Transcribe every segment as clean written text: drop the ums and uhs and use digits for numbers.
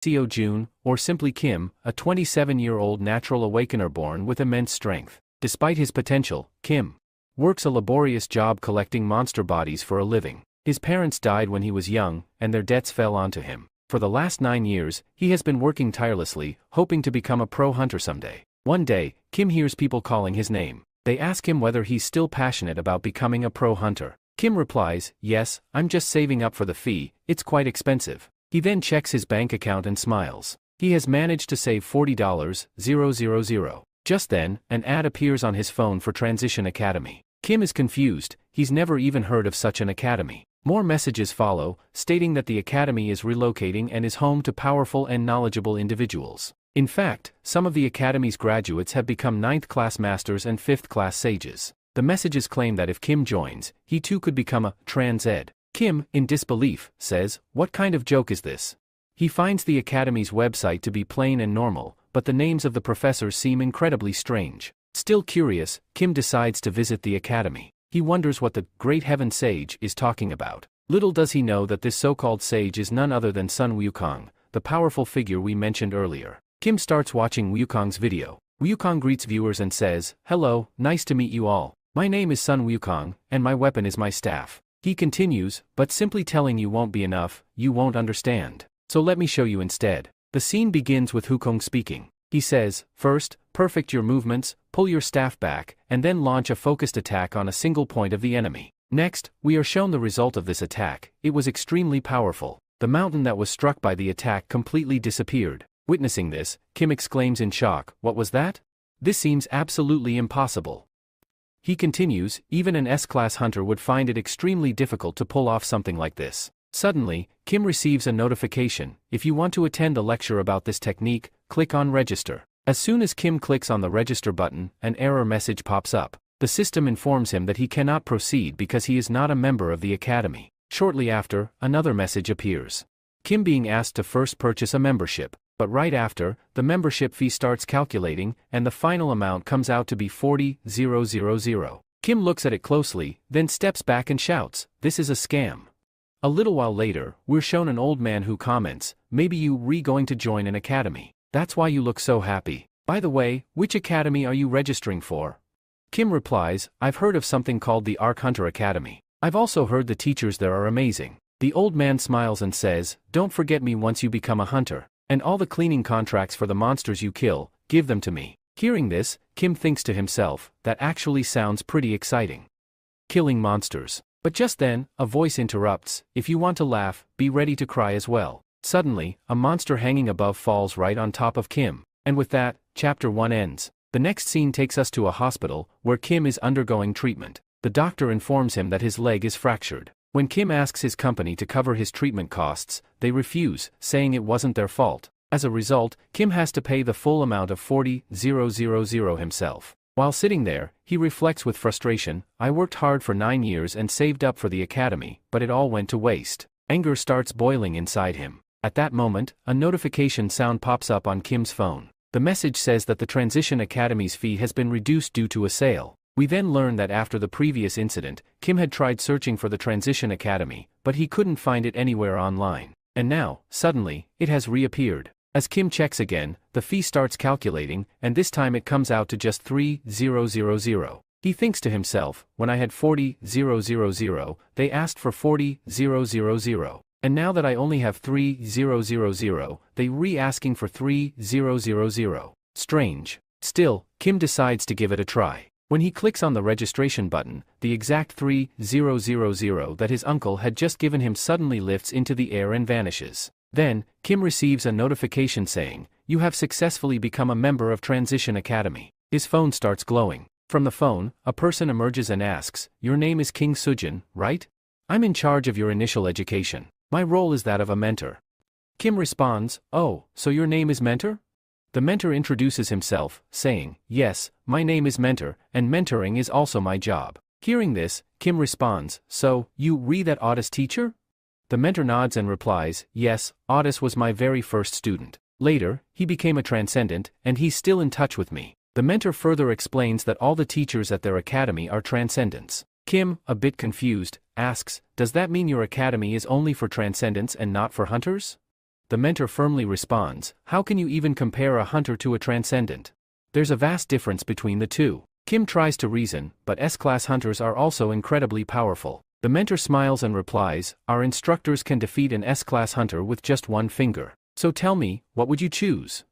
Seo Jun, or simply Kim, a 27-year-old natural awakener born with immense strength. Despite his potential, Kim works a laborious job collecting monster bodies for a living. His parents died when he was young, and their debts fell onto him. For the last 9 years, he has been working tirelessly, hoping to become a pro hunter someday. One day, Kim hears people calling his name. They ask him whether he's still passionate about becoming a pro hunter. Kim replies, "Yes, I'm just saving up for the fee, it's quite expensive." He then checks his bank account and smiles. He has managed to save $40,000. Just then, an ad appears on his phone for Transition Academy. Kim is confused, he's never even heard of such an academy. More messages follow, stating that the academy is relocating and is home to powerful and knowledgeable individuals. In fact, some of the academy's graduates have become 9th-class masters and 5th-class sages. The messages claim that if Kim joins, he too could become a trans ed. Kim, in disbelief, says, "What kind of joke is this?" He finds the academy's website to be plain and normal, but the names of the professors seem incredibly strange. Still curious, Kim decides to visit the academy. He wonders what the Great Heaven Sage is talking about. Little does he know that this so-called sage is none other than Sun Wukong, the powerful figure we mentioned earlier. Kim starts watching Wukong's video. Wukong greets viewers and says, "Hello, nice to meet you all. My name is Sun Wukong, and my weapon is my staff." He continues, "But simply telling you won't be enough, you won't understand. So let me show you instead." The scene begins with Wukong speaking. He says, "First, perfect your movements, pull your staff back, and then launch a focused attack on a single point of the enemy." Next, we are shown the result of this attack. It was extremely powerful. The mountain that was struck by the attack completely disappeared. Witnessing this, Kim exclaims in shock, "What was that? This seems absolutely impossible." He continues, "Even an S-class hunter would find it extremely difficult to pull off something like this." Suddenly, Kim receives a notification. "If you want to attend a lecture about this technique, click on register." As soon as Kim clicks on the register button, an error message pops up. The system informs him that he cannot proceed because he is not a member of the academy. Shortly after, another message appears. Kim being asked to first purchase a membership. But right after, the membership fee starts calculating, and the final amount comes out to be 40,000. Kim looks at it closely, then steps back and shouts, "This is a scam." A little while later, we're shown an old man who comments, "Maybe you going to join an academy. That's why you look so happy. By the way, which academy are you registering for?" Kim replies, "I've heard of something called the Arc Hunter Academy. I've also heard the teachers there are amazing." The old man smiles and says, "Don't forget me once you become a hunter. And all the cleaning contracts for the monsters you kill, give them to me." Hearing this, Kim thinks to himself, that actually sounds pretty exciting. Killing monsters. But just then, a voice interrupts, "If you want to laugh, be ready to cry as well." Suddenly, a monster hanging above falls right on top of Kim. And with that, chapter 1 ends. The next scene takes us to a hospital, where Kim is undergoing treatment. The doctor informs him that his leg is fractured. When Kim asks his company to cover his treatment costs, they refuse, saying it wasn't their fault. As a result, Kim has to pay the full amount of 40,000 himself. While sitting there, he reflects with frustration, "I worked hard for 9 years and saved up for the academy, but it all went to waste." Anger starts boiling inside him. At that moment, a notification sound pops up on Kim's phone. The message says that the Transition Academy's fee has been reduced due to a sale. We then learn that after the previous incident, Kim had tried searching for the Transition Academy, but he couldn't find it anywhere online. And now, suddenly, it has reappeared. As Kim checks again, the fee starts calculating, and this time it comes out to just 3,000. He thinks to himself, "When I had 40,000, they asked for 40,000. And now that I only have 3,000, they re-asking for 3,000. Strange." Still, Kim decides to give it a try. When he clicks on the registration button, the exact 3,000 that his uncle had just given him suddenly lifts into the air and vanishes. Then, Kim receives a notification saying, "You have successfully become a member of Transition Academy." His phone starts glowing. From the phone, a person emerges and asks, "Your name is King Sujin, right? I'm in charge of your initial education. My role is that of a mentor." Kim responds, "Oh, so your name is Mentor?" The mentor introduces himself, saying, "Yes, my name is Mentor, and mentoring is also my job." Hearing this, Kim responds, "So, you that Otis teacher?" The mentor nods and replies, "Yes, Otis was my very first student. Later, he became a transcendent, and he's still in touch with me." The mentor further explains that all the teachers at their academy are transcendents. Kim, a bit confused, asks, "Does that mean your academy is only for transcendents and not for hunters?" the mentor firmly responds, how can you even compare a hunter to a transcendent? There's a vast difference between the two. Kim tries to reason, but S-class hunters are also incredibly powerful. The mentor smiles and replies, our instructors can defeat an S-class hunter with just one finger. So tell me, what would you choose?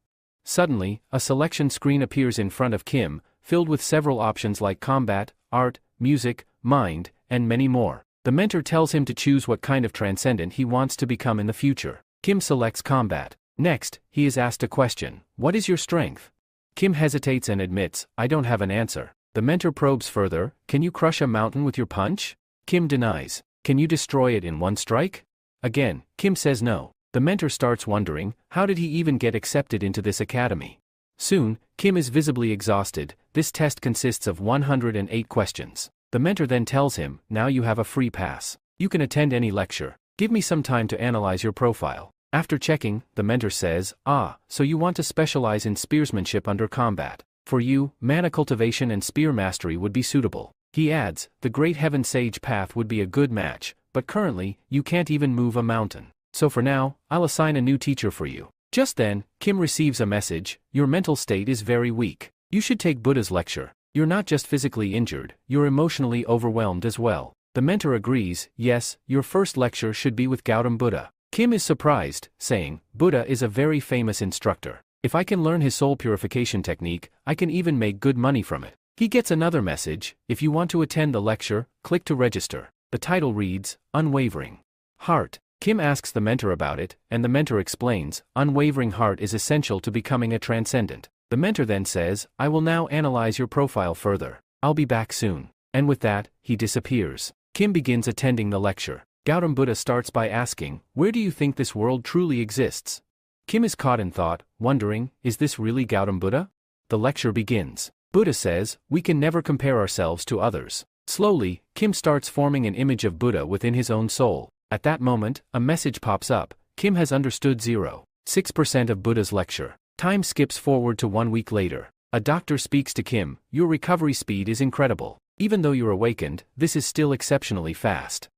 Suddenly, a selection screen appears in front of Kim, filled with several options like combat, art, music, mind, and many more. The mentor tells him to choose what kind of transcendent he wants to become in the future. Kim selects combat. Next, he is asked a question, what is your strength? Kim hesitates and admits, I don't have an answer. The mentor probes further, can you crush a mountain with your punch? Kim denies. Can you destroy it in one strike? Again, Kim says no. The mentor starts wondering, how did he even get accepted into this academy? Soon, Kim is visibly exhausted. This test consists of 108 questions. The mentor then tells him, now you have a free pass. You can attend any lecture. Give me some time to analyze your profile. After checking, the mentor says, so you want to specialize in spearsmanship under combat. For you, mana cultivation and spear mastery would be suitable. He adds, the Great Heaven Sage path would be a good match, but currently, you can't even move a mountain. So for now, I'll assign a new teacher for you. Just then, Kim receives a message, your mental state is very weak. You should take Buddha's lecture. You're not just physically injured, you're emotionally overwhelmed as well. The mentor agrees, yes, your first lecture should be with Gautam Buddha. Kim is surprised, saying, Buddha is a very famous instructor. If I can learn his soul purification technique, I can even make good money from it. He gets another message, if you want to attend the lecture, click to register. The title reads, Unwavering Heart. Kim asks the mentor about it, and the mentor explains, unwavering heart is essential to becoming a transcendent. The mentor then says, I will now analyze your profile further. I'll be back soon. And with that, he disappears. Kim begins attending the lecture. Gautam Buddha starts by asking, where do you think this world truly exists? Kim is caught in thought, wondering, is this really Gautam Buddha? The lecture begins. Buddha says, we can never compare ourselves to others. Slowly, Kim starts forming an image of Buddha within his own soul. At that moment, a message pops up. Kim has understood 0.6% of Buddha's lecture. Time skips forward to 1 week later. A doctor speaks to Kim, your recovery speed is incredible. Even though you're awakened, this is still exceptionally fast.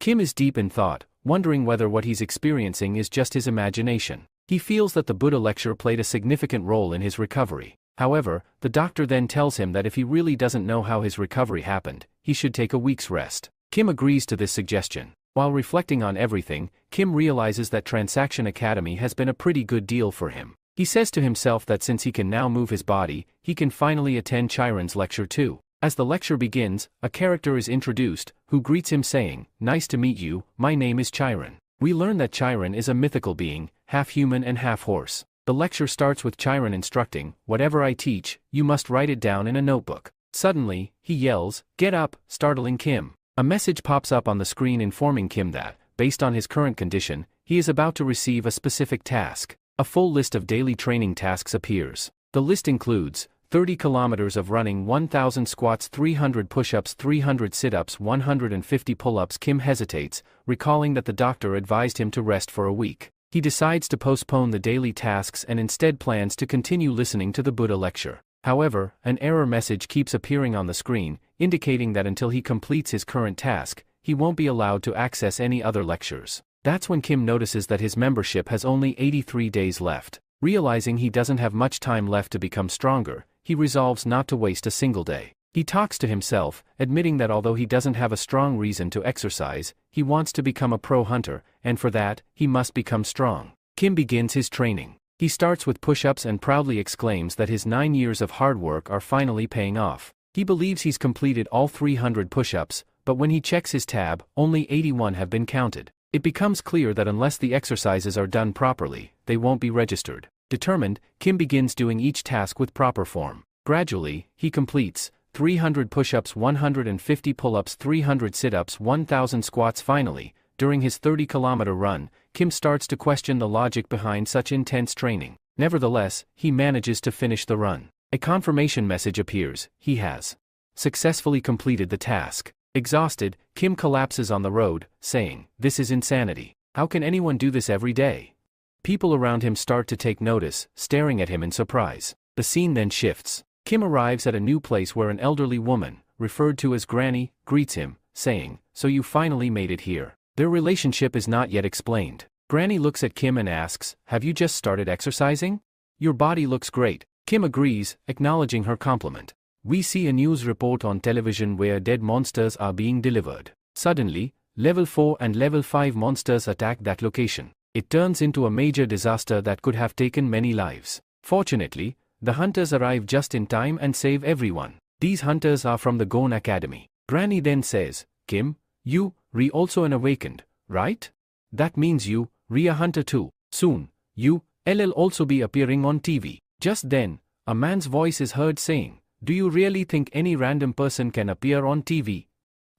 Kim is deep in thought, wondering whether what he's experiencing is just his imagination. He feels that the Buddha lecture played a significant role in his recovery. However, the doctor then tells him that if he really doesn't know how his recovery happened, he should take a week's rest. Kim agrees to this suggestion. While reflecting on everything, Kim realizes that Transaction Academy has been a pretty good deal for him. He says to himself that since he can now move his body, he can finally attend Chiron's lecture too. As the lecture begins, a character is introduced, who greets him saying, nice to meet you, my name is Chiron. We learn that Chiron is a mythical being, half human and half horse. The lecture starts with Chiron instructing, whatever I teach, you must write it down in a notebook. Suddenly, he yells, get up, startling Kim. A message pops up on the screen informing Kim that, based on his current condition, he is about to receive a specific task. A full list of daily training tasks appears. The list includes 30 kilometers of running, 1,000 squats, 300 push-ups, 300 sit-ups, 150 pull-ups. Kim hesitates, recalling that the doctor advised him to rest for a week. He decides to postpone the daily tasks and instead plans to continue listening to the Buddha lecture. However, an error message keeps appearing on the screen, indicating that until he completes his current task, he won't be allowed to access any other lectures. That's when Kim notices that his membership has only 83 days left. Realizing he doesn't have much time left to become stronger, he resolves not to waste a single day. He talks to himself, admitting that although he doesn't have a strong reason to exercise, he wants to become a pro hunter, and for that, he must become strong. Kim begins his training. He starts with push-ups and proudly exclaims that his 9 years of hard work are finally paying off. He believes he's completed all 300 push-ups, but when he checks his tab, only 81 have been counted. It becomes clear that unless the exercises are done properly, they won't be registered. Determined, Kim begins doing each task with proper form. Gradually, he completes 300 push-ups, 150 pull-ups, 300 sit-ups, 1,000 squats. Finally, during his 30-kilometer run, Kim starts to question the logic behind such intense training. Nevertheless, he manages to finish the run. A confirmation message appears. He has successfully completed the task. Exhausted, Kim collapses on the road, saying, "This is insanity. How can anyone do this every day?" People around him start to take notice, staring at him in surprise. The scene then shifts. Kim arrives at a new place where an elderly woman, referred to as Granny, greets him, saying, "So you finally made it here." Their relationship is not yet explained. Granny looks at Kim and asks, have you just started exercising? Your body looks great. Kim agrees, acknowledging her compliment. We see a news report on television where dead monsters are being delivered. Suddenly, level 4 and level 5 monsters attack that location. It turns into a major disaster that could have taken many lives. Fortunately, the hunters arrive just in time and save everyone. These hunters are from the Gon Academy. Granny then says, Kim, you, also an awakened, right? That means you, a hunter too. Soon, you, will also be appearing on TV. Just then, a man's voice is heard saying, do you really think any random person can appear on TV?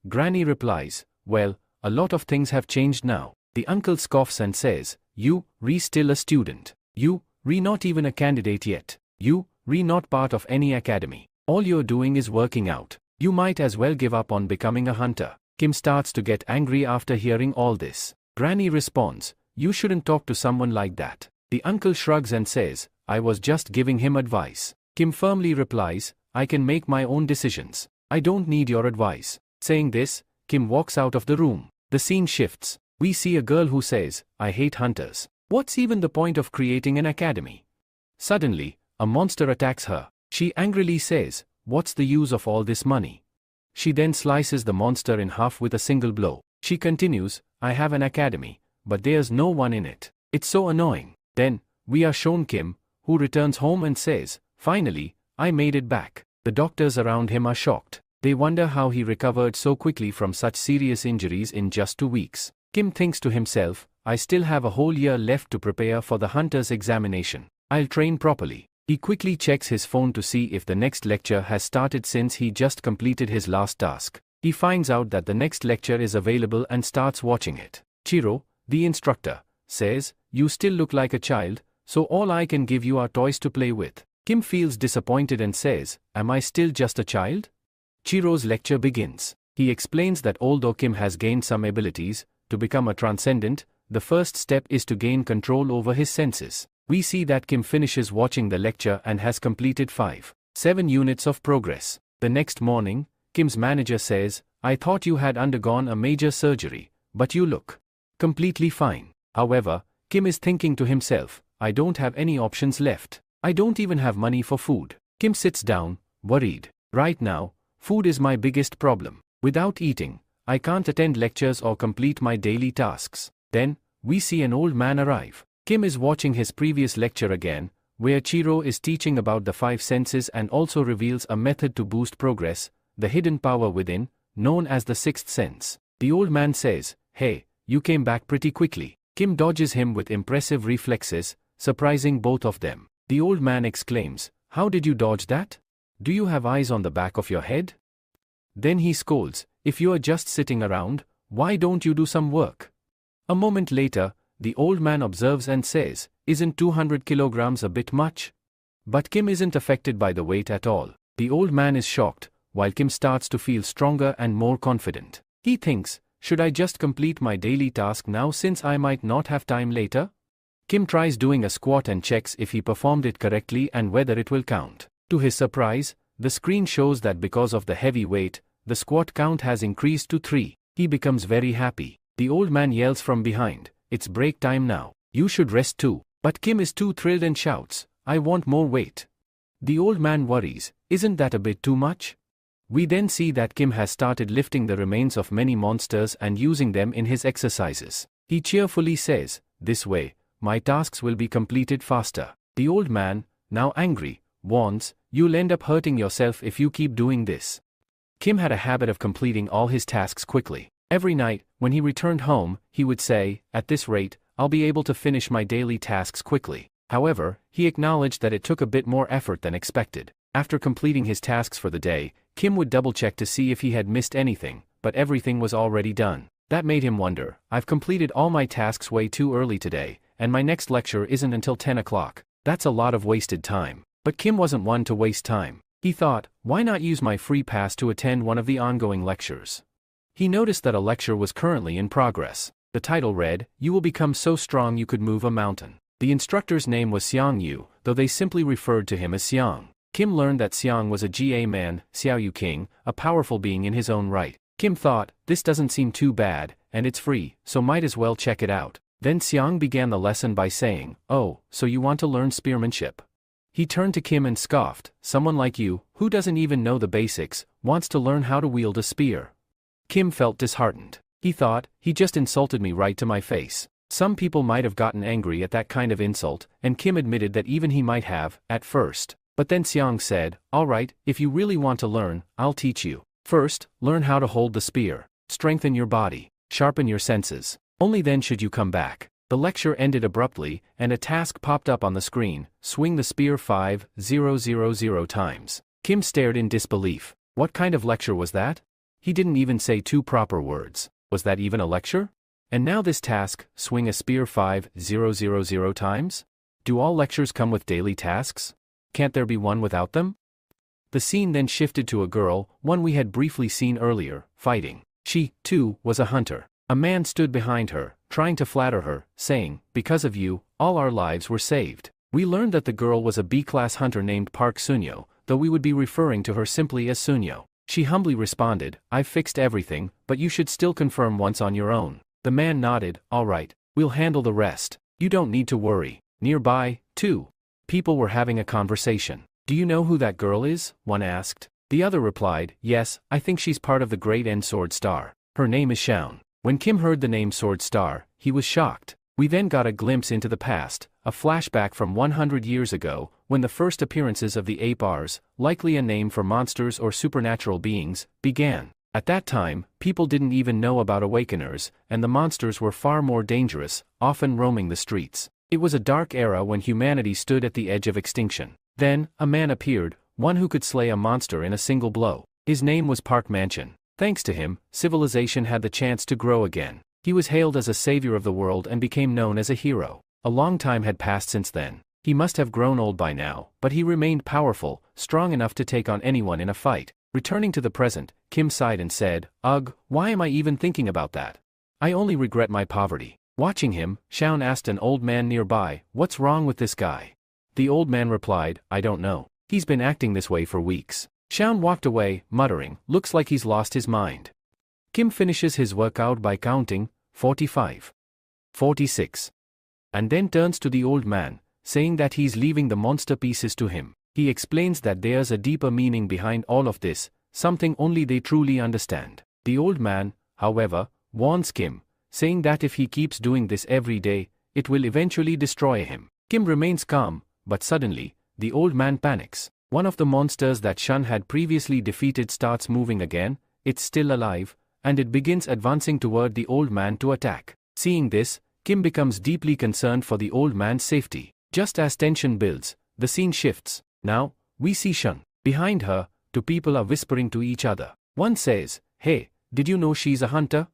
Granny replies, well, a lot of things have changed now. The uncle scoffs and says, you, still a student. You, not even a candidate yet. You, not part of any academy. All you're doing is working out. You might as well give up on becoming a hunter. Kim starts to get angry after hearing all this. Granny responds, you shouldn't talk to someone like that. The uncle shrugs and says, I was just giving him advice. Kim firmly replies, I can make my own decisions. I don't need your advice. Saying this, Kim walks out of the room. The scene shifts. We see a girl who says, I hate hunters. What's even the point of creating an academy? Suddenly, a monster attacks her. She angrily says, what's the use of all this money? She then slices the monster in half with a single blow. She continues, I have an academy, but there's no one in it. It's so annoying. Then, we are shown Kim, who returns home and says, finally, I made it back. The doctors around him are shocked. They wonder how he recovered so quickly from such serious injuries in just 2 weeks. Kim thinks to himself, I still have a whole year left to prepare for the hunter's examination. I'll train properly. He quickly checks his phone to see if the next lecture has started since he just completed his last task. He finds out that the next lecture is available and starts watching it. Chiro, the instructor, says, you still look like a child, so all I can give you are toys to play with. Kim feels disappointed and says, am I still just a child? Chiro's lecture begins. He explains that although Kim has gained some abilities, to become a transcendent, the first step is to gain control over his senses. We see that Kim finishes watching the lecture and has completed 7 units of progress. The next morning, Kim's manager says, I thought you had undergone a major surgery, but you look completely fine. However, Kim is thinking to himself, I don't have any options left. I don't even have money for food. Kim sits down, worried. Right now, food is my biggest problem. Without eating, I can't attend lectures or complete my daily tasks. Then, we see an old man arrive. Kim is watching his previous lecture again, where Chiro is teaching about the 5 senses and also reveals a method to boost progress, the hidden power within, known as the 6th sense. The old man says, hey, you came back pretty quickly. Kim dodges him with impressive reflexes, surprising both of them. The old man exclaims, how did you dodge that? Do you have eyes on the back of your head? Then he scolds, if you are just sitting around, why don't you do some work? A moment later, the old man observes and says, isn't 200 kilograms a bit much? But Kim isn't affected by the weight at all. The old man is shocked, while Kim starts to feel stronger and more confident. He thinks, should I just complete my daily task now since I might not have time later? Kim tries doing a squat and checks if he performed it correctly and whether it will count. To his surprise, the screen shows that because of the heavy weight, the squat count has increased to 3. He becomes very happy. The old man yells from behind, it's break time now. You should rest too. But Kim is too thrilled and shouts, I want more weight. The old man worries, isn't that a bit too much? We then see that Kim has started lifting the remains of many monsters and using them in his exercises. He cheerfully says, this way, my tasks will be completed faster. The old man, now angry, warns, you'll end up hurting yourself if you keep doing this. Kim had a habit of completing all his tasks quickly. Every night, when he returned home, he would say, at this rate, I'll be able to finish my daily tasks quickly. However, he acknowledged that it took a bit more effort than expected. After completing his tasks for the day, Kim would double-check to see if he had missed anything, but everything was already done. That made him wonder, I've completed all my tasks way too early today, and my next lecture isn't until 10 o'clock. That's a lot of wasted time. But Kim wasn't one to waste time. He thought, why not use my free pass to attend one of the ongoing lectures? He noticed that a lecture was currently in progress. The title read, You will become so strong you could move a mountain. The instructor's name was Xiang Yu, though they simply referred to him as Xiang. Kim learned that Xiang was a GA man, Xiao Yu King, a powerful being in his own right. Kim thought, this doesn't seem too bad, and it's free, so might as well check it out. Then Xiang began the lesson by saying, "Oh, so you want to learn spearmanship?" He turned to Kim and scoffed, "Someone like you, who doesn't even know the basics, wants to learn how to wield a spear." Kim felt disheartened. He thought, he just insulted me right to my face. Some people might have gotten angry at that kind of insult, and Kim admitted that even he might have, at first. But then Xiang said, "Alright, if you really want to learn, I'll teach you. First, learn how to hold the spear. Strengthen your body. Sharpen your senses. Only then should you come back." The lecture ended abruptly, and a task popped up on the screen: swing the spear 5,000 times. Kim stared in disbelief. What kind of lecture was that? He didn't even say two proper words. Was that even a lecture? And now this task, swing a spear 5,000 times? Do all lectures come with daily tasks? Can't there be one without them? The scene then shifted to a girl, one we had briefly seen earlier, fighting. She, too, was a hunter. A man stood behind her, trying to flatter her, saying, "Because of you, all our lives were saved." We learned that the girl was a B-class hunter named Park Sunyo, though we would be referring to her simply as Sunyo. She humbly responded, "I've fixed everything, but you should still confirm once on your own." The man nodded, "All right, we'll handle the rest. You don't need to worry." Nearby, too, people were having a conversation. "Do you know who that girl is?" one asked. The other replied, "Yes, I think she's part of the Great End Sword Star. Her name is Shaun." When Kim heard the name Sword Star, he was shocked. We then got a glimpse into the past, a flashback from 100 years ago, when the first appearances of the ape-ars, likely a name for monsters or supernatural beings, began. At that time, people didn't even know about awakeners, and the monsters were far more dangerous, often roaming the streets. It was a dark era when humanity stood at the edge of extinction. Then, a man appeared, one who could slay a monster in a single blow. His name was Park Mansion. Thanks to him, civilization had the chance to grow again. He was hailed as a savior of the world and became known as a hero. A long time had passed since then. He must have grown old by now, but he remained powerful, strong enough to take on anyone in a fight. Returning to the present, Kim sighed and said, "Ugh, why am I even thinking about that? I only regret my poverty." Watching him, Shaun asked an old man nearby, "What's wrong with this guy?" The old man replied, "I don't know. He's been acting this way for weeks." Shaun walked away, muttering, "Looks like he's lost his mind." Kim finishes his workout by counting 45, 46, and then turns to the old man, saying that he's leaving the monster pieces to him. He explains that there's a deeper meaning behind all of this, something only they truly understand. The old man, however, warns Kim, saying that if he keeps doing this every day, it will eventually destroy him. Kim remains calm, but suddenly, the old man panics. One of the monsters that Shun had previously defeated starts moving again. It's still alive, and it begins advancing toward the old man to attack. Seeing this, Kim becomes deeply concerned for the old man's safety. Just as tension builds, the scene shifts. Now, we see Shun. Behind her, two people are whispering to each other. One says, "Hey, did you know she's a hunter?"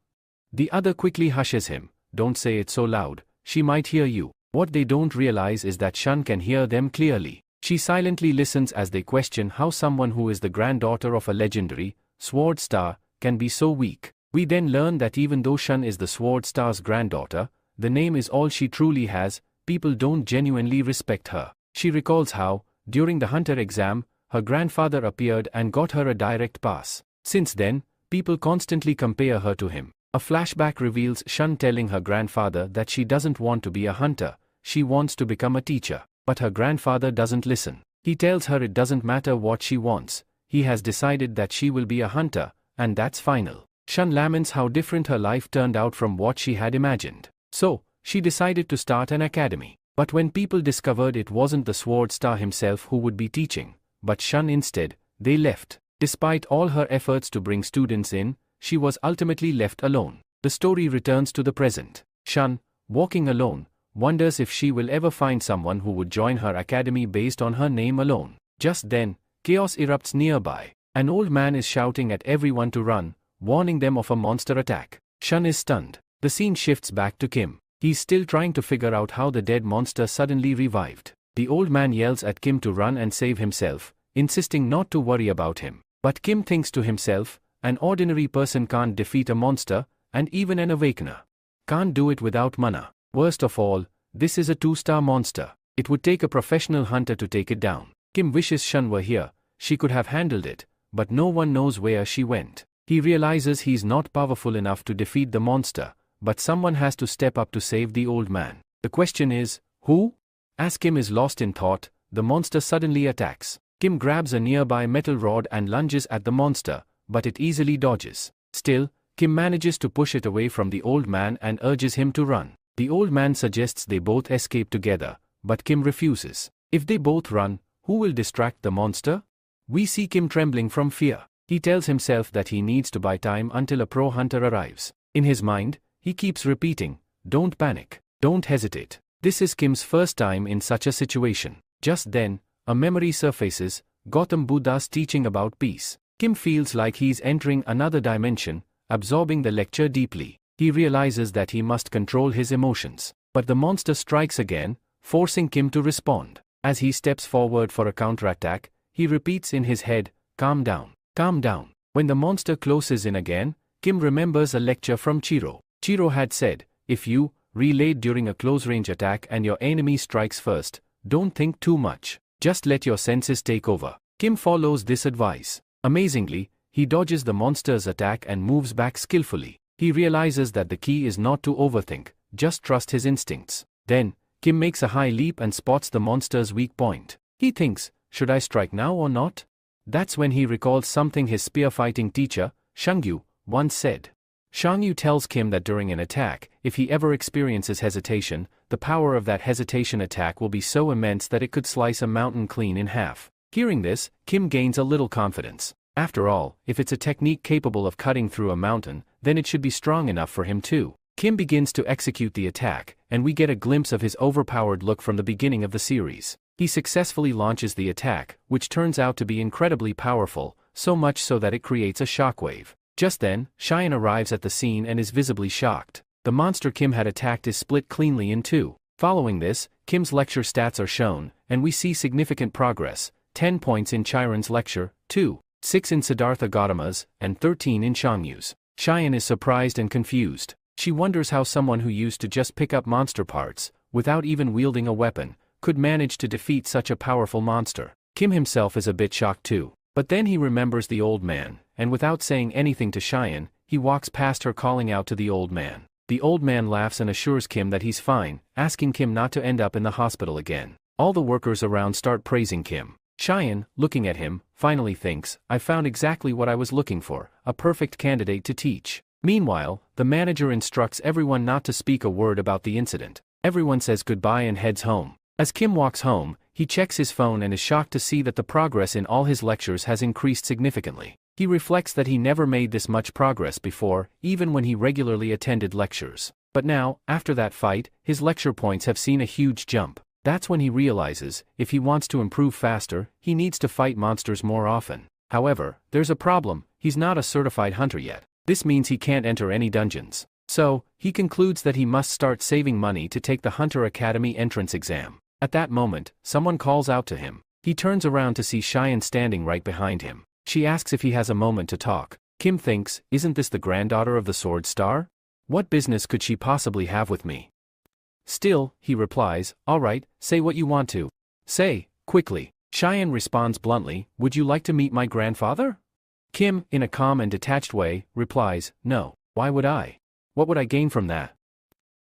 The other quickly hushes him, "Don't say it so loud, she might hear you." What they don't realize is that Shun can hear them clearly. She silently listens as they question how someone who is the granddaughter of a legendary Sword Star can be so weak. We then learn that even though Shun is the Sword Star's granddaughter, the name is all she truly has. People don't genuinely respect her. She recalls how, during the hunter exam, her grandfather appeared and got her a direct pass. Since then, people constantly compare her to him. A flashback reveals Shun telling her grandfather that she doesn't want to be a hunter, she wants to become a teacher. But her grandfather doesn't listen. He tells her it doesn't matter what she wants, he has decided that she will be a hunter, and that's final. Shun laments how different her life turned out from what she had imagined. So, she decided to start an academy. But when people discovered it wasn't the Sword Star himself who would be teaching, but Shun instead, they left. Despite all her efforts to bring students in, she was ultimately left alone. The story returns to the present. Shun, walking alone, wonders if she will ever find someone who would join her academy based on her name alone. Just then, chaos erupts nearby. An old man is shouting at everyone to run, warning them of a monster attack. Shun is stunned. The scene shifts back to Kim. He's still trying to figure out how the dead monster suddenly revived. The old man yells at Kim to run and save himself, insisting not to worry about him. But Kim thinks to himself, an ordinary person can't defeat a monster, and even an awakener can't do it without mana. Worst of all, this is a 2-star monster. It would take a professional hunter to take it down. Kim wishes Shun were here, she could have handled it, but no one knows where she went. He realizes he's not powerful enough to defeat the monster, but someone has to step up to save the old man. The question is, who? As Kim is lost in thought, the monster suddenly attacks. Kim grabs a nearby metal rod and lunges at the monster, but it easily dodges. Still, Kim manages to push it away from the old man and urges him to run. The old man suggests they both escape together, but Kim refuses. If they both run, who will distract the monster? We see Kim trembling from fear. He tells himself that he needs to buy time until a pro hunter arrives. In his mind, he keeps repeating, "Don't panic, don't hesitate." This is Kim's first time in such a situation. Just then, a memory surfaces, Gautam Buddha's teaching about peace. Kim feels like he's entering another dimension, absorbing the lecture deeply. He realizes that he must control his emotions. But the monster strikes again, forcing Kim to respond. As he steps forward for a counterattack, he repeats in his head, "Calm down, calm down." When the monster closes in again, Kim remembers a lecture from Chiro. Chiro had said, if you relayed during a close-range attack and your enemy strikes first, don't think too much. Just let your senses take over. Kim follows this advice. Amazingly, he dodges the monster's attack and moves back skillfully. He realizes that the key is not to overthink, just trust his instincts. Then, Kim makes a high leap and spots the monster's weak point. He thinks, should I strike now or not? That's when he recalls something his spear-fighting teacher, Shangyu, once said. Shangyu tells Kim that during an attack, if he ever experiences hesitation, the power of that hesitation attack will be so immense that it could slice a mountain clean in half. Hearing this, Kim gains a little confidence. After all, if it's a technique capable of cutting through a mountain, then it should be strong enough for him too. Kim begins to execute the attack, and we get a glimpse of his overpowered look from the beginning of the series. He successfully launches the attack, which turns out to be incredibly powerful, so much so that it creates a shockwave. Just then, Cheyenne arrives at the scene and is visibly shocked. The monster Kim had attacked is split cleanly in two. Following this, Kim's lecture stats are shown, and we see significant progress: 10 points in Chiron's lecture, 2, 6 in Siddhartha Gautama's, and 13 in Changyu's. Cheyenne is surprised and confused. She wonders how someone who used to just pick up monster parts, without even wielding a weapon, could manage to defeat such a powerful monster. Kim himself is a bit shocked too. But then he remembers the old man, and without saying anything to Cheyenne, he walks past her calling out to the old man. The old man laughs and assures Kim that he's fine, asking Kim not to end up in the hospital again. All the workers around start praising Kim. Cheyenne, looking at him, finally thinks, I found exactly what I was looking for, a perfect candidate to teach. Meanwhile, the manager instructs everyone not to speak a word about the incident. Everyone says goodbye and heads home. As Kim walks home, he checks his phone and is shocked to see that the progress in all his lectures has increased significantly. He reflects that he never made this much progress before, even when he regularly attended lectures. But now, after that fight, his lecture points have seen a huge jump. That's when he realizes, if he wants to improve faster, he needs to fight monsters more often. However, there's a problem: he's not a certified hunter yet. This means he can't enter any dungeons. So, he concludes that he must start saving money to take the Hunter Academy entrance exam. At that moment, someone calls out to him. He turns around to see Cheyenne standing right behind him. She asks if he has a moment to talk. Kim thinks, isn't this the granddaughter of the Sword Star? What business could she possibly have with me? Still, he replies, all right, say what you want to. Say, quickly. Cheyenne responds bluntly, would you like to meet my grandfather? Kim, in a calm and detached way, replies, no. Why would I? What would I gain from that?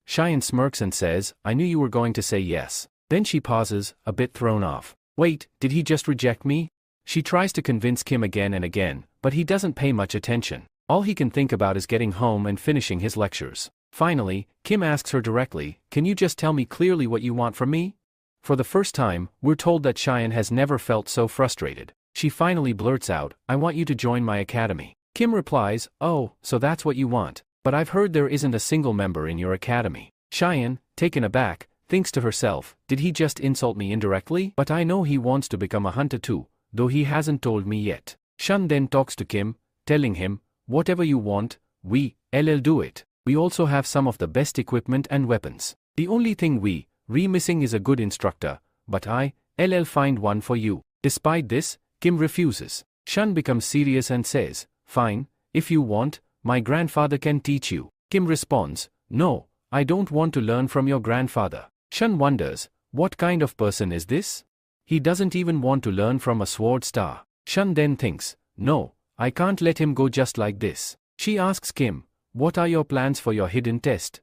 Cheyenne smirks and says, I knew you were going to say yes. Then she pauses, a bit thrown off. Wait, did he just reject me? She tries to convince Kim again and again, but he doesn't pay much attention. All he can think about is getting home and finishing his lectures. Finally, Kim asks her directly, can you just tell me clearly what you want from me? For the first time, we're told that Cheyenne has never felt so frustrated. She finally blurts out, I want you to join my academy. Kim replies, oh, so that's what you want. But I've heard there isn't a single member in your academy. Cheyenne, taken aback, thinks to herself, did he just insult me indirectly? But I know he wants to become a hunter too, though he hasn't told me yet. Shun then talks to Kim, telling him, whatever you want, we'll do it. We also have some of the best equipment and weapons. The only thing we're missing is a good instructor, but I'll find one for you. Despite this, Kim refuses. Shun becomes serious and says, fine, if you want, my grandfather can teach you. Kim responds, no, I don't want to learn from your grandfather. Shun wonders, what kind of person is this? He doesn't even want to learn from a sword star. Shun then thinks, no, I can't let him go just like this. She asks Kim, what are your plans for your hidden test?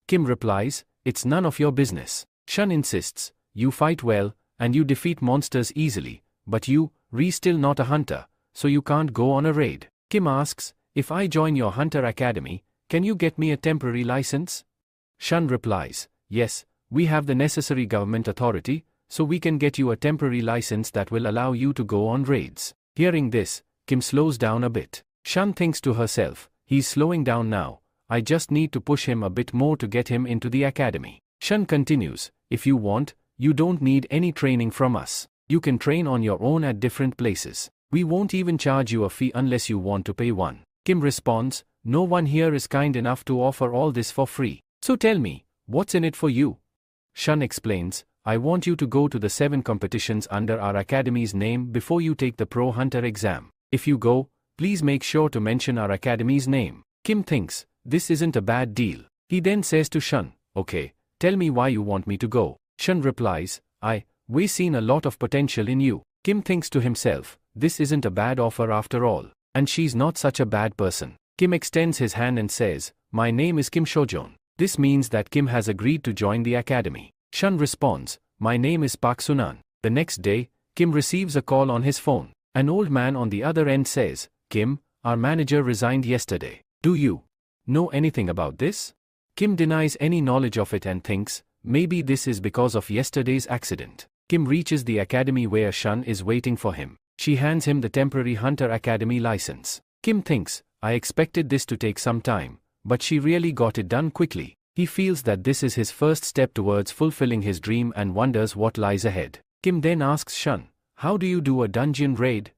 Kim replies, it's none of your business. Shun insists, you fight well, and you defeat monsters easily, but you, still not a hunter, so you can't go on a raid. Kim asks, if I join your hunter academy, can you get me a temporary license? Shun replies, yes, we have the necessary government authority, so we can get you a temporary license that will allow you to go on raids. Hearing this, Kim slows down a bit. Shun thinks to herself, he's slowing down now, I just need to push him a bit more to get him into the academy. Shun continues, if you want, you don't need any training from us. You can train on your own at different places. We won't even charge you a fee unless you want to pay one. Kim responds, no one here is kind enough to offer all this for free. So tell me, what's in it for you? Shun explains, I want you to go to the 7 competitions under our academy's name before you take the Pro Hunter exam. If you go, please make sure to mention our academy's name. Kim thinks, this isn't a bad deal. He then says to Shun, okay, tell me why you want me to go. Shun replies, we've seen a lot of potential in you. Kim thinks to himself, this isn't a bad offer after all, and she's not such a bad person. Kim extends his hand and says, my name is Kim Shojon. This means that Kim has agreed to join the academy. Shun responds, my name is Park Sunan. The next day, Kim receives a call on his phone. An old man on the other end says, Kim, our manager resigned yesterday. Do you know anything about this? Kim denies any knowledge of it and thinks, maybe this is because of yesterday's accident. Kim reaches the academy where Shun is waiting for him. She hands him the temporary Hunter Academy license. Kim thinks, I expected this to take some time, but she really got it done quickly. He feels that this is his first step towards fulfilling his dream and wonders what lies ahead. Kim then asks Shun, how do you do a dungeon raid?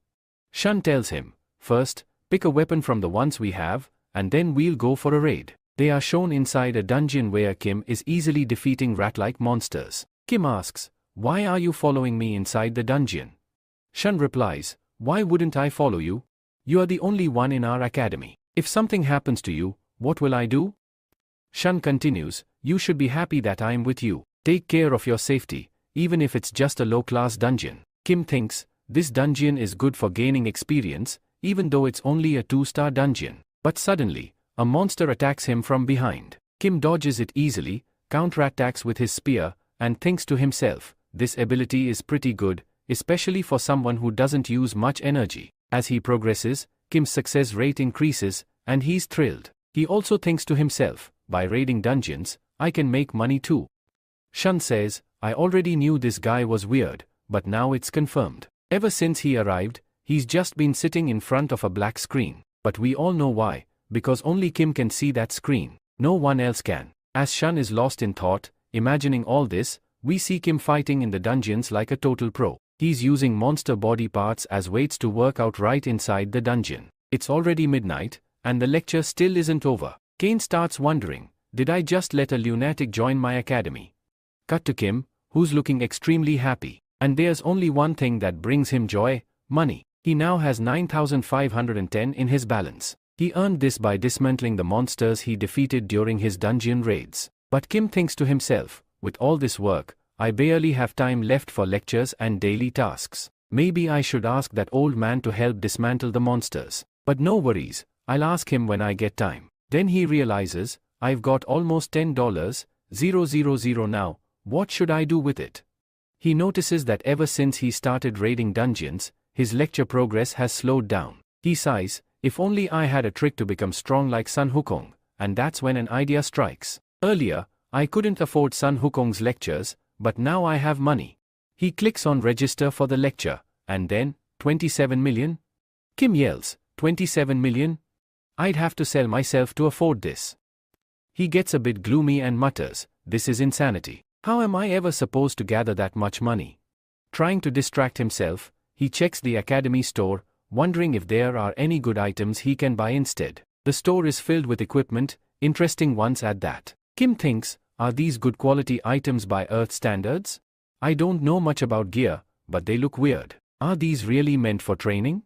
Shun tells him, first, pick a weapon from the ones we have, and then we'll go for a raid. They are shown inside a dungeon where Kim is easily defeating rat-like monsters. Kim asks, why are you following me inside the dungeon? Shun replies, why wouldn't I follow you? You are the only one in our academy. If something happens to you, what will I do? Shun continues, you should be happy that I am with you. Take care of your safety, even if it's just a low-class dungeon. Kim thinks, this dungeon is good for gaining experience, even though it's only a 2-star dungeon. But suddenly, a monster attacks him from behind. Kim dodges it easily, counterattacks with his spear, and thinks to himself, this ability is pretty good, especially for someone who doesn't use much energy. As he progresses, Kim's success rate increases, and he's thrilled. He also thinks to himself, by raiding dungeons, I can make money too. Shun says, I already knew this guy was weird, but now it's confirmed. Ever since he arrived, he's just been sitting in front of a black screen. But we all know why, because only Kim can see that screen. No one else can. As Shun is lost in thought, imagining all this, we see Kim fighting in the dungeons like a total pro. He's using monster body parts as weights to work out right inside the dungeon. It's already midnight, and the lecture still isn't over. Kane starts wondering, did I just let a lunatic join my academy? Cut to Kim, who's looking extremely happy. And there's only one thing that brings him joy, money. He now has 9,510 in his balance. He earned this by dismantling the monsters he defeated during his dungeon raids. But Kim thinks to himself, with all this work, I barely have time left for lectures and daily tasks. Maybe I should ask that old man to help dismantle the monsters. But no worries, I'll ask him when I get time. Then he realizes, I've got almost $10,000 now, what should I do with it? He notices that ever since he started raiding dungeons, his lecture progress has slowed down. He sighs, if only I had a trick to become strong like Sun Wukong, and that's when an idea strikes. Earlier, I couldn't afford Sun Wukong's lectures, but now I have money. He clicks on register for the lecture, and then, 27 million? Kim yells, 27 million? I'd have to sell myself to afford this. He gets a bit gloomy and mutters, this is insanity. How am I ever supposed to gather that much money? Trying to distract himself, he checks the academy store, wondering if there are any good items he can buy instead. The store is filled with equipment, interesting ones at that. Kim thinks, are these good quality items by Earth standards? I don't know much about gear, but they look weird. Are these really meant for training?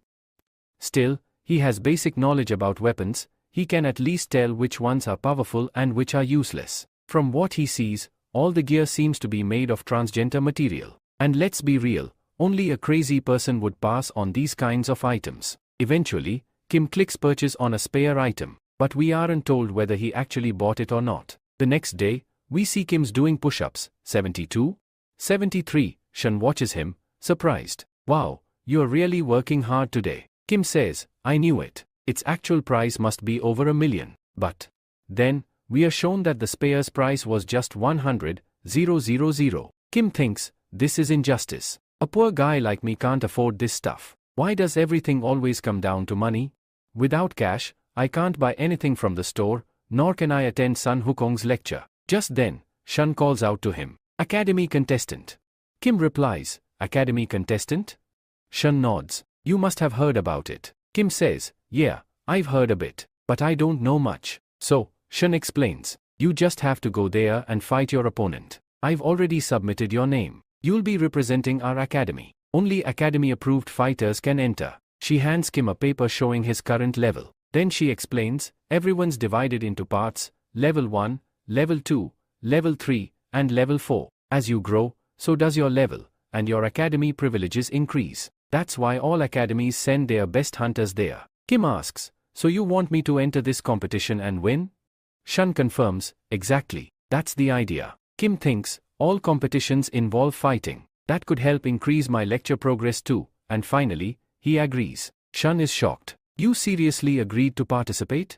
Still, he has basic knowledge about weapons, he can at least tell which ones are powerful and which are useless. From what he sees, all the gear seems to be made of transgender material. And let's be real, only a crazy person would pass on these kinds of items. Eventually, Kim clicks purchase on a spare item. but we aren't told whether he actually bought it or not. The next day, we see Kim's doing push-ups, 72, 73, Shun watches him, surprised. Wow, you're really working hard today. Kim says, I knew it. Its actual price must be over $1 million. But then, we are shown that the spare's price was just 100,000. Kim thinks, this is injustice. A poor guy like me can't afford this stuff. Why does everything always come down to money? Without cash, I can't buy anything from the store, nor can I attend Sun Wukong's lecture. Just then, Shun calls out to him, Academy contestant. Kim replies, Academy contestant? Shun nods. You must have heard about it. Kim says, yeah, I've heard a bit, but I don't know much. So, Shun explains, you just have to go there and fight your opponent. I've already submitted your name. You'll be representing our academy. Only academy-approved fighters can enter. She hands Kim a paper showing his current level. Then she explains, everyone's divided into parts, level 1, level 2, level 3, and level 4. As you grow, so does your level, and your academy privileges increase. That's why all academies send their best hunters there. Kim asks, so you want me to enter this competition and win? Shun confirms, exactly, that's the idea. Kim thinks, all competitions involve fighting. That could help increase my lecture progress too, and finally, he agrees. Shun is shocked. You seriously agreed to participate?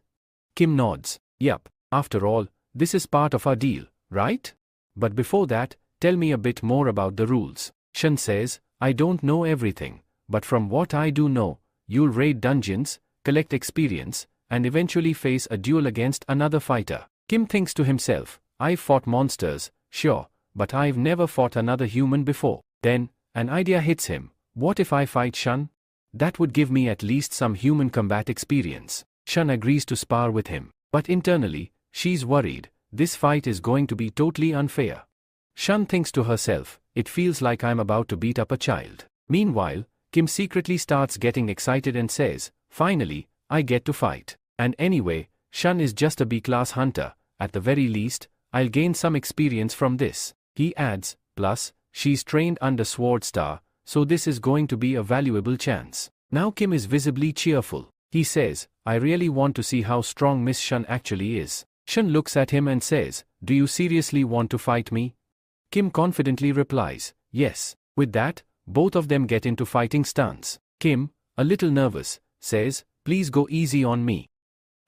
Kim nods. Yup, after all, this is part of our deal, right? But before that, tell me a bit more about the rules. Shun says, I don't know everything, but from what I do know, you'll raid dungeons, collect experience, and eventually face a duel against another fighter. Kim thinks to himself, I've fought monsters, sure, but I've never fought another human before. Then, an idea hits him. What if I fight Shun? That would give me at least some human combat experience. Shun agrees to spar with him, but internally, she's worried. This fight is going to be totally unfair. Shun thinks to herself, it feels like I'm about to beat up a child. Meanwhile, Kim secretly starts getting excited and says, finally, I get to fight. And anyway, Shun is just a B-class hunter. At the very least, I'll gain some experience from this. He adds, plus, she's trained under Sword Star, so this is going to be a valuable chance. Now Kim is visibly cheerful. He says, I really want to see how strong Miss Shun actually is. Shun looks at him and says, do you seriously want to fight me? Kim confidently replies, yes. With that, both of them get into fighting stance. Kim, a little nervous, says, please go easy on me.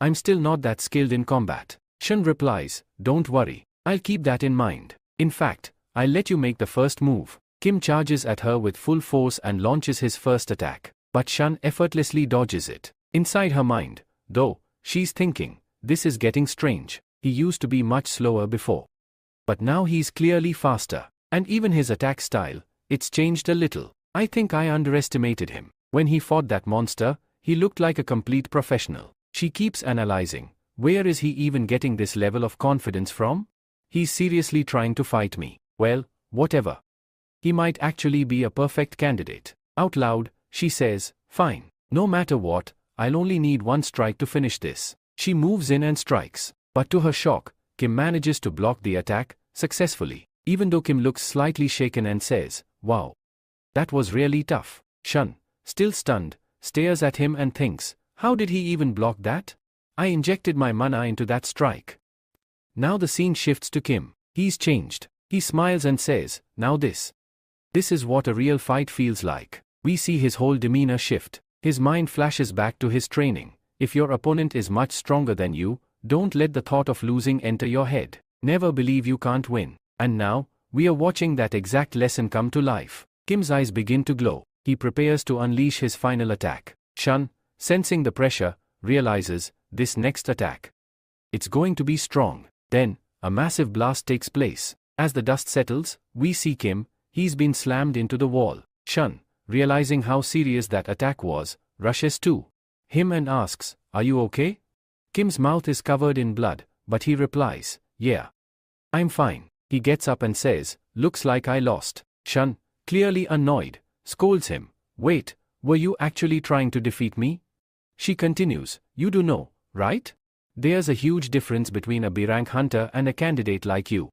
I'm still not that skilled in combat. Shun replies, don't worry, I'll keep that in mind. In fact, I'll let you make the first move. Kim charges at her with full force and launches his first attack. But Shun effortlessly dodges it. Inside her mind, though, she's thinking, this is getting strange. He used to be much slower before. But now he's clearly faster. And even his attack style, it's changed a little. I think I underestimated him. When he fought that monster, he looked like a complete professional. She keeps analyzing. Where is he even getting this level of confidence from? He's seriously trying to fight me. Well, whatever. He might actually be a perfect candidate. Out loud, she says, fine. No matter what, I'll only need one strike to finish this. She moves in and strikes. But to her shock, Kim manages to block the attack, successfully. Even though Kim looks slightly shaken and says, wow. That was really tough. Shun, still stunned, stares at him and thinks, how did he even block that? I injected my mana into that strike. Now the scene shifts to Kim. He's changed. He smiles and says, now this. This is what a real fight feels like. We see his whole demeanor shift. His mind flashes back to his training. If your opponent is much stronger than you, don't let the thought of losing enter your head. Never believe you can't win. And now, we are watching that exact lesson come to life. Kim's eyes begin to glow. He prepares to unleash his final attack. Shun, sensing the pressure, realizes, this next attack. It's going to be strong. Then, a massive blast takes place. As the dust settles, we see Kim. He's been slammed into the wall. Shun, realizing how serious that attack was, rushes to him and asks, are you okay? Kim's mouth is covered in blood, but he replies, yeah. I'm fine. He gets up and says, looks like I lost. Shun, clearly annoyed, scolds him. Wait, were you actually trying to defeat me? She continues, you do know, right? There's a huge difference between a B-rank hunter and a candidate like you.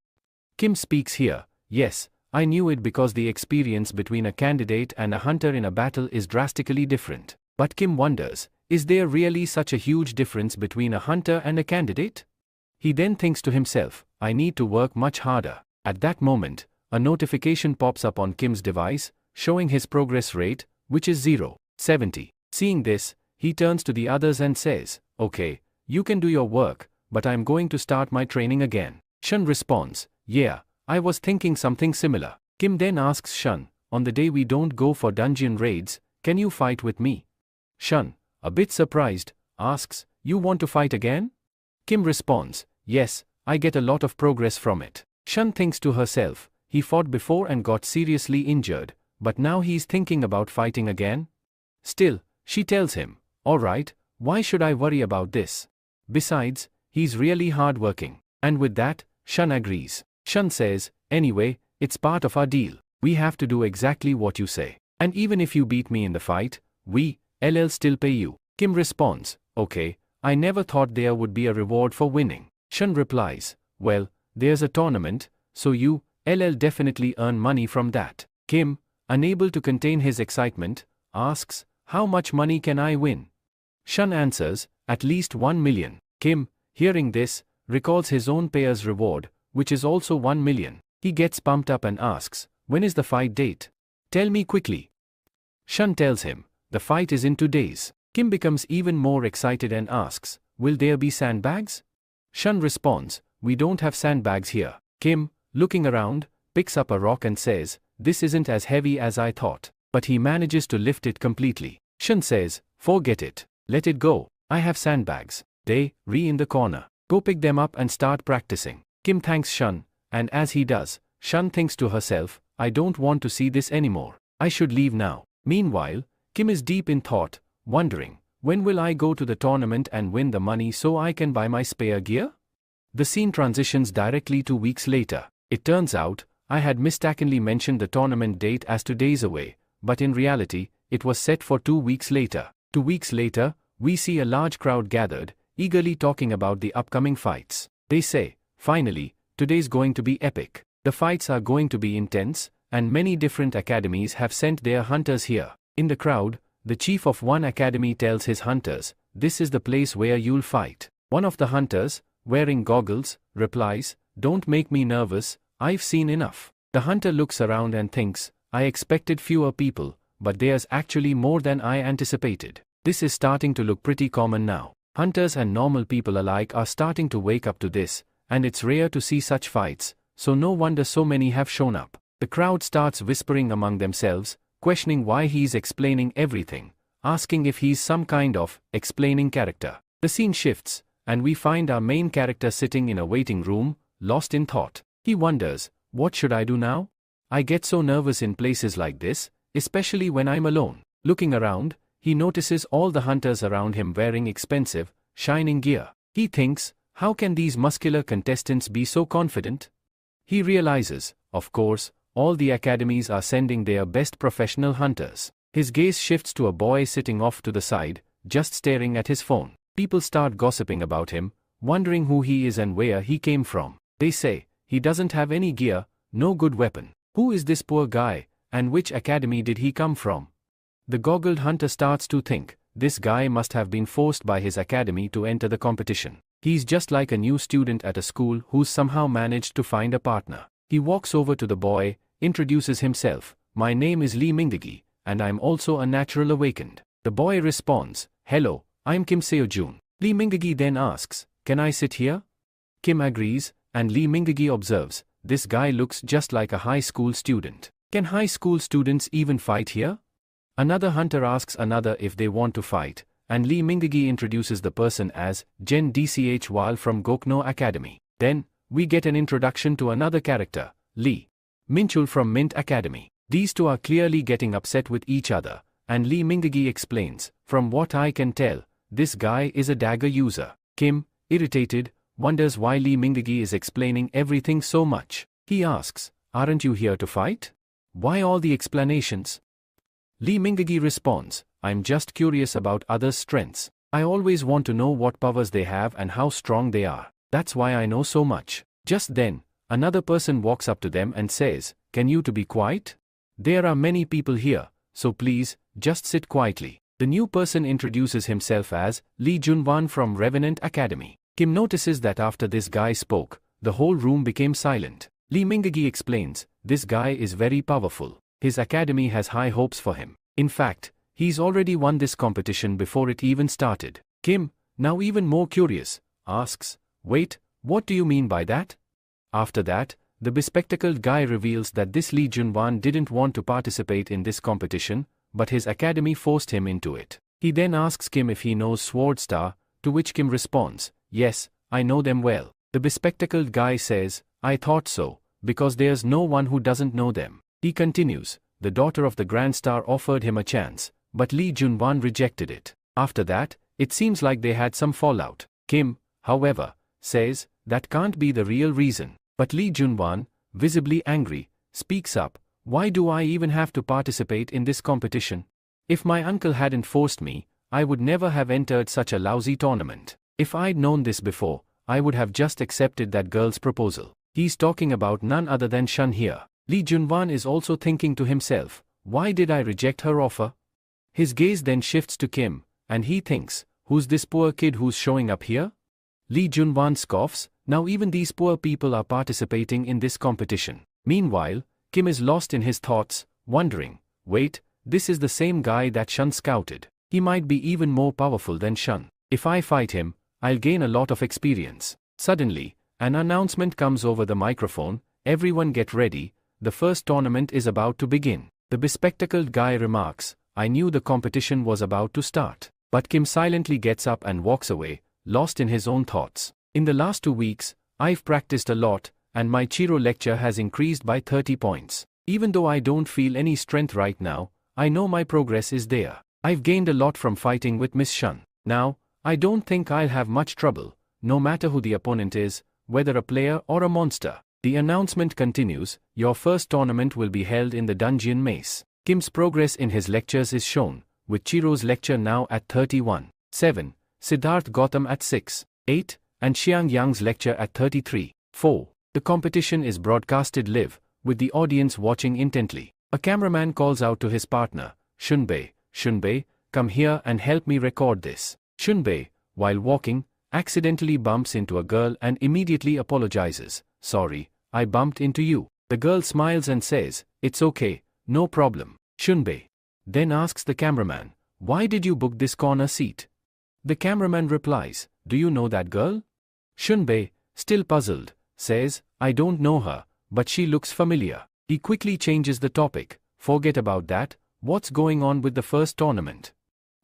Kim speaks here, yes, I knew it because the experience between a candidate and a hunter in a battle is drastically different. But Kim wonders, Is there really such a huge difference between a hunter and a candidate? He then thinks to himself, I need to work much harder. At that moment, a notification pops up on Kim's device, showing his progress rate, which is 0.70. Seeing this, he turns to the others and says, okay, you can do your work, but I'm going to start my training again. Shun responds, yeah, I was thinking something similar. Kim then asks Shun, on the day we don't go for dungeon raids, can you fight with me? Shun, a bit surprised, asks, you want to fight again? Kim responds, yes, I get a lot of progress from it. Shun thinks to herself, he fought before and got seriously injured, but now he's thinking about fighting again? Still, she tells him, alright, why should I worry about this? Besides, he's really hardworking. And with that, Shun agrees. Shun says, anyway, it's part of our deal. We have to do exactly what you say. And even if you beat me in the fight, I'll still pay you. Kim responds, okay, I never thought there would be a reward for winning. Shun replies, well, there's a tournament, so I'll definitely earn money from that. Kim, unable to contain his excitement, asks, how much money can I win? Shun answers, at least 1 million. Kim, hearing this, recalls his own payer's reward, which is also 1 million. He gets pumped up and asks, when is the fight date? Tell me quickly. Shun tells him, the fight is in 2 days. Kim becomes even more excited and asks, will there be sandbags? Shun responds, we don't have sandbags here. Kim, looking around, picks up a rock and says, this isn't as heavy as I thought. But he manages to lift it completely. Shun says, forget it. Let it go. I have sandbags. They, in the corner. Go pick them up and start practicing. Kim thanks Shun, and as he does, Shun thinks to herself, I don't want to see this anymore. I should leave now. Meanwhile, Kim is deep in thought, wondering, when will I go to the tournament and win the money so I can buy my spare gear? The scene transitions directly 2 weeks later. It turns out, I had mistakenly mentioned the tournament date as 2 days away, but in reality, it was set for 2 weeks later. 2 weeks later, we see a large crowd gathered, eagerly talking about the upcoming fights. They say, finally, today's going to be epic. The fights are going to be intense, and many different academies have sent their hunters here. In the crowd, the chief of one academy tells his hunters, this is the place where you'll fight. One of the hunters, wearing goggles, replies, don't make me nervous, I've seen enough. The hunter looks around and thinks, I expected fewer people, but there's actually more than I anticipated. This is starting to look pretty common now. Hunters and normal people alike are starting to wake up to this, and it's rare to see such fights, so no wonder so many have shown up. The crowd starts whispering among themselves, questioning why he's explaining everything, asking if he's some kind of explaining character. The scene shifts, and we find our main character sitting in a waiting room, lost in thought. He wonders, what should I do now? I get so nervous in places like this, especially when I'm alone. Looking around, he notices all the hunters around him wearing expensive, shining gear. He thinks, how can these muscular contestants be so confident? He realizes, of course, all the academies are sending their best professional hunters. His gaze shifts to a boy sitting off to the side, just staring at his phone. People start gossiping about him, wondering who he is and where he came from. They say, he doesn't have any gear, no good weapon. Who is this poor guy, and which academy did he come from? The goggled hunter starts to think, this guy must have been forced by his academy to enter the competition. He's just like a new student at a school who's somehow managed to find a partner. He walks over to the boy, introduces himself, my name is Lee Mingagi, and I'm also a natural awakened. The boy responds, hello, I'm Kim Seo-jun. Lee Mingagi then asks, can I sit here? Kim agrees, and Lee Mingagi observes, this guy looks just like a high school student. Can high school students even fight here? Another hunter asks another if they want to fight, and Lee Mingagi introduces the person as Jen Dchwal from Gokno Academy. Then, we get an introduction to another character, Lee Minchul from Mint Academy. These two are clearly getting upset with each other, and Lee Mingagi explains, from what I can tell, this guy is a dagger user. Kim, irritated, wonders why Lee Mingagi is explaining everything so much. He asks, aren't you here to fight? Why all the explanations? Lee Mingagi responds, I'm just curious about others' strengths. I always want to know what powers they have and how strong they are. That's why I know so much. Just then, another person walks up to them and says, can you to be quiet? There are many people here, so please, just sit quietly. The new person introduces himself as Lee Junwan from Revenant Academy. Kim notices that after this guy spoke, the whole room became silent. Lee Mingagi explains, this guy is very powerful. His academy has high hopes for him. In fact, he's already won this competition before it even started. Kim, now even more curious, asks, wait, what do you mean by that? After that, the bespectacled guy reveals that this Lee Junwan didn't want to participate in this competition, but his academy forced him into it. He then asks Kim if he knows Sword Star, to which Kim responds, yes, I know them well. The bespectacled guy says, I thought so, because there's no one who doesn't know them. He continues, the daughter of the Grand Star offered him a chance, but Lee Junwan rejected it. After that, it seems like they had some fallout. Kim, however, says, that can't be the real reason. But Lee Junwan, visibly angry, speaks up, why do I even have to participate in this competition? If my uncle hadn't forced me, I would never have entered such a lousy tournament. If I'd known this before, I would have just accepted that girl's proposal. He's talking about none other than Shun here. Lee Junwan is also thinking to himself, why did I reject her offer? His gaze then shifts to Kim, and he thinks, who's this poor kid who's showing up here? Lee Junwan scoffs, now even these poor people are participating in this competition. Meanwhile, Kim is lost in his thoughts, wondering, wait, this is the same guy that Shun scouted. He might be even more powerful than Shun. If I fight him, I'll gain a lot of experience. Suddenly, an announcement comes over the microphone, everyone get ready, the first tournament is about to begin. The bespectacled guy remarks, I knew the competition was about to start. But Kim silently gets up and walks away, lost in his own thoughts. In the last 2 weeks, I've practiced a lot, and my Chiro lecture has increased by 30 points. Even though I don't feel any strength right now, I know my progress is there. I've gained a lot from fighting with Miss Shun. Now, I don't think I'll have much trouble, no matter who the opponent is, whether a player or a monster. The announcement continues, your first tournament will be held in the Dungeon Maze. Kim's progress in his lectures is shown, with Chiro's lecture now at 31.7, Siddharth Gautam at 6.8, and Xiang Yang's lecture at 33.4. The competition is broadcasted live, with the audience watching intently. A cameraman calls out to his partner, Shunbei, come here and help me record this. Shunbei, while walking, accidentally bumps into a girl and immediately apologizes, sorry, I bumped into you. The girl smiles and says, it's okay, no problem. Shunbei then asks the cameraman, why did you book this corner seat? The cameraman replies, do you know that girl? Shunbei, still puzzled, says, I don't know her, but she looks familiar. He quickly changes the topic, forget about that, what's going on with the first tournament?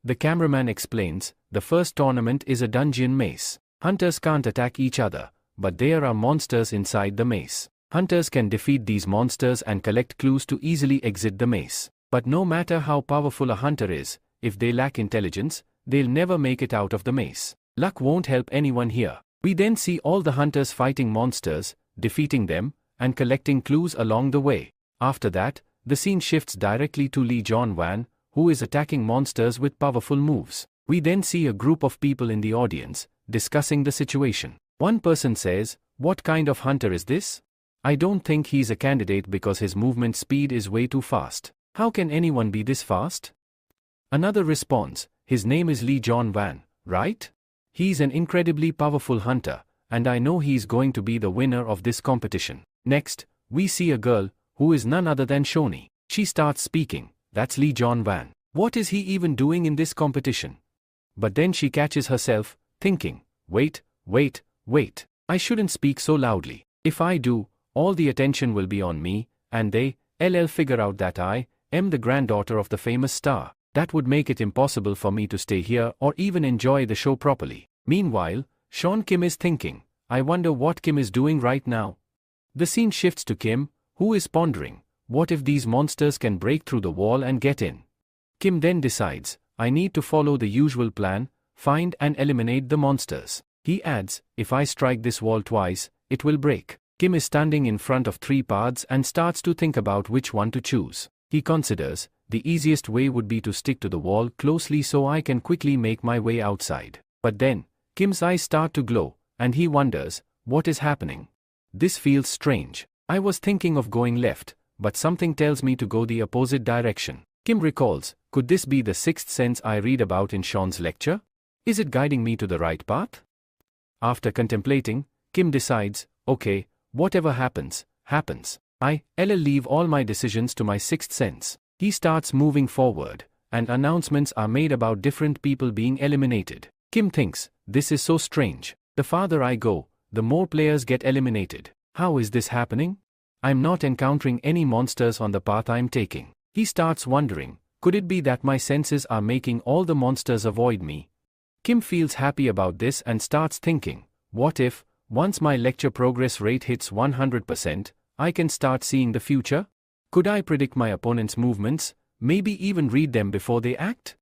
The cameraman explains, the first tournament is a dungeon maze. Hunters can't attack each other, but there are monsters inside the maze. Hunters can defeat these monsters and collect clues to easily exit the maze. But no matter how powerful a hunter is, if they lack intelligence, they'll never make it out of the maze. Luck won't help anyone here. We then see all the hunters fighting monsters, defeating them, and collecting clues along the way. After that, the scene shifts directly to Lee Junwan, who is attacking monsters with powerful moves. We then see a group of people in the audience, discussing the situation. One person says, what kind of hunter is this? I don't think he's a candidate because his movement speed is way too fast. How can anyone be this fast? Another responds, his name is Lee Junwan, right? He's an incredibly powerful hunter, and I know he's going to be the winner of this competition. Next, we see a girl, who is none other than Shoni. She starts speaking, that's Lee Junwan. What is he even doing in this competition? But then she catches herself, thinking, wait, I shouldn't speak so loudly. If I do, all the attention will be on me, and they'll figure out that I am the granddaughter of the famous star. That would make it impossible for me to stay here or even enjoy the show properly. Meanwhile, Sean Kim is thinking, I wonder what Kim is doing right now. The scene shifts to Kim, who is pondering, what if these monsters can break through the wall and get in? Kim then decides, I need to follow the usual plan, find and eliminate the monsters. He adds, if I strike this wall twice, it will break. Kim is standing in front of 3 paths and starts to think about which one to choose. He considers, the easiest way would be to stick to the wall closely so I can quickly make my way outside. But then, Kim's eyes start to glow, and he wonders, what is happening? This feels strange. I was thinking of going left, but something tells me to go the opposite direction. Kim recalls, Could this be the sixth sense I read about in Sean's lecture? Is it guiding me to the right path? After contemplating, Kim decides, okay, whatever happens, happens. I'll leave all my decisions to my sixth sense. He starts moving forward, and announcements are made about different people being eliminated. Kim thinks, this is so strange. The farther I go, the more players get eliminated. How is this happening? I'm not encountering any monsters on the path I'm taking. He starts wondering, could it be that my senses are making all the monsters avoid me? Kim feels happy about this and starts thinking, what if, once my lecture progress rate hits 100%, I can start seeing the future? Could I predict my opponent's movements, maybe even read them before they act?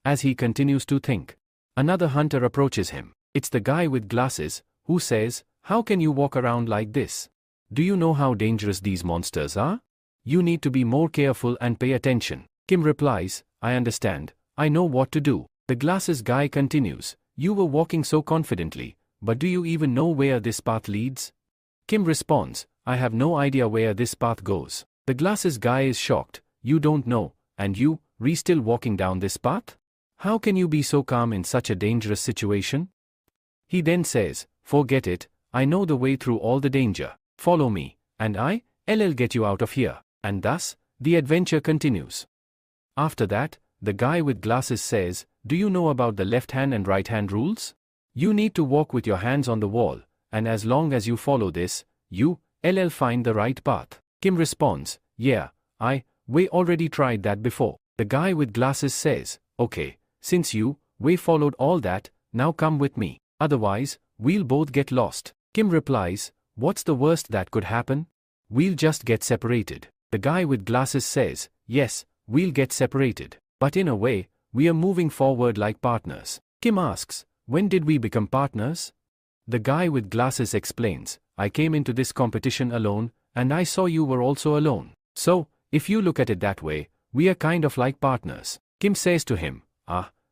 As he continues to think, another hunter approaches him. It's the guy with glasses, who says, how can you walk around like this? Do you know how dangerous these monsters are? You need to be more careful and pay attention. Kim replies, I understand, I know what to do. The glasses guy continues, you were walking so confidently, but do you even know where this path leads? Kim responds, I have no idea where this path goes. The glasses guy is shocked, you don't know, and you, still walking down this path? How can you be so calm in such a dangerous situation? He then says, forget it, I know the way through all the danger. Follow me, and I'll get you out of here. And thus, the adventure continues. After that, the guy with glasses says, do you know about the left hand and right hand rules? You need to walk with your hands on the wall, and as long as you follow this, you'll find the right path. Kim responds, yeah, we already tried that before. The guy with glasses says, okay, since we followed all that, now come with me. Otherwise, we'll both get lost. Kim replies, what's the worst that could happen? We'll just get separated. The guy with glasses says, yes, we'll get separated. But in a way, we are moving forward like partners. Kim asks, when did we become partners? The guy with glasses explains, I came into this competition alone, and I saw you were also alone. So, if you look at it that way, we are kind of like partners. Kim says to him,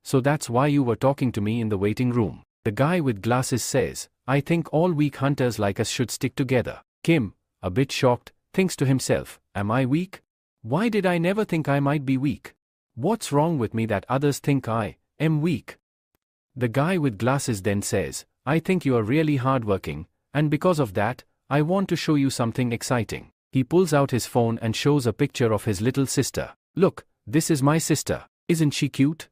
so that's why you were talking to me in the waiting room. The guy with glasses says, I think all weak hunters like us should stick together. Kim, a bit shocked, thinks to himself, am I weak? Why did I never think I might be weak? What's wrong with me that others think I am weak? The guy with glasses then says, I think you are really hardworking, and because of that, I want to show you something exciting. He pulls out his phone and shows a picture of his little sister. Look, this is my sister. Isn't she cute?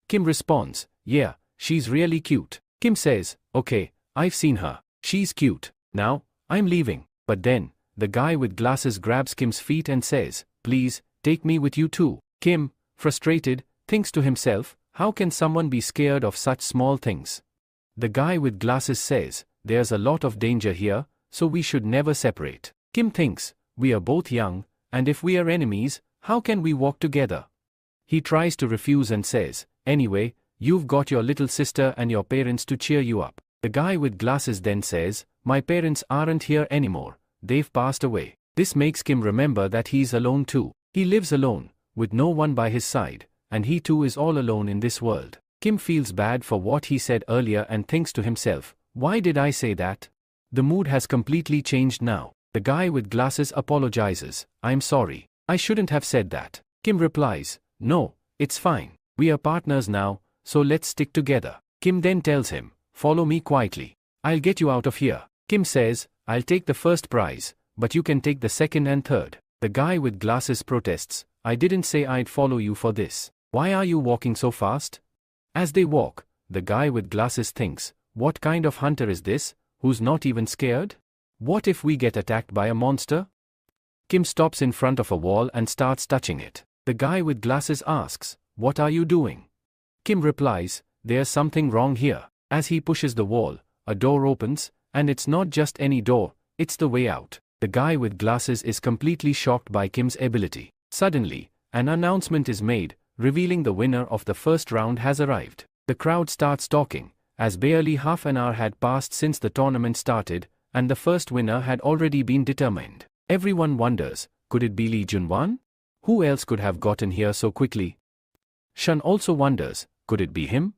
Kim responds, yeah, she's really cute. Kim says, okay, I've seen her. She's cute. Now, I'm leaving. But then, the guy with glasses grabs Kim's feet and says, please, take me with you too. Kim, frustrated, thinks to himself, how can someone be scared of such small things? The guy with glasses says, there's a lot of danger here, so we should never separate. Kim thinks, we are both young, and if we are enemies, how can we walk together? He tries to refuse and says, anyway, you've got your little sister and your parents to cheer you up. The guy with glasses then says, my parents aren't here anymore, they've passed away. This makes Kim remember that he's alone too. He lives alone, with no one by his side, and he too is all alone in this world. Kim feels bad for what he said earlier and thinks to himself, why did I say that? The mood has completely changed now. The guy with glasses apologizes, I'm sorry, I shouldn't have said that. Kim replies, no, it's fine, we are partners now, so let's stick together. Kim then tells him, follow me quietly. I'll get you out of here. Kim says, I'll take the first prize, but you can take the second and third. The guy with glasses protests, I didn't say I'd follow you for this. Why are you walking so fast? As they walk, the guy with glasses thinks, what kind of hunter is this, who's not even scared? What if we get attacked by a monster? Kim stops in front of a wall and starts touching it. The guy with glasses asks, what are you doing? Kim replies, there's something wrong here. As he pushes the wall, a door opens, and it's not just any door, it's the way out. The guy with glasses is completely shocked by Kim's ability. Suddenly, an announcement is made, revealing the winner of the first round has arrived. The crowd starts talking, as barely half an hour had passed since the tournament started, and the first winner had already been determined. Everyone wonders, could it be Lee Junwan? Who else could have gotten here so quickly? Shun also wonders, could it be him?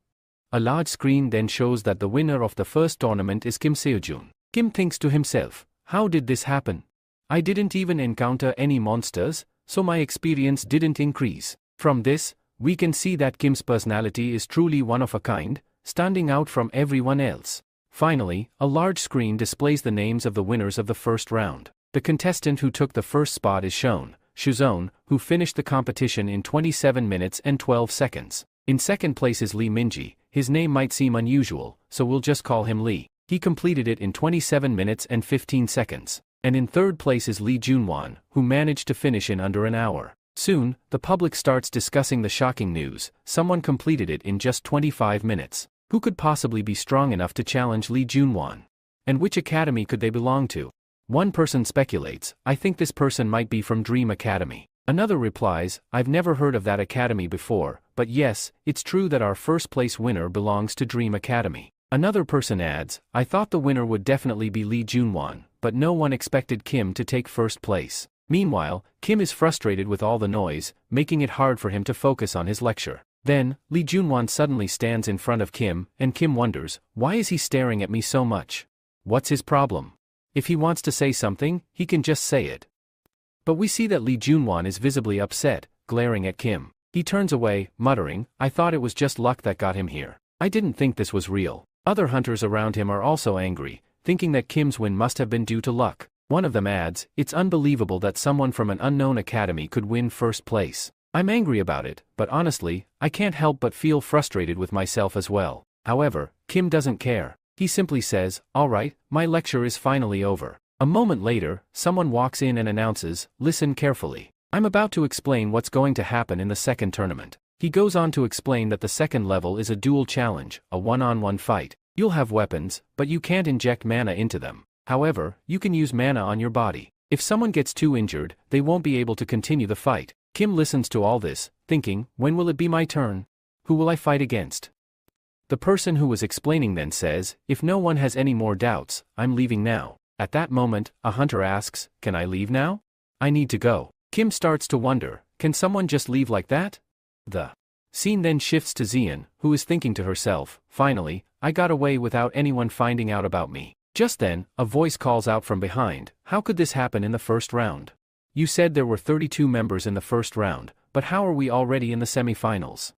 A large screen then shows that the winner of the first tournament is Kim Seojun. Kim thinks to himself, how did this happen? I didn't even encounter any monsters, so my experience didn't increase. From this, we can see that Kim's personality is truly one of a kind, standing out from everyone else. Finally, a large screen displays the names of the winners of the first round. The contestant who took the first spot is shown, Shuzone, who finished the competition in 27 minutes and 12 seconds. In second place is Lee Minji. His name might seem unusual, so we'll just call him Lee. He completed it in 27 minutes and 15 seconds. And in third place is Lee Junwan, who managed to finish in under an hour. Soon, the public starts discussing the shocking news: someone completed it in just 25 minutes. Who could possibly be strong enough to challenge Lee Junwan? And which academy could they belong to? One person speculates, I think this person might be from Dream Academy. Another replies, I've never heard of that academy before, but yes, it's true that our first place winner belongs to Dream Academy. Another person adds, I thought the winner would definitely be Lee Junwan, but no one expected Kim to take first place. Meanwhile, Kim is frustrated with all the noise, making it hard for him to focus on his lecture. Then, Lee Junwan suddenly stands in front of Kim, and Kim wonders, why is he staring at me so much? What's his problem? If he wants to say something, he can just say it. But we see that Lee Junwan is visibly upset, glaring at Kim. He turns away, muttering, I thought it was just luck that got him here. I didn't think this was real. Other hunters around him are also angry, thinking that Kim's win must have been due to luck. One of them adds, it's unbelievable that someone from an unknown academy could win first place. I'm angry about it, but honestly, I can't help but feel frustrated with myself as well. However, Kim doesn't care. He simply says, alright, my lecture is finally over. A moment later, someone walks in and announces, listen carefully. I'm about to explain what's going to happen in the second tournament. He goes on to explain that the second level is a duel challenge, a one-on-one fight. You'll have weapons, but you can't inject mana into them. However, you can use mana on your body. If someone gets too injured, they won't be able to continue the fight. Kim listens to all this, thinking, when will it be my turn? Who will I fight against? The person who was explaining then says, if no one has any more doubts, I'm leaving now. At that moment, a hunter asks, can I leave now? I need to go. Kim starts to wonder, can someone just leave like that? The scene then shifts to Xian, who is thinking to herself, finally, I got away without anyone finding out about me. Just then, a voice calls out from behind, how could this happen in the first round? You said there were 32 members in the first round, but how are we already in the semi-finals?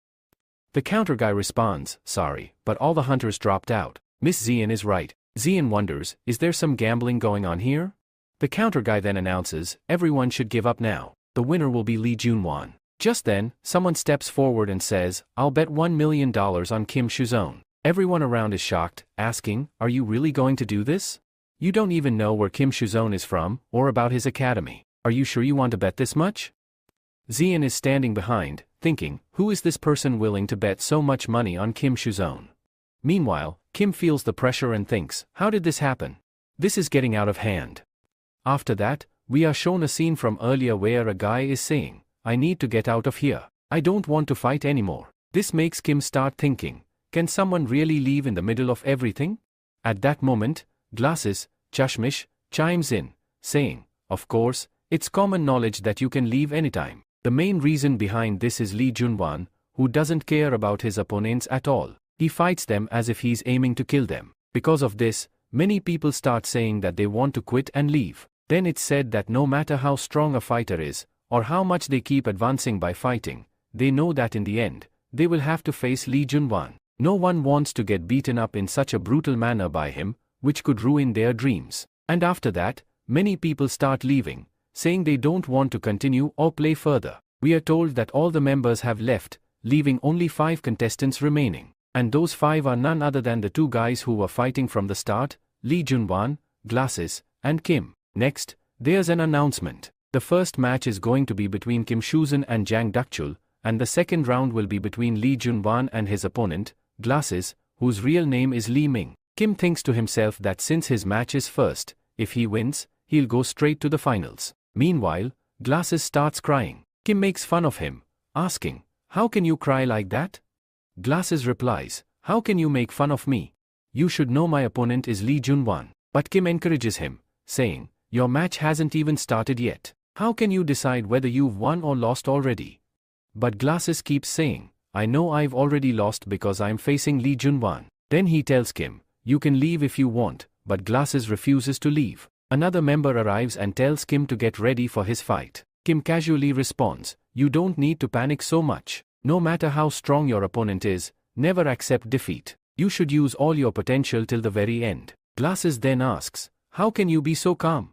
The counter guy responds, sorry, but all the hunters dropped out. Miss Xian is right. Xian wonders, is there some gambling going on here? The counter guy then announces, everyone should give up now. The winner will be Lee Junwan. Just then, someone steps forward and says, I'll bet $1 million on Kim Shuzone. Everyone around is shocked, asking, are you really going to do this? You don't even know where Kim Shuzone is from, or about his academy. Are you sure you want to bet this much? Xian is standing behind, thinking, who is this person willing to bet so much money on Kim Shuzone? Meanwhile, Kim feels the pressure and thinks, how did this happen? This is getting out of hand. After that, we are shown a scene from earlier where a guy is saying, I need to get out of here. I don't want to fight anymore. This makes Kim start thinking, can someone really leave in the middle of everything? At that moment, Glasses, Chashmish, chimes in, saying, of course, it's common knowledge that you can leave anytime. The main reason behind this is Lee Junwan, who doesn't care about his opponents at all. He fights them as if he's aiming to kill them. Because of this, many people start saying that they want to quit and leave. Then it's said that no matter how strong a fighter is, or how much they keep advancing by fighting, they know that in the end, they will have to face Lee Junwan. No one wants to get beaten up in such a brutal manner by him, which could ruin their dreams. And after that, many people start leaving, saying they don't want to continue or play further. We are told that all the members have left, leaving only 5 contestants remaining. And those 5 are none other than the 2 guys who were fighting from the start, Lee Junwan, Glasses, and Kim. Next, there's an announcement. The first match is going to be between Kim Shuzon and Jang Dakchul, and the second round will be between Lee Junwan and his opponent, Glasses, whose real name is Lee Ming. Kim thinks to himself that since his match is first, if he wins, he'll go straight to the finals. Meanwhile, Glasses starts crying. Kim makes fun of him, asking, how can you cry like that? Glasses replies, how can you make fun of me? You should know my opponent is Lee Junwan. But Kim encourages him, saying, your match hasn't even started yet. How can you decide whether you've won or lost already? But Glasses keeps saying, I know I've already lost because I'm facing Lee Junwan. Then he tells Kim, you can leave if you want, but Glasses refuses to leave. Another member arrives and tells Kim to get ready for his fight. Kim casually responds, you don't need to panic so much. No matter how strong your opponent is, never accept defeat. You should use all your potential till the very end. Glasses then asks, how can you be so calm?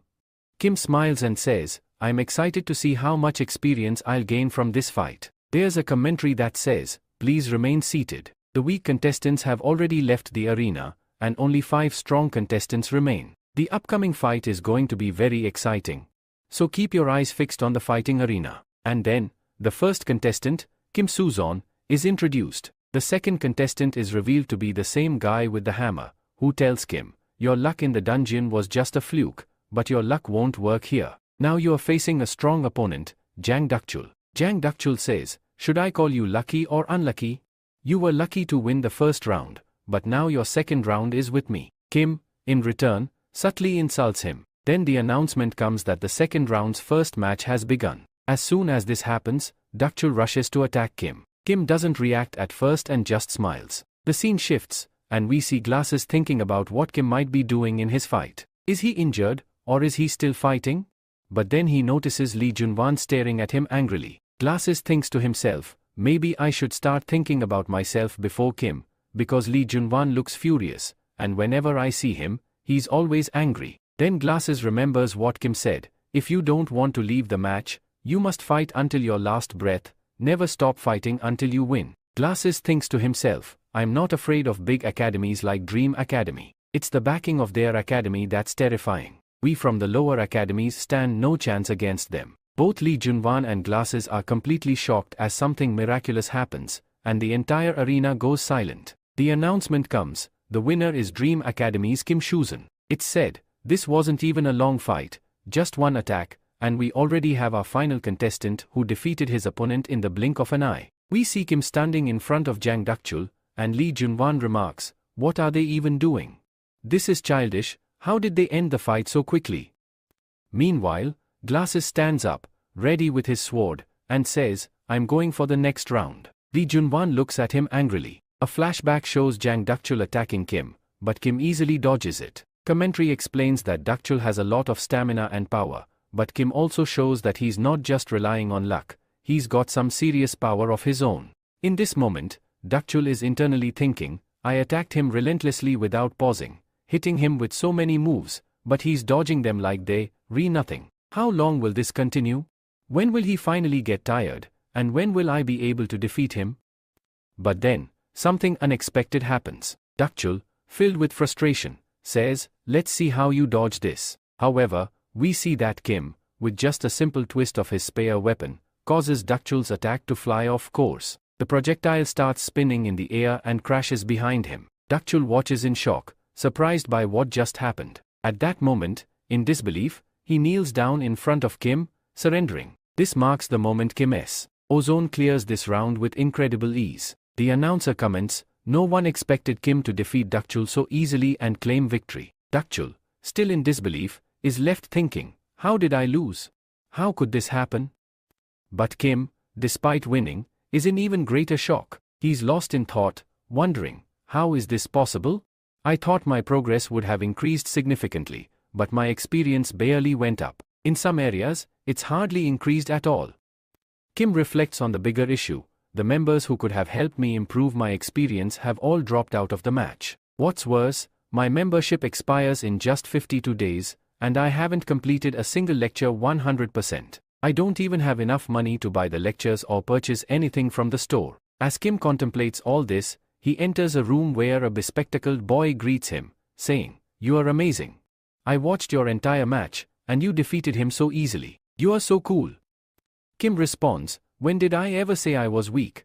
Kim smiles and says, I'm excited to see how much experience I'll gain from this fight. There's a commentary that says, please remain seated. The weak contestants have already left the arena, and only 5 strong contestants remain. The upcoming fight is going to be very exciting. So keep your eyes fixed on the fighting arena. And then, the first contestant, Kim Suzon, is introduced. The second contestant is revealed to be the same guy with the hammer, who tells Kim, your luck in the dungeon was just a fluke, but your luck won't work here. Now you are facing a strong opponent, Jang Dakchul. Jang Dakchul says, should I call you lucky or unlucky? You were lucky to win the first round, but now your second round is with me. Kim, in return, subtly insults him. Then the announcement comes that the second round's first match has begun. As soon as this happens, Dakchul rushes to attack Kim. Kim doesn't react at first and just smiles. The scene shifts, and we see Glasses thinking about what Kim might be doing in his fight. Is he injured, or is he still fighting? But then he notices Lee Junwan staring at him angrily. Glasses thinks to himself, maybe I should start thinking about myself before Kim, because Lee Junwan looks furious, and whenever I see him, he's always angry. Then Glasses remembers what Kim said, if you don't want to leave the match, you must fight until your last breath, never stop fighting until you win. Glasses thinks to himself, I'm not afraid of big academies like Dream Academy. It's the backing of their academy that's terrifying. We from the lower academies stand no chance against them. Both Lee Junwan and Glasses are completely shocked as something miraculous happens, and the entire arena goes silent. The announcement comes, the winner is Dream Academy's Kim Suzon. It's said, this wasn't even a long fight, just one attack, and we already have our final contestant who defeated his opponent in the blink of an eye. We see Kim standing in front of Jang Dakchul, and Lee Junwan remarks, what are they even doing? This is childish, how did they end the fight so quickly? Meanwhile, Glasses stands up, ready with his sword, and says, I'm going for the next round. Lee Junwan looks at him angrily. A flashback shows Jang Dakchul attacking Kim, but Kim easily dodges it. Commentary explains that Dakchul has a lot of stamina and power, but Kim also shows that he's not just relying on luck, he's got some serious power of his own. In this moment, Dakchul is internally thinking, I attacked him relentlessly without pausing, hitting him with so many moves, but he's dodging them like nothing. How long will this continue? When will he finally get tired, and when will I be able to defeat him? But then, something unexpected happens. Dakchul, filled with frustration, says, let's see how you dodge this. However, we see that Kim, with just a simple twist of his spear weapon, causes Dakchul's attack to fly off course. The projectile starts spinning in the air and crashes behind him. Dakchul watches in shock, surprised by what just happened. At that moment, in disbelief, he kneels down in front of Kim, surrendering. This marks the moment Kim's Ozone clears this round with incredible ease. The announcer comments, no one expected Kim to defeat Dakchul so easily and claim victory. Dakchul, still in disbelief, is left thinking, how did I lose? How could this happen? But Kim, despite winning, is in even greater shock. He's lost in thought, wondering, how is this possible? I thought my progress would have increased significantly, but my experience barely went up. In some areas, it's hardly increased at all. Kim reflects on the bigger issue. The members who could have helped me improve my experience have all dropped out of the match. What's worse, my membership expires in just 52 days, and I haven't completed a single lecture 100%. I don't even have enough money to buy the lectures or purchase anything from the store. As Kim contemplates all this, he enters a room where a bespectacled boy greets him, saying, you are amazing. I watched your entire match, and you defeated him so easily. You are so cool. Kim responds, when did I ever say I was weak?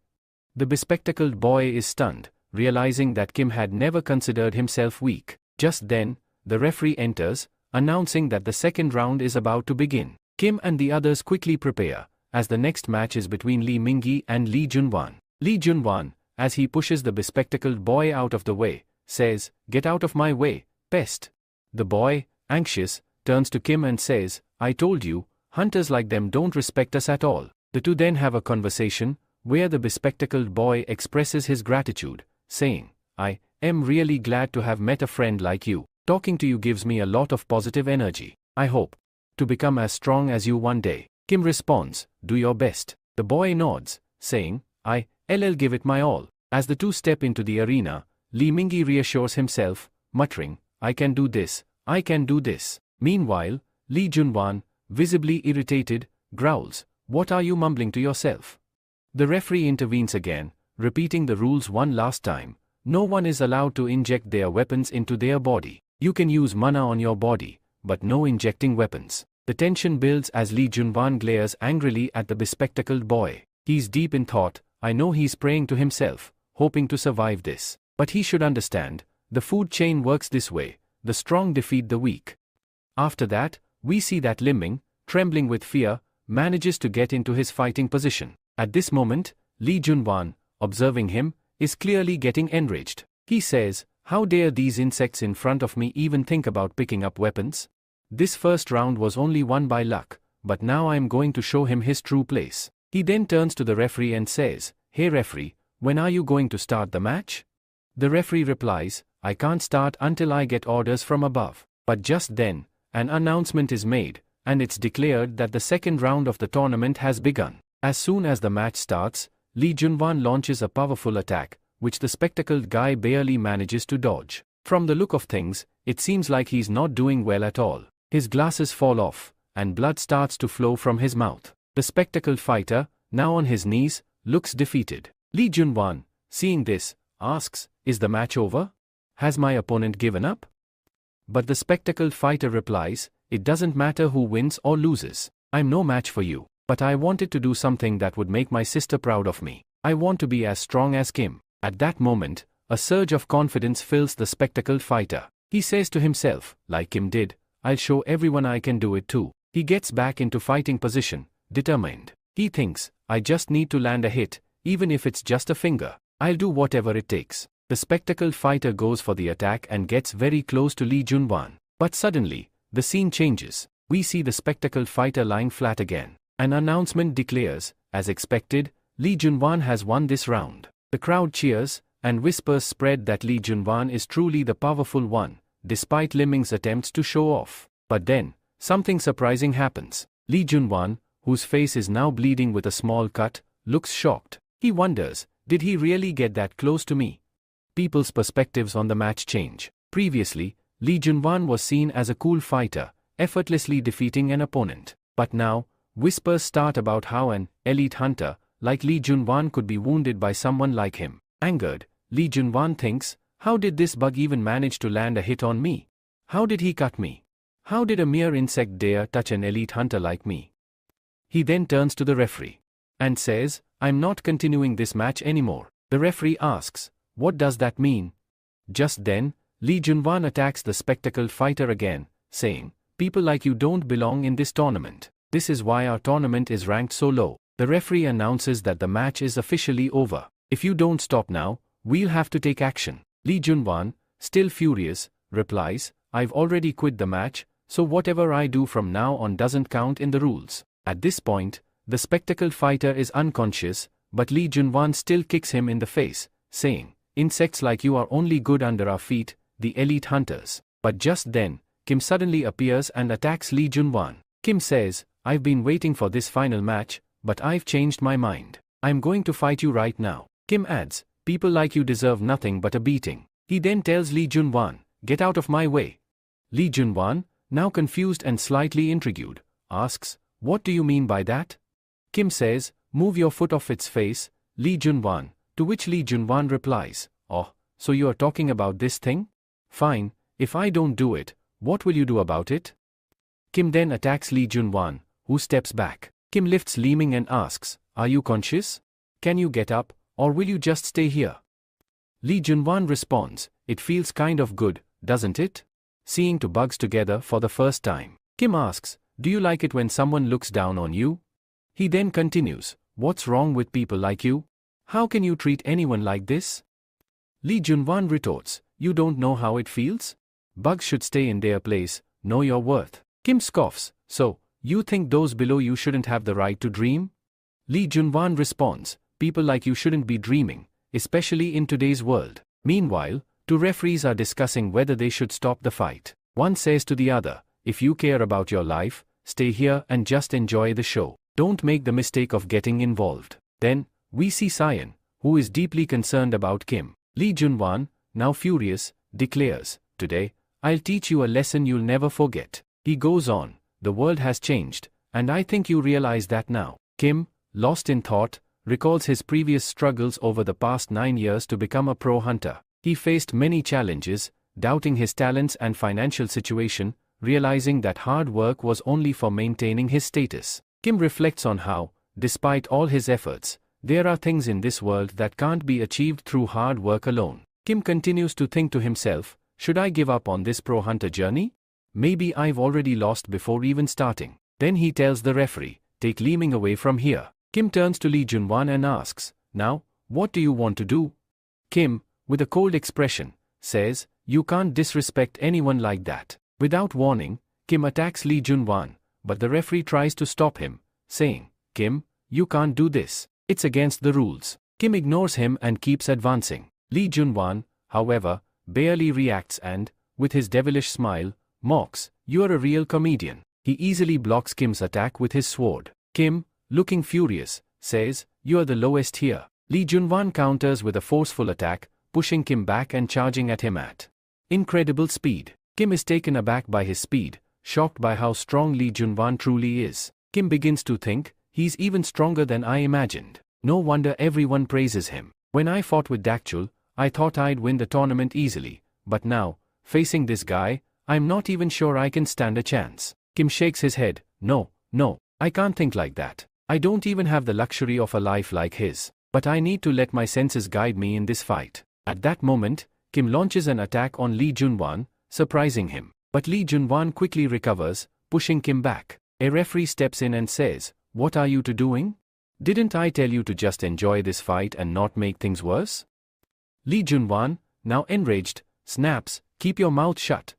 The bespectacled boy is stunned, realizing that Kim had never considered himself weak. Just then, the referee enters, announcing that the second round is about to begin. Kim and the others quickly prepare, as the next match is between Lee Mingyi and Lee Junwan. Lee Junwan, as he pushes the bespectacled boy out of the way, says, get out of my way, pest. The boy, anxious, turns to Kim and says, I told you, hunters like them don't respect us at all. The two then have a conversation, where the bespectacled boy expresses his gratitude, saying, I am really glad to have met a friend like you. Talking to you gives me a lot of positive energy. I hope to become as strong as you one day. Kim responds, do your best. The boy nods, saying, I'll give it my all. As the two step into the arena, Lee Mingi reassures himself, muttering, I can do this, I can do this. Meanwhile, Lee Junwan, visibly irritated, growls, what are you mumbling to yourself? The referee intervenes again, repeating the rules one last time. No one is allowed to inject their weapons into their body. You can use mana on your body, but no injecting weapons. The tension builds as Lee Junwan glares angrily at the bespectacled boy. He's deep in thought. I know he's praying to himself, hoping to survive this. But he should understand, the food chain works this way, the strong defeat the weak. After that, we see that Lim Ming, trembling with fear, manages to get into his fighting position. At this moment, Lee Junwan, observing him, is clearly getting enraged. He says, how dare these insects in front of me even think about picking up weapons? This first round was only won by luck, but now I am going to show him his true place. He then turns to the referee and says, hey referee, when are you going to start the match? The referee replies, I can't start until I get orders from above. But just then, an announcement is made, and it's declared that the second round of the tournament has begun. As soon as the match starts, Lee Junwan launches a powerful attack, which the spectacled guy barely manages to dodge. From the look of things, it seems like he's not doing well at all. His glasses fall off, and blood starts to flow from his mouth. The spectacled fighter, now on his knees, looks defeated. Lee Junwan, seeing this, asks, is the match over? Has my opponent given up? But the spectacled fighter replies, it doesn't matter who wins or loses. I'm no match for you. But I wanted to do something that would make my sister proud of me. I want to be as strong as Kim. At that moment, a surge of confidence fills the spectacled fighter. He says to himself, like Kim did, I'll show everyone I can do it too. He gets back into fighting position, determined. He thinks, I just need to land a hit, even if it's just a finger. I'll do whatever it takes. The spectacled fighter goes for the attack and gets very close to Lee Junwan. But suddenly, the scene changes. We see the spectacled fighter lying flat again. An announcement declares, as expected, Lee Junwan has won this round. The crowd cheers, and whispers spread that Lee Junwan is truly the powerful one, despite Lim Ming's attempts to show off. But then, something surprising happens. Lee Junwan, whose face is now bleeding with a small cut, looks shocked. He wonders, did he really get that close to me? People's perspectives on the match change. Previously, Lee Junwan was seen as a cool fighter, effortlessly defeating an opponent. But now, whispers start about how an elite hunter, like Lee Junwan, could be wounded by someone like him. Angered, Lee Junwan thinks, how did this bug even manage to land a hit on me? How did he cut me? How did a mere insect dare touch an elite hunter like me? He then turns to the referee and says, I'm not continuing this match anymore. The referee asks, what does that mean? Just then, Lee Junwan attacks the spectacled fighter again, saying, people like you don't belong in this tournament. This is why our tournament is ranked so low. The referee announces that the match is officially over. If you don't stop now, we'll have to take action. Lee Junwan, still furious, replies, I've already quit the match, so whatever I do from now on doesn't count in the rules. At this point, the spectacled fighter is unconscious, but Lee Junwan still kicks him in the face, saying, insects like you are only good under our feet, the elite hunters. But just then, Kim suddenly appears and attacks Lee Junwan. Kim says, I've been waiting for this final match, but I've changed my mind. I'm going to fight you right now. Kim adds, people like you deserve nothing but a beating. He then tells Lee Junwan, get out of my way. Lee Junwan, now confused and slightly intrigued, asks, what do you mean by that? Kim says, move your foot off its face, Lee Junwan, to which Lee Junwan replies, oh, so you are talking about this thing? Fine, if I don't do it, what will you do about it? Kim then attacks Lee Junwan, who steps back. Kim lifts Lee Ming and asks, are you conscious? Can you get up, or will you just stay here? Lee Junwan responds, it feels kind of good, doesn't it? Seeing two bugs together for the first time. Kim asks, do you like it when someone looks down on you? He then continues, what's wrong with people like you? How can you treat anyone like this? Lee Junwan retorts, you don't know how it feels? Bugs should stay in their place, know your worth. Kim scoffs, so, you think those below you shouldn't have the right to dream? Lee Junwan responds, people like you shouldn't be dreaming, especially in today's world. Meanwhile, two referees are discussing whether they should stop the fight. One says to the other, if you care about your life, stay here and just enjoy the show. Don't make the mistake of getting involved. Then, we see Cyan, who is deeply concerned about Kim. Lee Junwan, now furious, declares, "Today, I'll teach you a lesson you'll never forget." He goes on, "The world has changed, and I think you realize that now." Kim, lost in thought, recalls his previous struggles over the past 9 years to become a pro hunter. He faced many challenges, doubting his talents and financial situation, realizing that hard work was only for maintaining his status. Kim reflects on how, despite all his efforts, there are things in this world that can't be achieved through hard work alone. Kim continues to think to himself, should I give up on this pro hunter journey? Maybe I've already lost before even starting. Then he tells the referee, take Lee Ming away from here. Kim turns to Lee Junwan and asks, now, what do you want to do? Kim, with a cold expression, says, you can't disrespect anyone like that. Without warning, Kim attacks Lee Junwan, but the referee tries to stop him, saying, Kim, you can't do this. It's against the rules. Kim ignores him and keeps advancing. Lee Junwan, however, barely reacts and, with his devilish smile, mocks, you're a real comedian. He easily blocks Kim's attack with his sword. Kim, looking furious, says, you're the lowest here. Lee Junwan counters with a forceful attack, pushing Kim back and charging at him at incredible speed. Kim is taken aback by his speed, shocked by how strong Lee Junwan truly is. Kim begins to think, he's even stronger than I imagined. No wonder everyone praises him. When I fought with Dakchul, I thought I'd win the tournament easily, but now, facing this guy, I'm not even sure I can stand a chance. Kim shakes his head, no, I can't think like that. I don't even have the luxury of a life like his. But I need to let my senses guide me in this fight. At that moment, Kim launches an attack on Lee Junwan, surprising him. But Lee Junwan quickly recovers, pushing Kim back. A referee steps in and says, what are you two doing? Didn't I tell you to just enjoy this fight and not make things worse? Lee Junwan, now enraged, snaps, keep your mouth shut.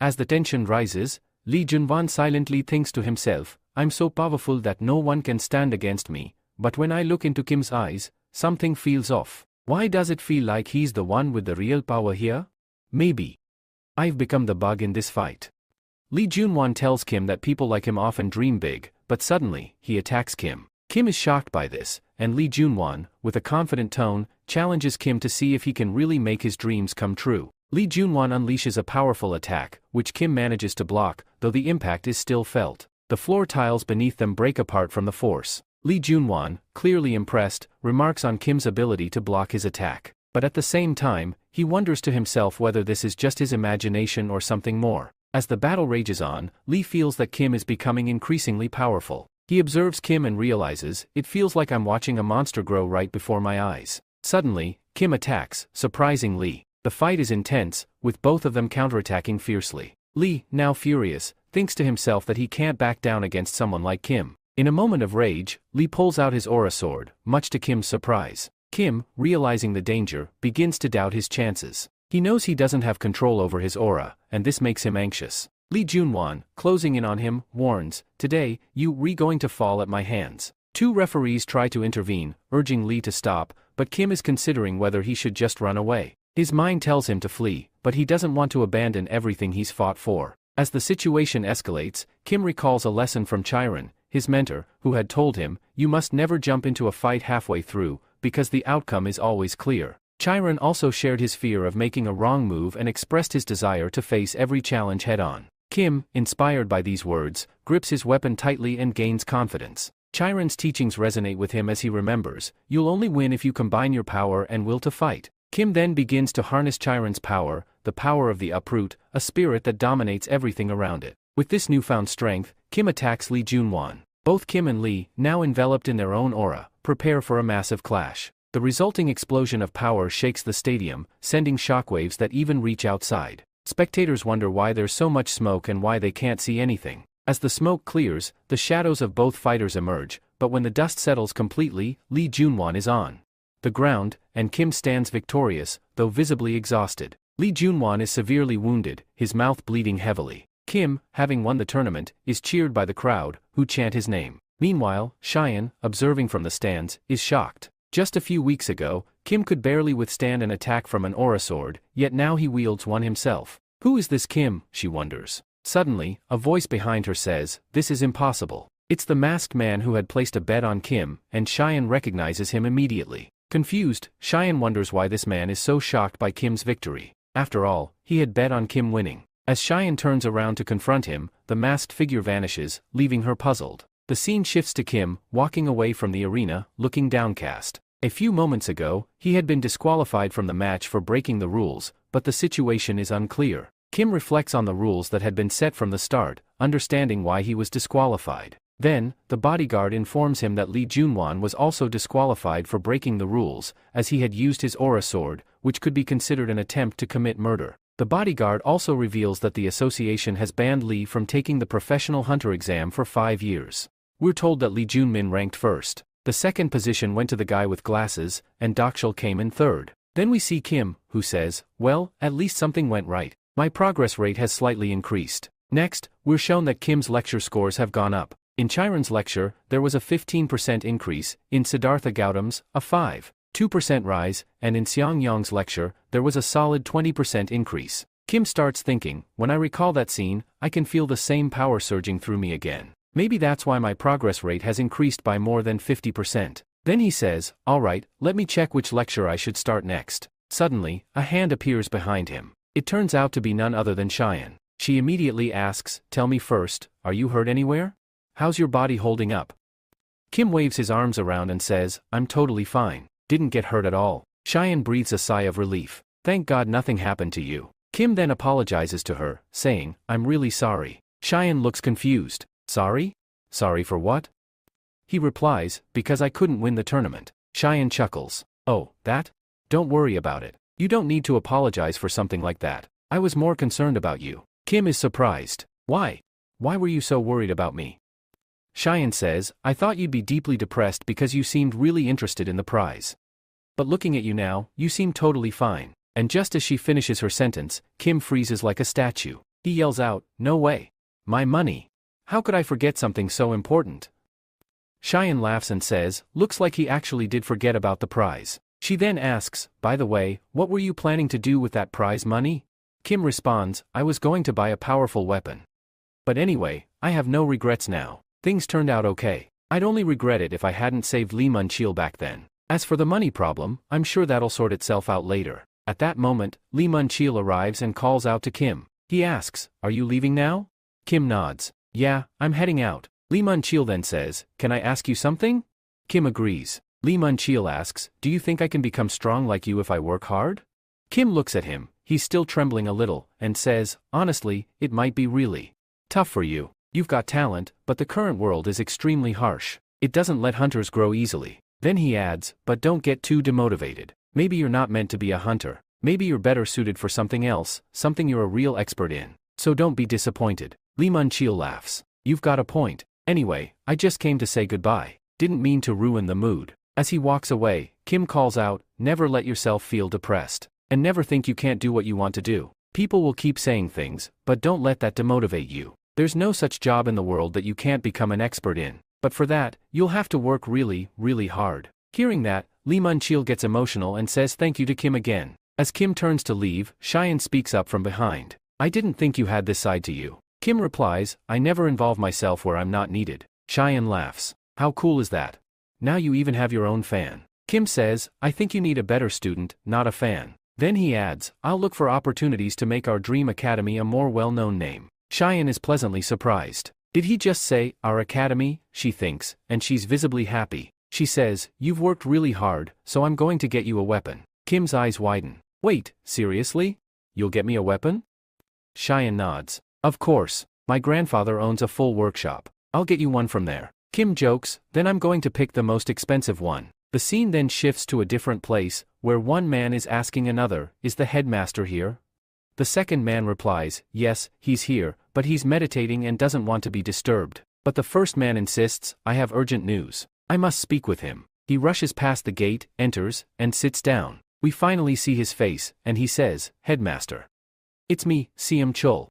As the tension rises, Lee Junwan silently thinks to himself, I'm so powerful that no one can stand against me, but when I look into Kim's eyes, something feels off. Why does it feel like he's the one with the real power here? Maybe I've become the bug in this fight. Lee Junwan tells Kim that people like him often dream big, but suddenly, he attacks Kim. Kim is shocked by this, and Lee Junwan, with a confident tone, challenges Kim to see if he can really make his dreams come true. Lee Junwan unleashes a powerful attack, which Kim manages to block, though the impact is still felt. The floor tiles beneath them break apart from the force. Lee Junwan, clearly impressed, remarks on Kim's ability to block his attack. But at the same time, he wonders to himself whether this is just his imagination or something more. As the battle rages on, Lee feels that Kim is becoming increasingly powerful. He observes Kim and realizes, it feels like I'm watching a monster grow right before my eyes. Suddenly, Kim attacks, surprising Lee. The fight is intense, with both of them counterattacking fiercely. Lee, now furious, thinks to himself that he can't back down against someone like Kim. In a moment of rage, Lee pulls out his aura sword, much to Kim's surprise. Kim, realizing the danger, begins to doubt his chances. He knows he doesn't have control over his aura, and this makes him anxious. Lee Junwan, closing in on him, warns, today, you're going to fall at my hands. Two referees try to intervene, urging Lee to stop, but Kim is considering whether he should just run away. His mind tells him to flee, but he doesn't want to abandon everything he's fought for. As the situation escalates, Kim recalls a lesson from Chiron, his mentor, who had told him, you must never jump into a fight halfway through, because the outcome is always clear. Chiron also shared his fear of making a wrong move and expressed his desire to face every challenge head-on. Kim, inspired by these words, grips his weapon tightly and gains confidence. Chiron's teachings resonate with him as he remembers, you'll only win if you combine your power and will to fight. Kim then begins to harness Chiron's power, the power of the uproot, a spirit that dominates everything around it. With this newfound strength, Kim attacks Lee Junwan. Both Kim and Lee, now enveloped in their own aura, prepare for a massive clash. The resulting explosion of power shakes the stadium, sending shockwaves that even reach outside. Spectators wonder why there's so much smoke and why they can't see anything. As the smoke clears, the shadows of both fighters emerge, but when the dust settles completely, Lee Junwan is on the ground, and Kim stands victorious, though visibly exhausted. Lee Junwan is severely wounded, his mouth bleeding heavily. Kim, having won the tournament, is cheered by the crowd, who chant his name. Meanwhile, Cheyenne, observing from the stands, is shocked. Just a few weeks ago, Kim could barely withstand an attack from an aura sword, yet now he wields one himself. Who is this Kim, she wonders. Suddenly, a voice behind her says, this is impossible. It's the masked man who had placed a bet on Kim, and Cheyenne recognizes him immediately. Confused, Cheyenne wonders why this man is so shocked by Kim's victory. After all, he had bet on Kim winning. As Cheyenne turns around to confront him, the masked figure vanishes, leaving her puzzled. The scene shifts to Kim, walking away from the arena, looking downcast. A few moments ago, he had been disqualified from the match for breaking the rules, but the situation is unclear. Kim reflects on the rules that had been set from the start, understanding why he was disqualified. Then, the bodyguard informs him that Lee Junwan was also disqualified for breaking the rules, as he had used his aura sword, which could be considered an attempt to commit murder. The bodyguard also reveals that the association has banned Lee from taking the professional hunter exam for 5 years. We're told that Lee Junmin ranked first. The second position went to the guy with glasses, and Dokshul came in third. Then we see Kim, who says, "Well, at least something went right. My progress rate has slightly increased." Next, we're shown that Kim's lecture scores have gone up. In Chiron's lecture, there was a 15% increase, in Siddhartha Gautam's, a 5.2% rise, and in Xiang Yong's lecture, there was a solid 20% increase. Kim starts thinking, when I recall that scene, I can feel the same power surging through me again. Maybe that's why my progress rate has increased by more than 50%. Then he says, "Alright, let me check which lecture I should start next." Suddenly, a hand appears behind him. It turns out to be none other than Cheyenne. She immediately asks, "Tell me first, are you hurt anywhere? How's your body holding up?" Kim waves his arms around and says, "I'm totally fine. Didn't get hurt at all." Cheyenne breathes a sigh of relief. "Thank God nothing happened to you." Kim then apologizes to her, saying, "I'm really sorry." Cheyenne looks confused. "Sorry? Sorry for what?" He replies, "Because I couldn't win the tournament." Cheyenne chuckles. "Oh, that? Don't worry about it. You don't need to apologize for something like that. I was more concerned about you." Kim is surprised. "Why? Why were you so worried about me?" Cheyenne says, "I thought you'd be deeply depressed because you seemed really interested in the prize. But looking at you now, you seem totally fine." And just as she finishes her sentence, Kim freezes like a statue. He yells out, "No way. My money. How could I forget something so important?" Cheyenne laughs and says, "Looks like he actually did forget about the prize." She then asks, "By the way, what were you planning to do with that prize money?" Kim responds, "I was going to buy a powerful weapon. But anyway, I have no regrets now. Things turned out okay. I'd only regret it if I hadn't saved Lee Mun-chil back then. As for the money problem, I'm sure that'll sort itself out later." At that moment, Lee Mun-chil arrives and calls out to Kim. He asks, "Are you leaving now?" Kim nods. "Yeah, I'm heading out." Lee Mun-chil then says, "Can I ask you something?" Kim agrees. Lee Mun-chil asks, "Do you think I can become strong like you if I work hard?" Kim looks at him, he's still trembling a little, and says, "Honestly, it might be really tough for you. You've got talent, but the current world is extremely harsh. It doesn't let hunters grow easily." Then he adds, "But don't get too demotivated. Maybe you're not meant to be a hunter. Maybe you're better suited for something else, something you're a real expert in. So don't be disappointed." Lee Mun-chil laughs. "You've got a point. Anyway, I just came to say goodbye. Didn't mean to ruin the mood." As he walks away, Kim calls out, "Never let yourself feel depressed. And never think you can't do what you want to do. People will keep saying things, but don't let that demotivate you. There's no such job in the world that you can't become an expert in. But for that, you'll have to work really, really hard." Hearing that, Lee Mun-chil gets emotional and says thank you to Kim again. As Kim turns to leave, Cheyenne speaks up from behind. "I didn't think you had this side to you." Kim replies, "I never involve myself where I'm not needed." Cheyenne laughs. "How cool is that? Now you even have your own fan." Kim says, "I think you need a better student, not a fan." Then he adds, "I'll look for opportunities to make our dream academy a more well-known name." Cheyenne is pleasantly surprised. Did he just say, "our academy"? She thinks, and she's visibly happy. She says, "You've worked really hard, so I'm going to get you a weapon." Kim's eyes widen. "Wait, seriously? You'll get me a weapon?" Cheyenne nods. "Of course. My grandfather owns a full workshop. I'll get you one from there." Kim jokes, "Then I'm going to pick the most expensive one." The scene then shifts to a different place, where one man is asking another, "Is the headmaster here?" The second man replies, "Yes, he's here, but he's meditating and doesn't want to be disturbed." But the first man insists, "I have urgent news. I must speak with him." He rushes past the gate, enters, and sits down. We finally see his face, and he says, "Headmaster. It's me, Siam Chul."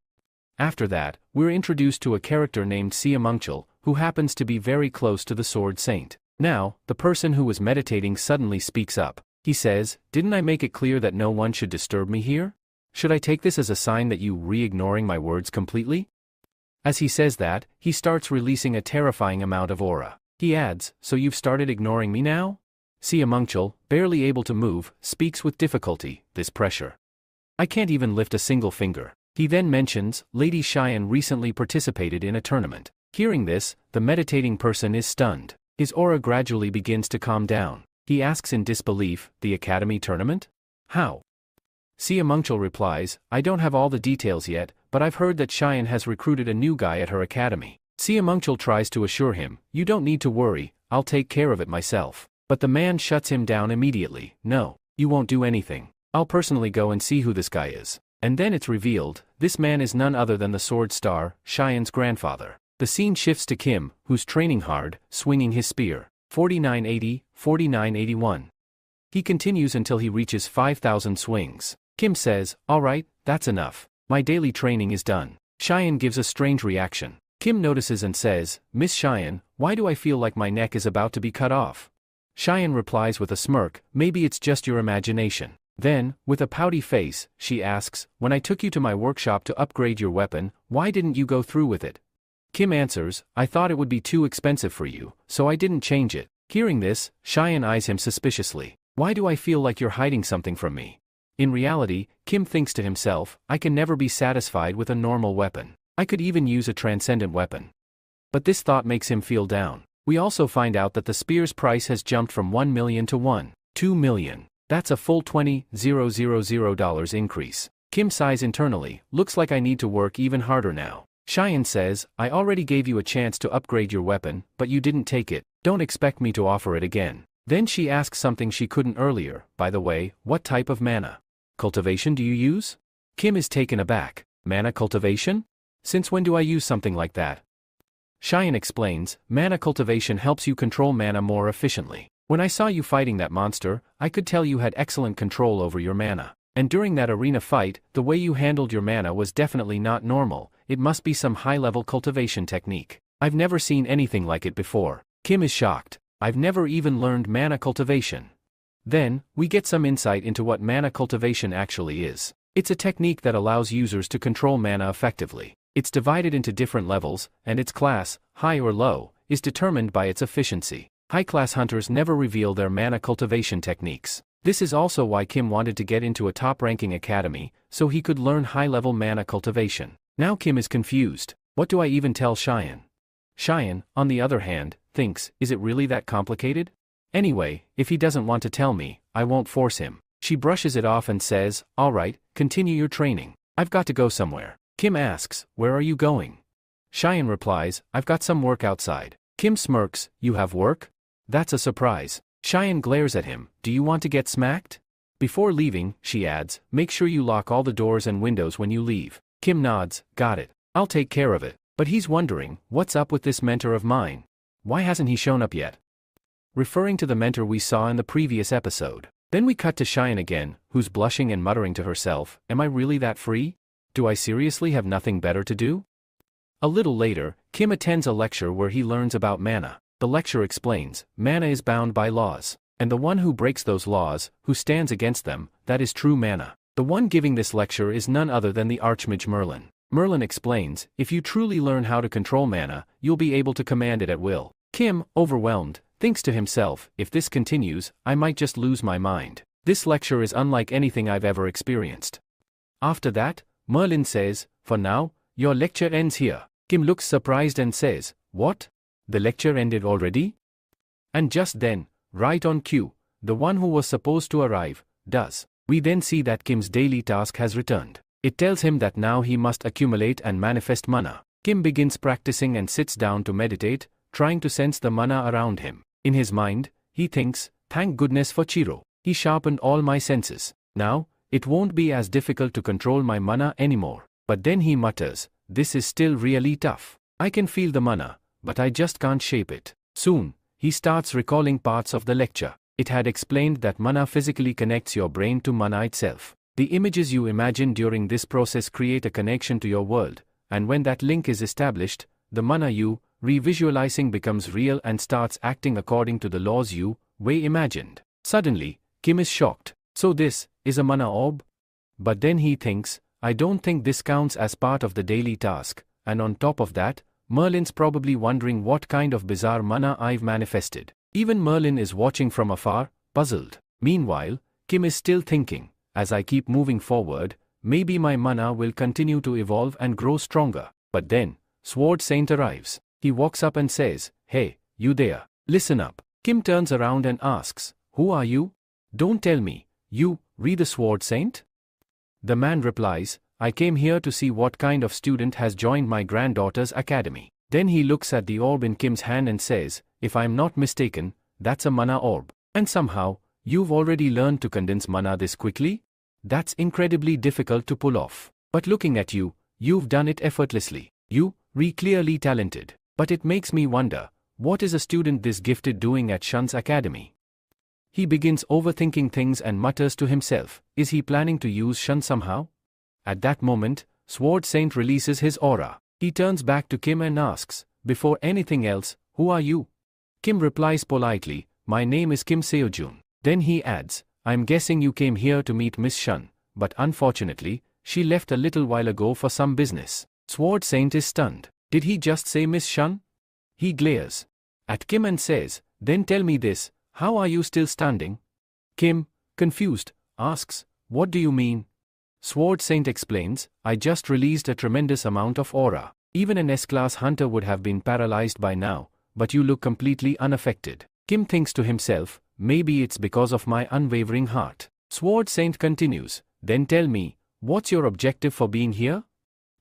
After that, we're introduced to a character named Siamungchul, who happens to be very close to the Sword Saint. Now, the person who was meditating suddenly speaks up. He says, "Didn't I make it clear that no one should disturb me here? Should I take this as a sign that you re-ignoring my words completely?" As he says that, he starts releasing a terrifying amount of aura. He adds, "So you've started ignoring me now?" Siamungchul, barely able to move, speaks with difficulty, "This pressure. I can't even lift a single finger." He then mentions, Lady Cheyenne recently participated in a tournament. Hearing this, the meditating person is stunned. His aura gradually begins to calm down. He asks in disbelief, "The academy tournament? How?" Siamungchul replies, "I don't have all the details yet, but I've heard that Cheyenne has recruited a new guy at her academy." Siamungchul tries to assure him, "You don't need to worry, I'll take care of it myself." But the man shuts him down immediately. "No, you won't do anything. I'll personally go and see who this guy is." And then it's revealed, this man is none other than the Sword Star, Cheyenne's grandfather. The scene shifts to Kim, who's training hard, swinging his spear. 4980, 4981. He continues until he reaches 5,000 swings. Kim says, "Alright, that's enough. My daily training is done." Cheyenne gives a strange reaction. Kim notices and says, "Miss Cheyenne, why do I feel like my neck is about to be cut off?" Cheyenne replies with a smirk, "Maybe it's just your imagination." Then, with a pouty face, she asks, "When I took you to my workshop to upgrade your weapon, why didn't you go through with it?" Kim answers, "I thought it would be too expensive for you, so I didn't change it." Hearing this, Cheyenne eyes him suspiciously. "Why do I feel like you're hiding something from me?" In reality, Kim thinks to himself, "I can never be satisfied with a normal weapon. I could even use a transcendent weapon." But this thought makes him feel down. We also find out that the spear's price has jumped from 1 million to 1.2 million. That's a full $20,000 increase. Kim sighs internally, "Looks like I need to work even harder now." Cheyenne says, "I already gave you a chance to upgrade your weapon, but you didn't take it. Don't expect me to offer it again." Then she asks something she couldn't earlier, "By the way, what type of mana cultivation do you use?" Kim is taken aback. "Mana cultivation? Since when do I use something like that?" Cheyenne explains, "Mana cultivation helps you control mana more efficiently. When I saw you fighting that monster, I could tell you had excellent control over your mana. And during that arena fight, the way you handled your mana was definitely not normal. It must be some high-level cultivation technique. I've never seen anything like it before." Kim is shocked. "I've never even learned mana cultivation." Then, we get some insight into what mana cultivation actually is. It's a technique that allows users to control mana effectively. It's divided into different levels, and its class, high or low, is determined by its efficiency. High-class hunters never reveal their mana cultivation techniques. This is also why Kim wanted to get into a top-ranking academy, so he could learn high-level mana cultivation. Now Kim is confused. What do I even tell Cheyenne? Cheyenne, on the other hand, thinks, is it really that complicated? Anyway, if he doesn't want to tell me, I won't force him. She brushes it off and says, "Alright, continue your training. I've got to go somewhere." Kim asks, "Where are you going?" Cheyenne replies, "I've got some work outside." Kim smirks, "You have work?" That's a surprise. Cheyenne glares at him, "Do you want to get smacked?" Before leaving, she adds, "Make sure you lock all the doors and windows when you leave." Kim nods, "Got it. I'll take care of it." But he's wondering, what's up with this mentor of mine? Why hasn't he shown up yet? Referring to the mentor we saw in the previous episode. Then we cut to Cheyenne again, who's blushing and muttering to herself, "Am I really that free? Do I seriously have nothing better to do?" A little later, Kim attends a lecture where he learns about mana. The lecture explains, mana is bound by laws. And the one who breaks those laws, who stands against them, that is true mana. The one giving this lecture is none other than the Archmage Merlin. Merlin explains, if you truly learn how to control mana, you'll be able to command it at will. Kim, overwhelmed, thinks to himself, if this continues, I might just lose my mind. This lecture is unlike anything I've ever experienced. After that, Merlin says, for now, your lecture ends here. Kim looks surprised and says, what? The lecture ended already? And just then, right on cue, the one who was supposed to arrive, does. We then see that Kim's daily task has returned. It tells him that now he must accumulate and manifest mana. Kim begins practicing and sits down to meditate, trying to sense the mana around him. In his mind, he thinks, thank goodness for Chiro. He sharpened all my senses. Now, it won't be as difficult to control my mana anymore. But then he mutters, this is still really tough. I can feel the mana, but I just can't shape it. Soon, he starts recalling parts of the lecture. It had explained that mana physically connects your brain to mana itself. The images you imagine during this process create a connection to your world, and when that link is established, the mana you revisualizing becomes real and starts acting according to the laws you imagined. Suddenly, Kim is shocked. So this is a mana orb? But then he thinks, I don't think this counts as part of the daily task. and on top of that, Merlin's probably wondering what kind of bizarre mana I've manifested. Even Merlin is watching from afar, puzzled. Meanwhile, Kim is still thinking, as I keep moving forward, maybe my mana will continue to evolve and grow stronger. But then, Sword Saint arrives. He walks up and says, "Hey, you there. Listen up." Kim turns around and asks, "Who are you?" "Don't tell me, you, the Sword Saint?" The man replies, "I came here to see what kind of student has joined my granddaughter's academy." Then he looks at the orb in Kim's hand and says, "If I'm not mistaken, that's a mana orb. And somehow, you've already learned to condense mana this quickly? That's incredibly difficult to pull off. But looking at you, you've done it effortlessly. You're clearly talented. But it makes me wonder, what is a student this gifted doing at Shun's academy?" He begins overthinking things and mutters to himself, is he planning to use Shun somehow? At that moment, Sword Saint releases his aura. He turns back to Kim and asks, "Before anything else, who are you?" Kim replies politely, "My name is Kim Seojun." Then he adds, "I'm guessing you came here to meet Miss Shun, but unfortunately, she left a little while ago for some business." Sword Saint is stunned. Did he just say Miss Shun? He glares at Kim and says, "Then tell me this, how are you still standing?" Kim, confused, asks, "What do you mean?" Sword Saint explains, "I just released a tremendous amount of aura. Even an S-class hunter would have been paralyzed by now, but you look completely unaffected." Kim thinks to himself, maybe it's because of my unwavering heart. Sword Saint continues, "Then tell me, what's your objective for being here?"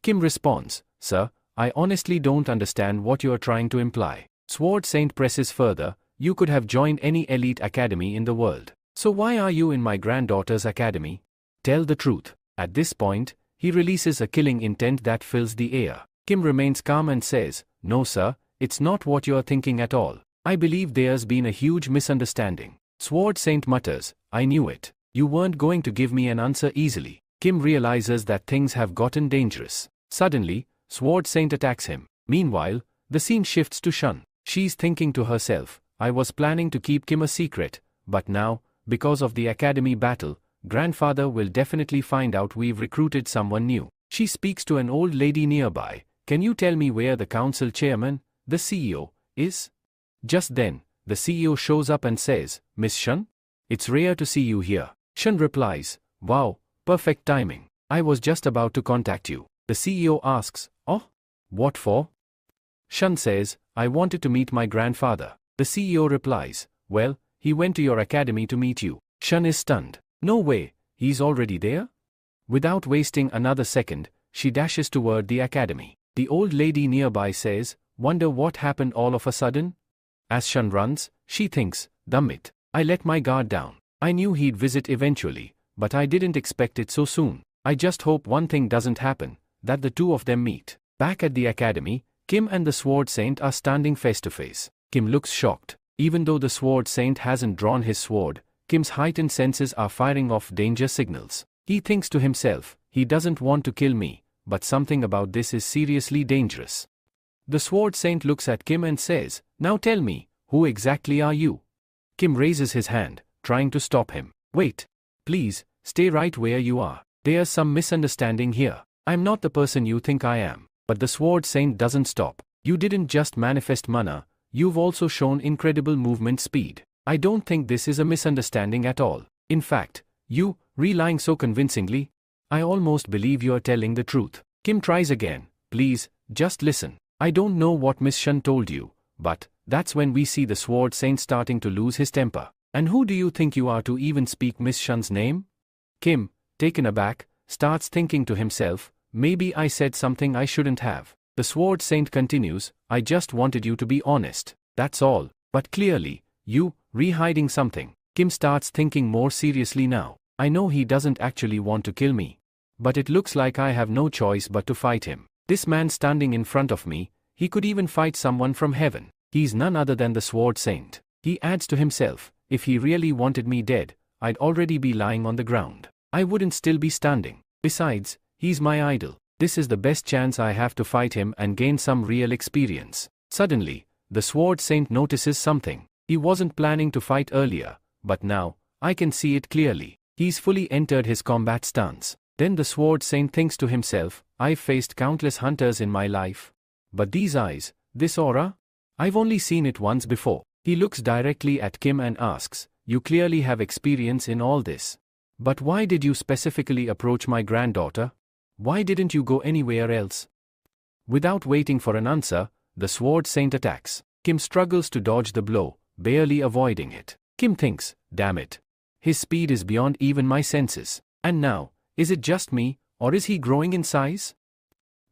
Kim responds, "Sir, I honestly don't understand what you are trying to imply." Sword Saint presses further, "You could have joined any elite academy in the world. So why are you in my granddaughter's academy? Tell the truth." At this point, he releases a killing intent that fills the air. Kim remains calm and says, "No sir, it's not what you're thinking at all. I believe there's been a huge misunderstanding." Sword Saint mutters, "I knew it. You weren't going to give me an answer easily." Kim realizes that things have gotten dangerous. Suddenly, Sword Saint attacks him. Meanwhile, the scene shifts to Shun. She's thinking to herself, "I was planning to keep Kim a secret, but now, because of the academy battle, grandfather will definitely find out we've recruited someone new." She speaks to an old lady nearby. "Can you tell me where the council chairman, the CEO, is?" Just then, the CEO shows up and says, "Miss Shun? It's rare to see you here." Shun replies, "Wow, perfect timing. I was just about to contact you." The CEO asks, "Oh? What for?" Shun says, "I wanted to meet my grandfather." The CEO replies, "Well, he went to your academy to meet you." Shun is stunned. "No way, he's already there?" Without wasting another second, she dashes toward the academy. The old lady nearby says, "Wonder what happened all of a sudden?" As Shun runs, she thinks, "Damn it, I let my guard down. I knew he'd visit eventually, but I didn't expect it so soon. I just hope one thing doesn't happen, that the two of them meet." Back at the academy, Kim and the Sword Saint are standing face to face. Kim looks shocked. Even though the Sword Saint hasn't drawn his sword, Kim's heightened senses are firing off danger signals. He thinks to himself, he doesn't want to kill me, but something about this is seriously dangerous. The Sword Saint looks at Kim and says, "Now tell me, who exactly are you?" Kim raises his hand, trying to stop him. "Wait. Please, stay right where you are. There's some misunderstanding here. I'm not the person you think I am." But the Sword Saint doesn't stop. "You didn't just manifest mana, you've also shown incredible movement speed. I don't think this is a misunderstanding at all. In fact, you, lying so convincingly, I almost believe you're telling the truth." Kim tries again, "Please, just listen. I don't know what Miss Shun told you, but that's when we see the Sword Saint starting to lose his temper. And who do you think you are to even speak Miss Shun's name?" Kim, taken aback, starts thinking to himself, maybe I said something I shouldn't have. The Sword Saint continues, "I just wanted you to be honest. That's all. But clearly, you, hiding something." Kim starts thinking more seriously now. "I know he doesn't actually want to kill me. But it looks like I have no choice but to fight him. This man standing in front of me, he could even fight someone from heaven. He's none other than the Sword Saint." He adds to himself, "If he really wanted me dead, I'd already be lying on the ground. I wouldn't still be standing. Besides, he's my idol. This is the best chance I have to fight him and gain some real experience." Suddenly, the Sword Saint notices something. He wasn't planning to fight earlier, but now, I can see it clearly. He's fully entered his combat stance. Then the Sword Saint thinks to himself, I've faced countless hunters in my life. But these eyes, this aura? I've only seen it once before. He looks directly at Kim and asks, you clearly have experience in all this. But why did you specifically approach my granddaughter? Why didn't you go anywhere else? Without waiting for an answer, the Sword Saint attacks. Kim struggles to dodge the blow, barely avoiding it. Kim thinks, damn it. His speed is beyond even my senses. And now, is it just me, or is he growing in size?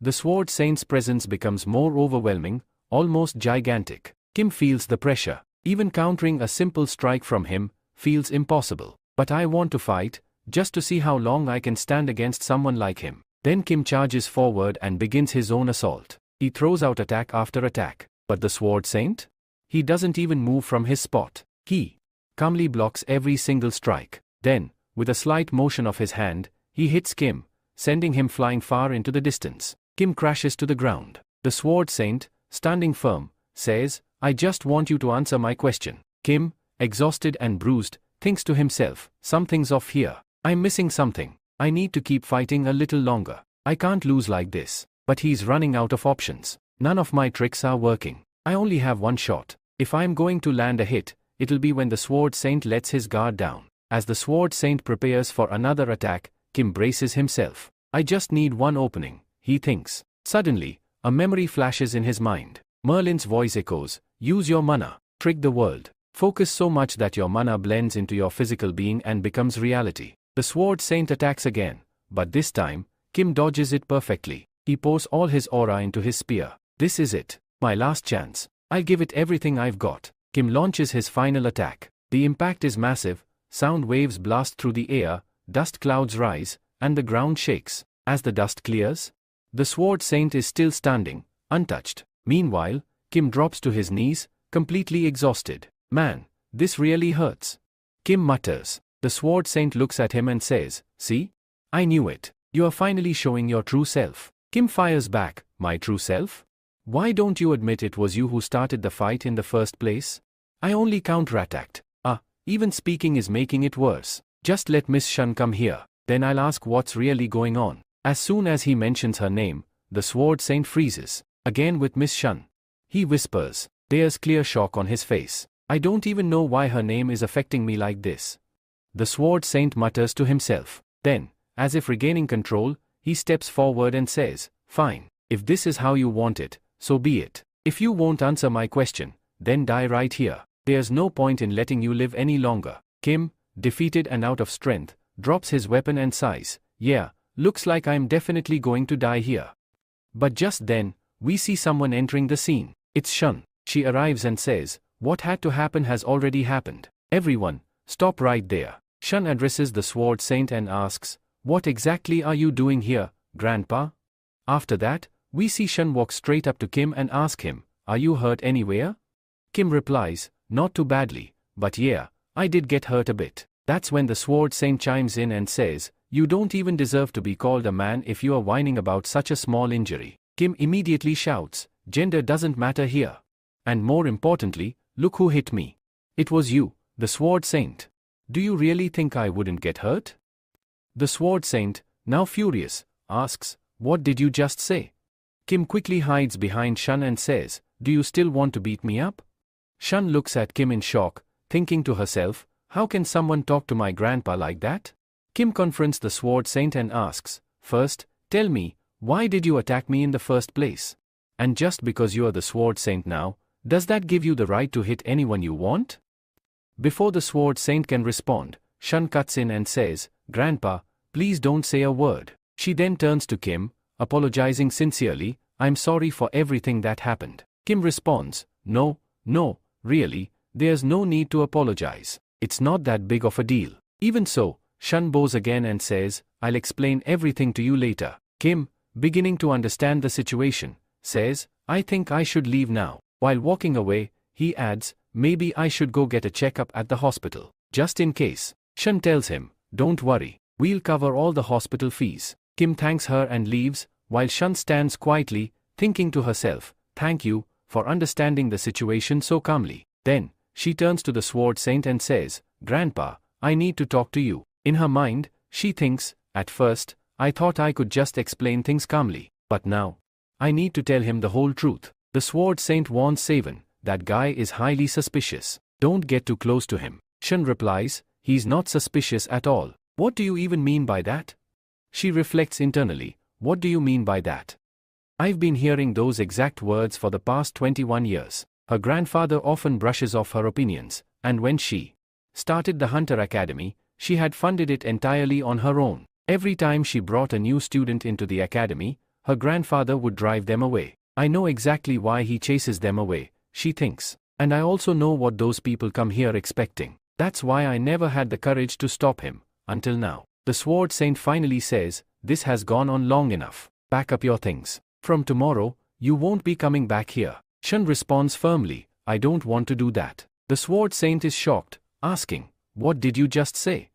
The Sword Saint's presence becomes more overwhelming, almost gigantic. Kim feels the pressure. Even countering a simple strike from him feels impossible. But I want to fight, just to see how long I can stand against someone like him. Then Kim charges forward and begins his own assault. He throws out attack after attack. But the Sword Saint? He doesn't even move from his spot. He calmly blocks every single strike. Then, with a slight motion of his hand, he hits Kim, sending him flying far into the distance. Kim crashes to the ground. The Sword Saint, standing firm, says, I just want you to answer my question. Kim, exhausted and bruised, thinks to himself, something's off here. I'm missing something. I need to keep fighting a little longer. I can't lose like this. But he's running out of options. None of my tricks are working. I only have one shot. If I'm going to land a hit, it'll be when the Sword Saint lets his guard down. As the Sword Saint prepares for another attack, Kim braces himself. I just need one opening, he thinks. Suddenly, a memory flashes in his mind. Merlin's voice echoes, use your mana, trick the world. Focus so much that your mana blends into your physical being and becomes reality. The Sword Saint attacks again, but this time, Kim dodges it perfectly. He pours all his aura into his spear. This is it. My last chance. I'll give it everything I've got. Kim launches his final attack. The impact is massive, sound waves blast through the air, dust clouds rise, and the ground shakes. As the dust clears, the Sword Saint is still standing, untouched. Meanwhile, Kim drops to his knees, completely exhausted. Man, this really hurts. Kim mutters. The Sword Saint looks at him and says, see? I knew it. You are finally showing your true self. Kim fires back, my true self? Why don't you admit it was you who started the fight in the first place? I only counterattacked. Even speaking is making it worse. Just let Miss Shun come here, then I'll ask what's really going on. As soon as he mentions her name, the Sword Saint freezes. Again with Miss Shun. He whispers. There's clear shock on his face. I don't even know why her name is affecting me like this. The Sword Saint mutters to himself. Then, as if regaining control, he steps forward and says, fine, if this is how you want it, so be it. If you won't answer my question, then die right here. There's no point in letting you live any longer. Kim, defeated and out of strength, drops his weapon and sighs. Yeah, looks like I'm definitely going to die here. But just then, we see someone entering the scene. It's Shun. She arrives and says, what had to happen has already happened. Everyone, stop right there. Shun addresses the Sword Saint and asks, what exactly are you doing here, Grandpa? After that, we see Shun walk straight up to Kim and ask him, are you hurt anywhere? Kim replies, not too badly, but yeah, I did get hurt a bit. That's when the Sword Saint chimes in and says, you don't even deserve to be called a man if you are whining about such a small injury. Kim immediately shouts, gender doesn't matter here. And more importantly, look who hit me. It was you, the Sword Saint. Do you really think I wouldn't get hurt? The Sword Saint, now furious, asks, what did you just say? Kim quickly hides behind Shun and says, do you still want to beat me up? Shun looks at Kim in shock, thinking to herself, how can someone talk to my grandpa like that? Kim confronts the Sword Saint and asks, first, tell me, why did you attack me in the first place? And just because you are the Sword Saint now, does that give you the right to hit anyone you want? Before the Sword Saint can respond, Shun cuts in and says, Grandpa, please don't say a word. She then turns to Kim, apologizing sincerely, I'm sorry for everything that happened. Kim responds, no, really, there's no need to apologize. It's not that big of a deal. Even so, Shun bows again and says, I'll explain everything to you later. Kim, beginning to understand the situation, says, I think I should leave now. While walking away, he adds, maybe I should go get a checkup at the hospital. Just in case. Shun tells him, don't worry, we'll cover all the hospital fees. Kim thanks her and leaves, while Shun stands quietly, thinking to herself, thank you, for understanding the situation so calmly. Then, she turns to the Sword Saint and says, Grandpa, I need to talk to you. In her mind, she thinks, at first, I thought I could just explain things calmly, but now, I need to tell him the whole truth. The Sword Saint warns Seven, that guy is highly suspicious. Don't get too close to him. Shun replies, he's not suspicious at all. What do you even mean by that? She reflects internally, what do you mean by that? I've been hearing those exact words for the past 21 years. Her grandfather often brushes off her opinions, and when she started the Hunter Academy, she had funded it entirely on her own. Every time she brought a new student into the academy, her grandfather would drive them away. I know exactly why he chases them away, she thinks. And I also know what those people come here expecting. That's why I never had the courage to stop him, until now. The Sword Saint finally says, this has gone on long enough. Pack up your things. From tomorrow, you won't be coming back here. Shun responds firmly, I don't want to do that. The Sword Saint is shocked, asking, what did you just say?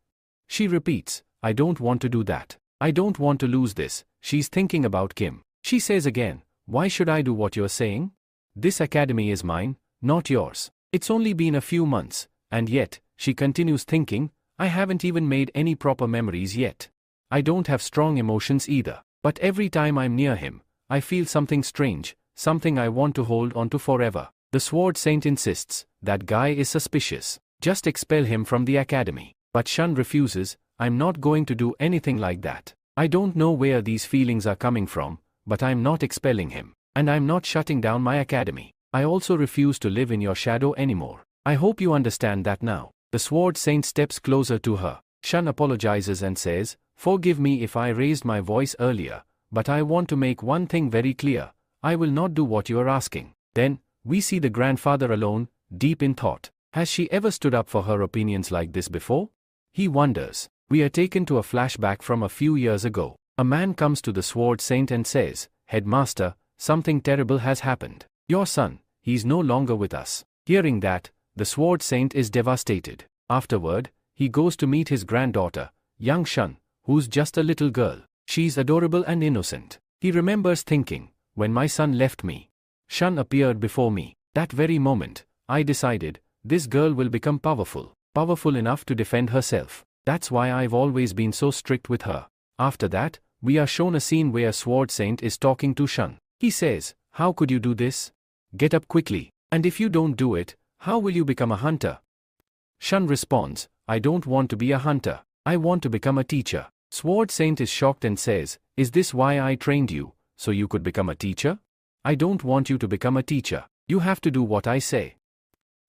She repeats, I don't want to do that. I don't want to lose this. She's thinking about Kim. She says again, why should I do what you're saying? This academy is mine, not yours. It's only been a few months, and yet, she continues thinking, I haven't even made any proper memories yet. I don't have strong emotions either. But every time I'm near him, I feel something strange, something I want to hold on to forever. The Sword Saint insists, that guy is suspicious. Just expel him from the academy. But Shun refuses, I'm not going to do anything like that. I don't know where these feelings are coming from, but I'm not expelling him. And I'm not shutting down my academy. I also refuse to live in your shadow anymore. I hope you understand that now. The Sword Saint steps closer to her. Shun apologizes and says, forgive me if I raised my voice earlier, but I want to make one thing very clear. I will not do what you are asking. Then, we see the grandfather alone, deep in thought. Has she ever stood up for her opinions like this before? He wonders. We are taken to a flashback from a few years ago. A man comes to the Sword Saint and says, Headmaster, something terrible has happened. Your son, he's no longer with us. Hearing that, the Sword Saint is devastated. Afterward, he goes to meet his granddaughter, young Shun, who's just a little girl. She's adorable and innocent. He remembers thinking, when my son left me, Shun appeared before me. That very moment, I decided, this girl will become powerful enough to defend herself. That's why I've always been so strict with her. After that, we are shown a scene where Sword Saint is talking to Shun. He says, how could you do this? Get up quickly. And if you don't do it, how will you become a hunter? Shun responds, I don't want to be a hunter. I want to become a teacher. Sword Saint is shocked and says, is this why I trained you, so you could become a teacher? I don't want you to become a teacher. You have to do what I say.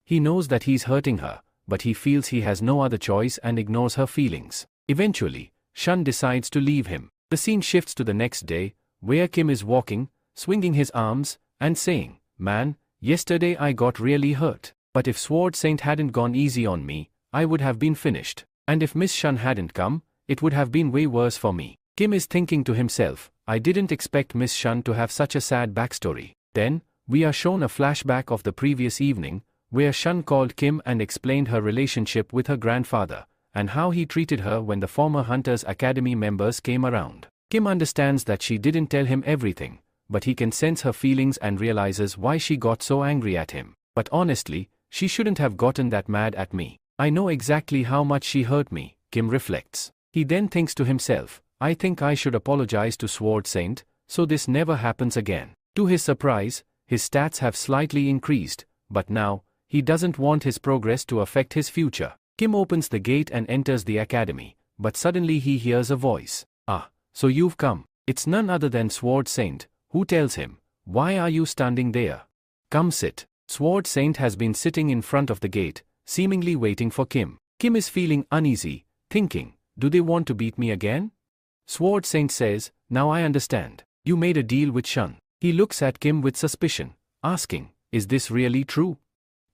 He knows that he's hurting her, but he feels he has no other choice and ignores her feelings. Eventually, Shun decides to leave him. The scene shifts to the next day, where Kim is walking, swinging his arms, and saying, man, yesterday I got really hurt. But if Sword Saint hadn't gone easy on me, I would have been finished. And if Miss Shun hadn't come, it would have been way worse for me. Kim is thinking to himself, I didn't expect Miss Shun to have such a sad backstory. Then, we are shown a flashback of the previous evening, where Shun called Kim and explained her relationship with her grandfather, and how he treated her when the former Hunters Academy members came around. Kim understands that she didn't tell him everything, but he can sense her feelings and realizes why she got so angry at him. But honestly, she shouldn't have gotten that mad at me. I know exactly how much she hurt me, Kim reflects. He then thinks to himself, I think I should apologize to Sword Saint, so this never happens again. To his surprise, his stats have slightly increased, but now, he doesn't want his progress to affect his future. Kim opens the gate and enters the academy, but suddenly he hears a voice. Ah, so you've come. It's none other than Sword Saint, who tells him, why are you standing there? Come sit. Sword Saint has been sitting in front of the gate, seemingly waiting for Kim. Kim is feeling uneasy, thinking, do they want to beat me again? Sword Saint says, now I understand. You made a deal with Shun. He looks at Kim with suspicion, asking, is this really true?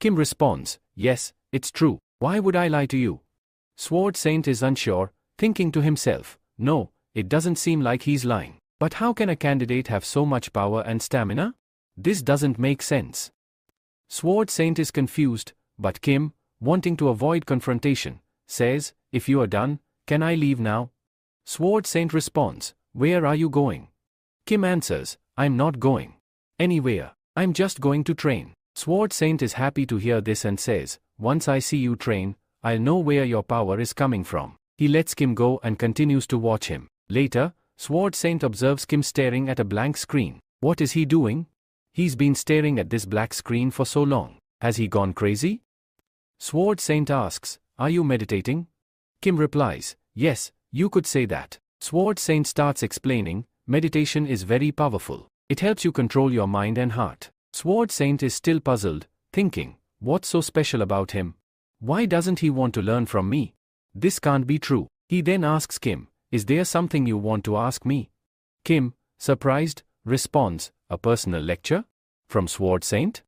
Kim responds, yes, it's true. Why would I lie to you? Sword Saint is unsure, thinking to himself, no, it doesn't seem like he's lying. But how can a candidate have so much power and stamina? This doesn't make sense. Sword Saint is confused, but Kim, wanting to avoid confrontation, says, if you are done, can I leave now? Sword Saint responds, where are you going? Kim answers, I'm not going anywhere. I'm just going to train. Sword Saint is happy to hear this and says, once I see you train, I'll know where your power is coming from. He lets Kim go and continues to watch him. Later, Sword Saint observes Kim staring at a blank screen. What is he doing? He's been staring at this black screen for so long. Has he gone crazy? Sword Saint asks, are you meditating? Kim replies, yes, you could say that. Sword Saint starts explaining, meditation is very powerful. It helps you control your mind and heart. Sword Saint is still puzzled, thinking, what's so special about him? Why doesn't he want to learn from me? This can't be true. He then asks Kim, is there something you want to ask me? Kim, surprised, responds, a personal lecture? From Sword Saint?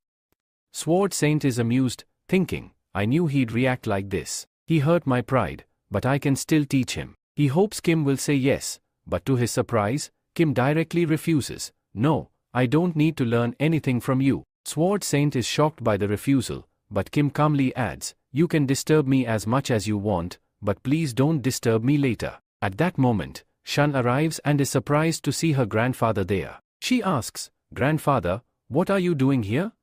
Sword Saint is amused, thinking, I knew he'd react like this. He hurt my pride, but I can still teach him. He hopes Kim will say yes, but to his surprise, Kim directly refuses. No, I don't need to learn anything from you. Sword Saint is shocked by the refusal, but Kim calmly adds, you can disturb me as much as you want, but please don't disturb me later. At that moment, Shun arrives and is surprised to see her grandfather there. She asks, Grandfather, what are you doing here?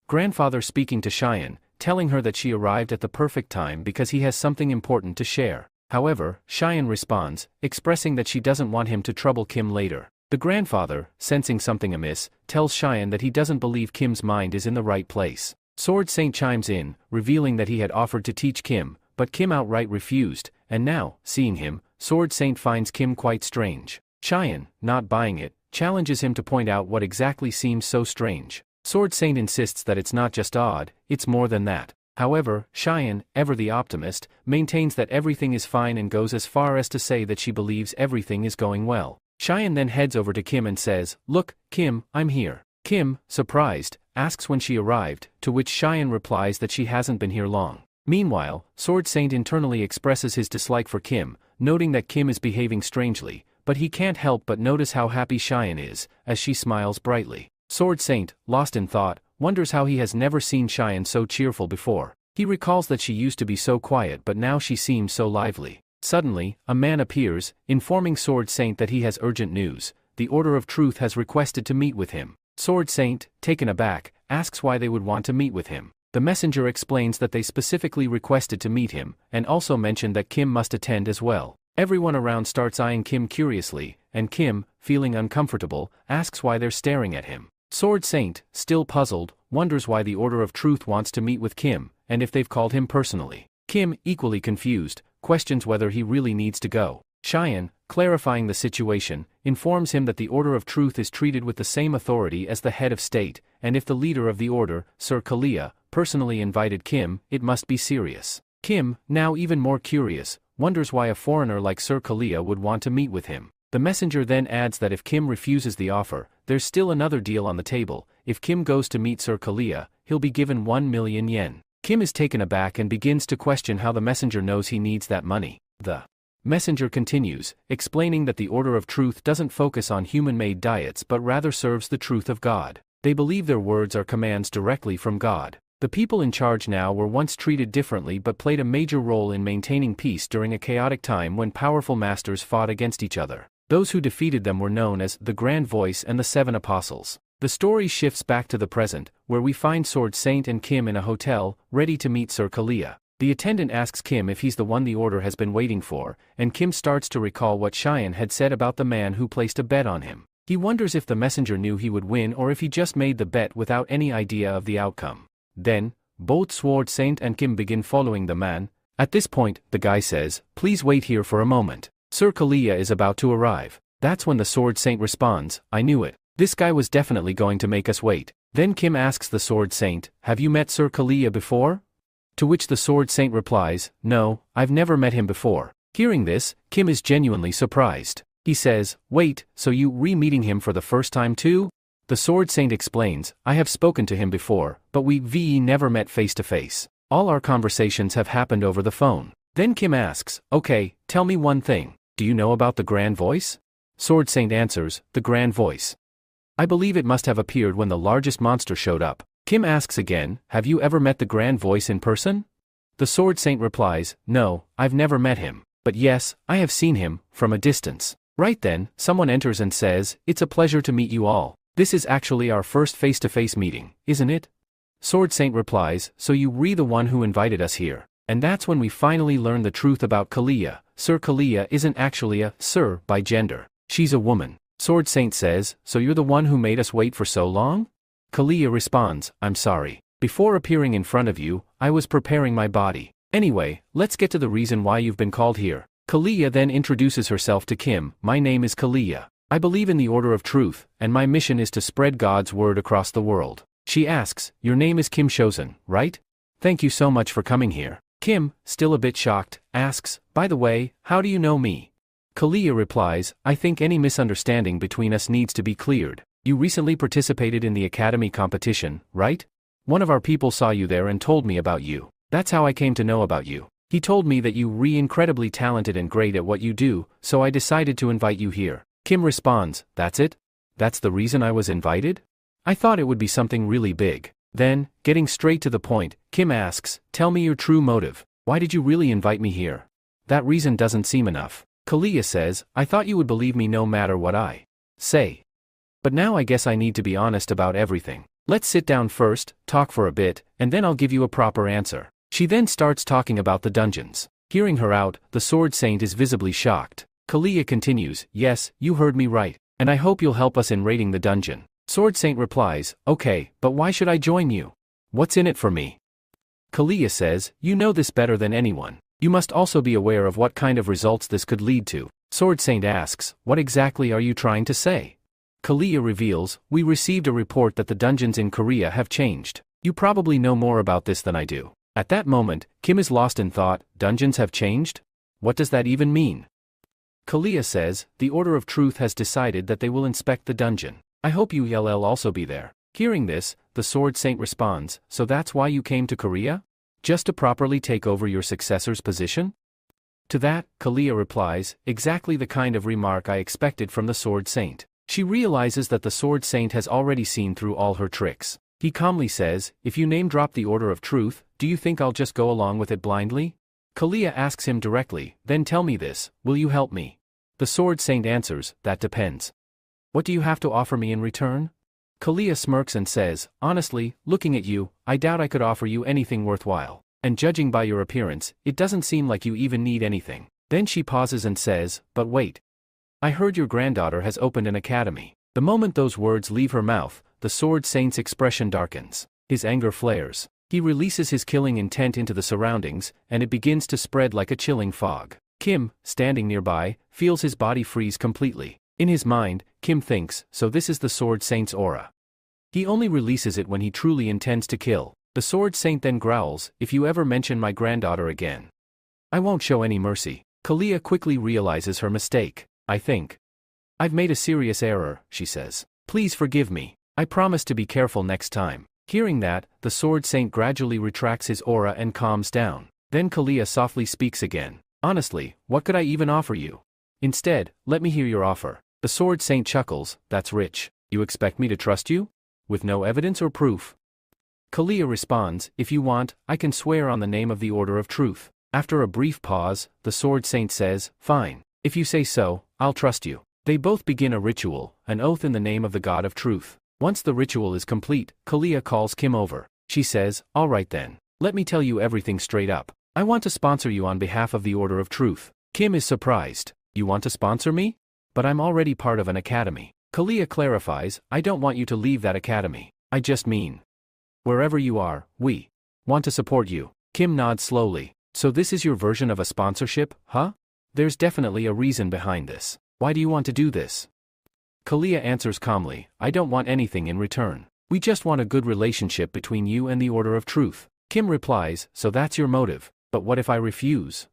Grandfather speaking to Cheyenne, telling her that she arrived at the perfect time because he has something important to share. However, Cheyenne responds, expressing that she doesn't want him to trouble Kim later. The grandfather, sensing something amiss, tells Cheyenne that he doesn't believe Kim's mind is in the right place. Sword Saint chimes in, revealing that he had offered to teach Kim, but Kim outright refused, and now, seeing him, Sword Saint finds Kim quite strange. Cheyenne, not buying it, challenges him to point out what exactly seems so strange. Sword Saint insists that it's not just odd, it's more than that. However, Cheyenne, ever the optimist, maintains that everything is fine and goes as far as to say that she believes everything is going well. Cheyenne then heads over to Kim and says, look, Kim, I'm here. Kim, surprised, asks when she arrived, to which Cheyenne replies that she hasn't been here long. Meanwhile, Sword Saint internally expresses his dislike for Kim, noting that Kim is behaving strangely, but he can't help but notice how happy Cheyenne is, as she smiles brightly. Sword Saint, lost in thought, wonders how he has never seen Cheyenne so cheerful before. He recalls that she used to be so quiet but now she seems so lively. Suddenly, a man appears, informing Sword Saint that he has urgent news. The Order of Truth has requested to meet with him. Sword Saint, taken aback, asks why they would want to meet with him. The messenger explains that they specifically requested to meet him, and also mentioned that Kim must attend as well. Everyone around starts eyeing Kim curiously, and Kim, feeling uncomfortable, asks why they're staring at him. Sword Saint, still puzzled, wonders why the Order of Truth wants to meet with Kim, and if they've called him personally. Kim, equally confused, questions whether he really needs to go. Cheyenne, clarifying the situation, informs him that the Order of Truth is treated with the same authority as the head of state, and if the leader of the order, Sir Kalia, personally invited Kim, it must be serious. Kim, now even more curious, wonders why a foreigner like Sir Kalia would want to meet with him. The messenger then adds that if Kim refuses the offer, there's still another deal on the table. If Kim goes to meet Sir Kalia, he'll be given 1 million yen. Kim is taken aback and begins to question how the messenger knows he needs that money. The messenger continues, explaining that the Order of Truth doesn't focus on human-made diets but rather serves the truth of God. They believe their words are commands directly from God. The people in charge now were once treated differently but played a major role in maintaining peace during a chaotic time when powerful masters fought against each other. Those who defeated them were known as the Grand Voice and the Seven Apostles. The story shifts back to the present, where we find Sword Saint and Kim in a hotel, ready to meet Sir Kalia. The attendant asks Kim if he's the one the order has been waiting for, and Kim starts to recall what Cheyenne had said about the man who placed a bet on him. He wonders if the messenger knew he would win or if he just made the bet without any idea of the outcome. Then, both Sword Saint and Kim begin following the man. At this point, the guy says, please wait here for a moment. Sir Kalia is about to arrive. That's when the Sword Saint responds, I knew it. This guy was definitely going to make us wait. Then Kim asks the Sword Saint, have you met Sir Kalia before? To which the Sword Saint replies, no, I've never met him before. Hearing this, Kim is genuinely surprised. He says, wait, so you re-meeting him for the first time too? The Sword Saint explains, I have spoken to him before, but we never met face to face. All our conversations have happened over the phone. Then Kim asks, okay, tell me one thing. Do you know about the Grand Voice? Sword Saint answers, the Grand Voice. I believe it must have appeared when the largest monster showed up. Kim asks again, have you ever met the Grand Voice in person? The Sword Saint replies, no, I've never met him. But yes, I have seen him, from a distance. Right then, someone enters and says, it's a pleasure to meet you all. This is actually our first face-to-face meeting, isn't it? Sword Saint replies, so you the one who invited us here. And that's when we finally learn the truth about Kalia. Sir Kalia isn't actually a Sir by gender. She's a woman. Sword Saint says, so you're the one who made us wait for so long? Kalia responds, I'm sorry. Before appearing in front of you, I was preparing my body. Anyway, let's get to the reason why you've been called here. Kalia then introduces herself to Kim. My name is Kalia. I believe in the order of truth, and my mission is to spread God's word across the world. She asks, your name is Kim Chosen, right? Thank you so much for coming here. Kim, still a bit shocked, asks, by the way, how do you know me? Kalia replies, I think any misunderstanding between us needs to be cleared. You recently participated in the academy competition, right? One of our people saw you there and told me about you. That's how I came to know about you. He told me that you were incredibly talented and great at what you do, so I decided to invite you here. Kim responds, that's it? That's the reason I was invited? I thought it would be something really big. Then, getting straight to the point, Kim asks, tell me your true motive. Why did you really invite me here? That reason doesn't seem enough. Kalia says, I thought you would believe me no matter what I say. But now I guess I need to be honest about everything. Let's sit down first, talk for a bit, and then I'll give you a proper answer. She then starts talking about the dungeons. Hearing her out, the Sword Saint is visibly shocked. Kalia continues, yes, you heard me right, and I hope you'll help us in raiding the dungeon. Sword Saint replies, okay, but why should I join you? What's in it for me? Kalia says, you know this better than anyone. You must also be aware of what kind of results this could lead to. Sword Saint asks, what exactly are you trying to say? Kalia reveals, we received a report that the dungeons in Korea have changed. You probably know more about this than I do. At that moment, Kim is lost in thought. Dungeons have changed? What does that even mean? Kalia says, the Order of Truth has decided that they will inspect the dungeon. I hope you'll also be there. Hearing this, the Sword Saint responds, so that's why you came to Korea? Just to properly take over your successor's position? To that, Kalia replies, exactly the kind of remark I expected from the Sword Saint. She realizes that the Sword Saint has already seen through all her tricks. He calmly says, if you name-drop the Order of Truth, do you think I'll just go along with it blindly? Kalia asks him directly, then tell me this, will you help me? The Sword Saint answers, that depends. What do you have to offer me in return? Kalia smirks and says, honestly, looking at you, I doubt I could offer you anything worthwhile. And judging by your appearance, it doesn't seem like you even need anything. Then she pauses and says, but wait. I heard your granddaughter has opened an academy. The moment those words leave her mouth, the Sword Saint's expression darkens. His anger flares. He releases his killing intent into the surroundings, and it begins to spread like a chilling fog. Kim, standing nearby, feels his body freeze completely. In his mind, Kim thinks, so this is the Sword Saint's aura. He only releases it when he truly intends to kill. The Sword Saint then growls, if you ever mention my granddaughter again, I won't show any mercy. Kalia quickly realizes her mistake. I think I've made a serious error, she says. Please forgive me. I promise to be careful next time. Hearing that, the Sword Saint gradually retracts his aura and calms down. Then Kalia softly speaks again. Honestly, what could I even offer you? Instead, let me hear your offer. The Sword Saint chuckles, that's rich. You expect me to trust you? With no evidence or proof? Kalia responds, if you want, I can swear on the name of the Order of Truth. After a brief pause, the Sword Saint says, fine. If you say so, I'll trust you. They both begin a ritual, an oath in the name of the God of Truth. Once the ritual is complete, Kalia calls Kim over. She says, all right then. Let me tell you everything straight up. I want to sponsor you on behalf of the Order of Truth. Kim is surprised. You want to sponsor me? But I'm already part of an academy. Kalia clarifies, I don't want you to leave that academy. I just mean, wherever you are, we want to support you. Kim nods slowly. So this is your version of a sponsorship, huh? There's definitely a reason behind this. Why do you want to do this? Kalia answers calmly, I don't want anything in return. We just want a good relationship between you and the Order of Truth. Kim replies, so that's your motive. But what if I refuse?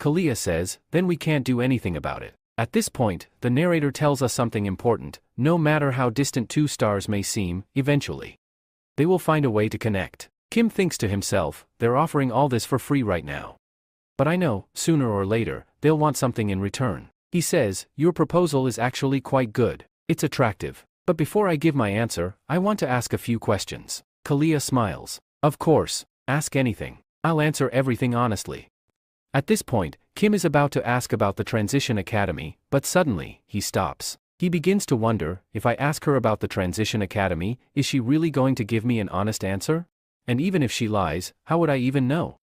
Kalia says, then we can't do anything about it. At this point, the narrator tells us something important. No matter how distant two stars may seem, eventually they will find a way to connect. Kim thinks to himself, they're offering all this for free right now. But I know, sooner or later, they'll want something in return. He says, your proposal is actually quite good. It's attractive. But before I give my answer, I want to ask a few questions. Kalia smiles. Of course, ask anything. I'll answer everything honestly. At this point, Kim is about to ask about the Transition Academy, but suddenly, he stops. He begins to wonder, if I ask her about the Transition Academy, is she really going to give me an honest answer? And even if she lies, how would I even know?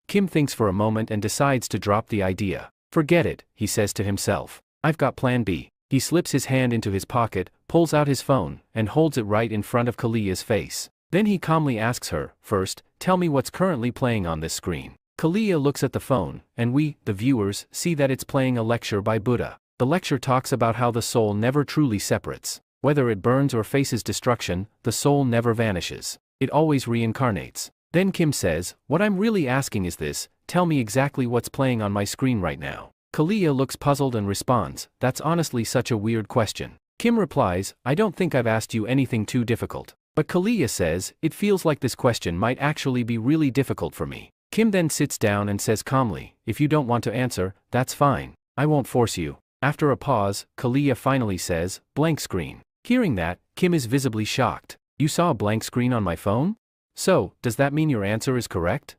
Kim thinks for a moment and decides to drop the idea. Forget it, he says to himself. I've got plan B. He slips his hand into his pocket, pulls out his phone, and holds it right in front of Kalia's face. Then he calmly asks her, first, tell me what's currently playing on this screen. Kalia looks at the phone, and we, the viewers, see that it's playing a lecture by Buddha. The lecture talks about how the soul never truly separates. Whether it burns or faces destruction, the soul never vanishes. It always reincarnates. Then Kim says, what I'm really asking is this, tell me exactly what's playing on my screen right now. Kalia looks puzzled and responds, that's honestly such a weird question. Kim replies, I don't think I've asked you anything too difficult. But Kalia says, it feels like this question might actually be really difficult for me. Kim then sits down and says calmly, if you don't want to answer, that's fine. I won't force you. After a pause, Kalia finally says, blank screen. Hearing that, Kim is visibly shocked. You saw a blank screen on my phone? So, does that mean your answer is correct?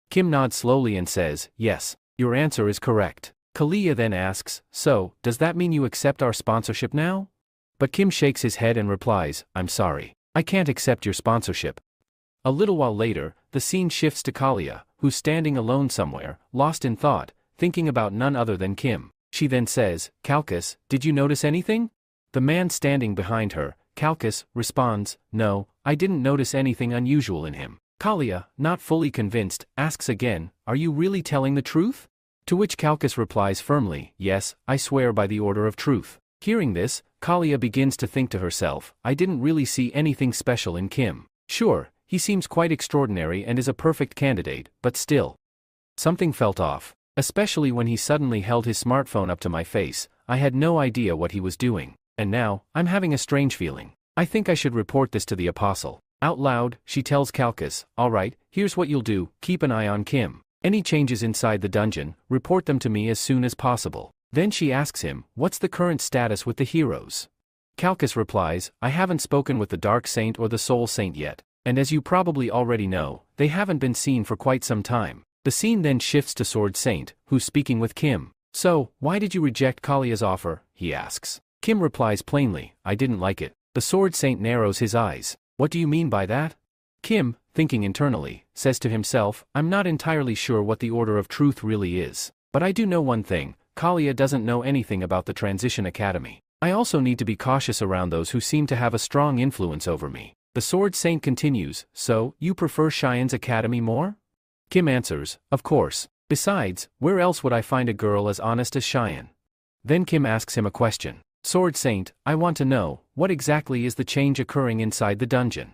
Kim nods slowly and says, yes, your answer is correct. Kalia then asks, so, does that mean you accept our sponsorship now? But Kim shakes his head and replies, I'm sorry. I can't accept your sponsorship. A little while later, the scene shifts to Kalia, who's standing alone somewhere, lost in thought, thinking about none other than Kim. She then says, Kalkus, did you notice anything? The man standing behind her, Kalkus, responds, no, I didn't notice anything unusual in him. Kalia, not fully convinced, asks again, are you really telling the truth? To which Kalkus replies firmly, yes, I swear by the order of truth. Hearing this, Kalia begins to think to herself, I didn't really see anything special in Kim. Sure, he seems quite extraordinary and is a perfect candidate, but still. Something felt off. Especially when he suddenly held his smartphone up to my face, I had no idea what he was doing. And now, I'm having a strange feeling. I think I should report this to the apostle. Out loud, she tells Kalkus, alright, here's what you'll do, keep an eye on Kim. Any changes inside the dungeon, report them to me as soon as possible. Then she asks him, what's the current status with the heroes? Kalkus replies, I haven't spoken with the Dark Saint or the Soul Saint yet. And as you probably already know, they haven't been seen for quite some time. The scene then shifts to Sword Saint, who's speaking with Kim. So, why did you reject Kalia's offer? He asks. Kim replies plainly, I didn't like it. The Sword Saint narrows his eyes. What do you mean by that? Kim, thinking internally, says to himself, I'm not entirely sure what the order of truth really is. But I do know one thing, Kalia doesn't know anything about the Transition Academy. I also need to be cautious around those who seem to have a strong influence over me. The Sword Saint continues, so, you prefer Cheyenne's academy more? Kim answers, of course. Besides, where else would I find a girl as honest as Cheyenne? Then Kim asks him a question. Sword Saint, I want to know, what exactly is the change occurring inside the dungeon?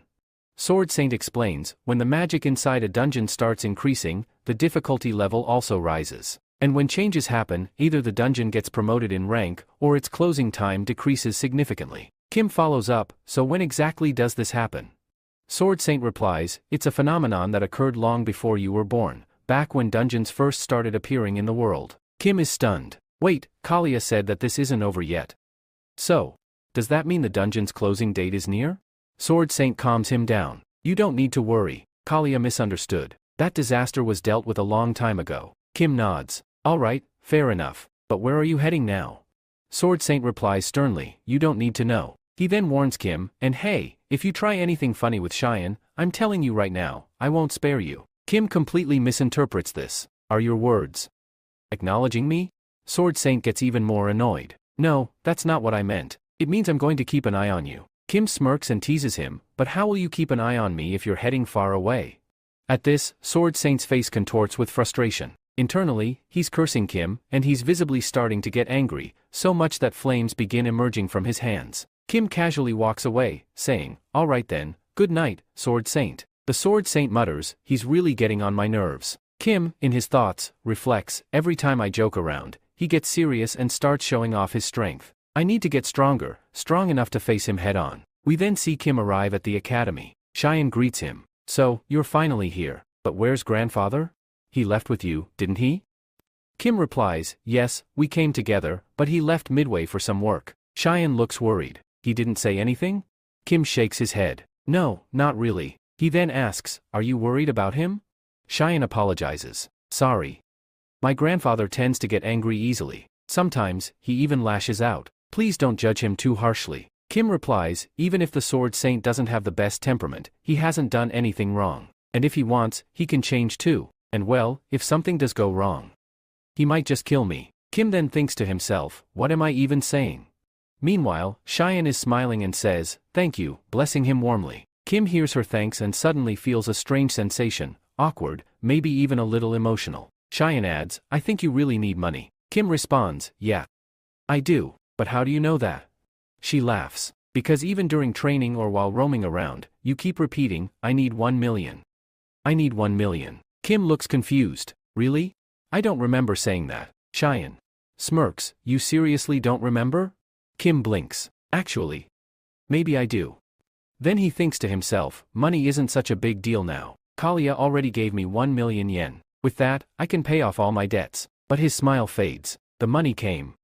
Sword Saint explains, when the magic inside a dungeon starts increasing, the difficulty level also rises. And when changes happen, either the dungeon gets promoted in rank, or its closing time decreases significantly. Kim follows up, so when exactly does this happen? Sword Saint replies, it's a phenomenon that occurred long before you were born, back when dungeons first started appearing in the world. Kim is stunned. Wait, Kalia said that this isn't over yet. So, does that mean the dungeon's closing date is near? Sword Saint calms him down. You don't need to worry, Kalia misunderstood. That disaster was dealt with a long time ago. Kim nods. Alright, fair enough. But where are you heading now? Sword Saint replies sternly, you don't need to know. He then warns Kim, and hey, if you try anything funny with Cheyenne, I'm telling you right now, I won't spare you. Kim completely misinterprets this. Are your words acknowledging me? Sword Saint gets even more annoyed. No, that's not what I meant. It means I'm going to keep an eye on you. Kim smirks and teases him, but how will you keep an eye on me if you're heading far away? At this, Sword Saint's face contorts with frustration. Internally, he's cursing Kim, and he's visibly starting to get angry, so much that flames begin emerging from his hands. Kim casually walks away, saying, alright then, good night, Sword Saint. The Sword Saint mutters, he's really getting on my nerves. Kim, in his thoughts, reflects, every time I joke around, he gets serious and starts showing off his strength. I need to get stronger, strong enough to face him head on. We then see Kim arrive at the academy. Cheyenne greets him. So, you're finally here, but where's grandfather? He left with you, didn't he? Kim replies, yes, we came together, but he left midway for some work. Cheyenne looks worried. He didn't say anything? Kim shakes his head. No, not really. He then asks, are you worried about him? Cheyenne apologizes. Sorry. My grandfather tends to get angry easily. Sometimes, he even lashes out. Please don't judge him too harshly. Kim replies, even if the Sword Saint doesn't have the best temperament, he hasn't done anything wrong. And if he wants, he can change too. And well, if something does go wrong, he might just kill me. Kim then thinks to himself, what am I even saying? Meanwhile, Cheyenne is smiling and says, "Thank you," blessing him warmly. Kim hears her thanks and suddenly feels a strange sensation, awkward, maybe even a little emotional. Cheyenne adds, "I think you really need money." Kim responds, "Yeah. I do, but how do you know that?" She laughs. "Because even during training or while roaming around, you keep repeating, 'I need 1 million. I need 1 million. Kim looks confused. "Really? I don't remember saying that." Cheyenne smirks, "You seriously don't remember?" Kim blinks. "Actually, maybe I do." Then he thinks to himself, money isn't such a big deal now. Kalia already gave me 1 million yen. With that, I can pay off all my debts. But his smile fades. The money came.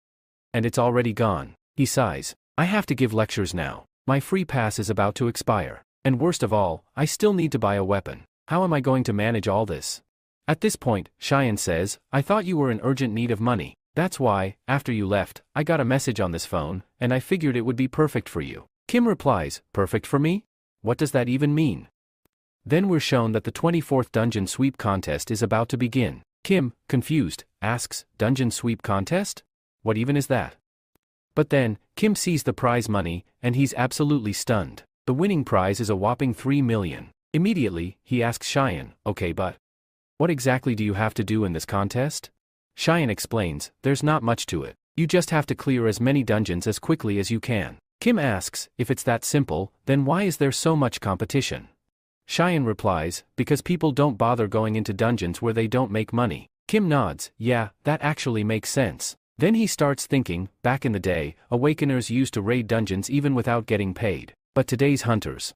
And it's already gone. He sighs. "I have to give lectures now. My free pass is about to expire. And worst of all, I still need to buy a weapon. How am I going to manage all this?" At this point, Cheyenne says, "I thought you were in urgent need of money. That's why, after you left, I got a message on this phone, and I figured it would be perfect for you." Kim replies, "Perfect for me? What does that even mean?" Then we're shown that the 24th Dungeon Sweep Contest is about to begin. Kim, confused, asks, "Dungeon Sweep Contest? What even is that?" But then, Kim sees the prize money, and he's absolutely stunned. The winning prize is a whopping 3 million. Immediately, he asks Cheyenne, "Okay, but what exactly do you have to do in this contest?" Cheyenne explains, "There's not much to it. You just have to clear as many dungeons as quickly as you can." Kim asks, "If it's that simple, then why is there so much competition?" Cheyenne replies, "Because people don't bother going into dungeons where they don't make money." Kim nods, "Yeah, that actually makes sense." Then he starts thinking, back in the day, awakeners used to raid dungeons even without getting paid. But today's hunters,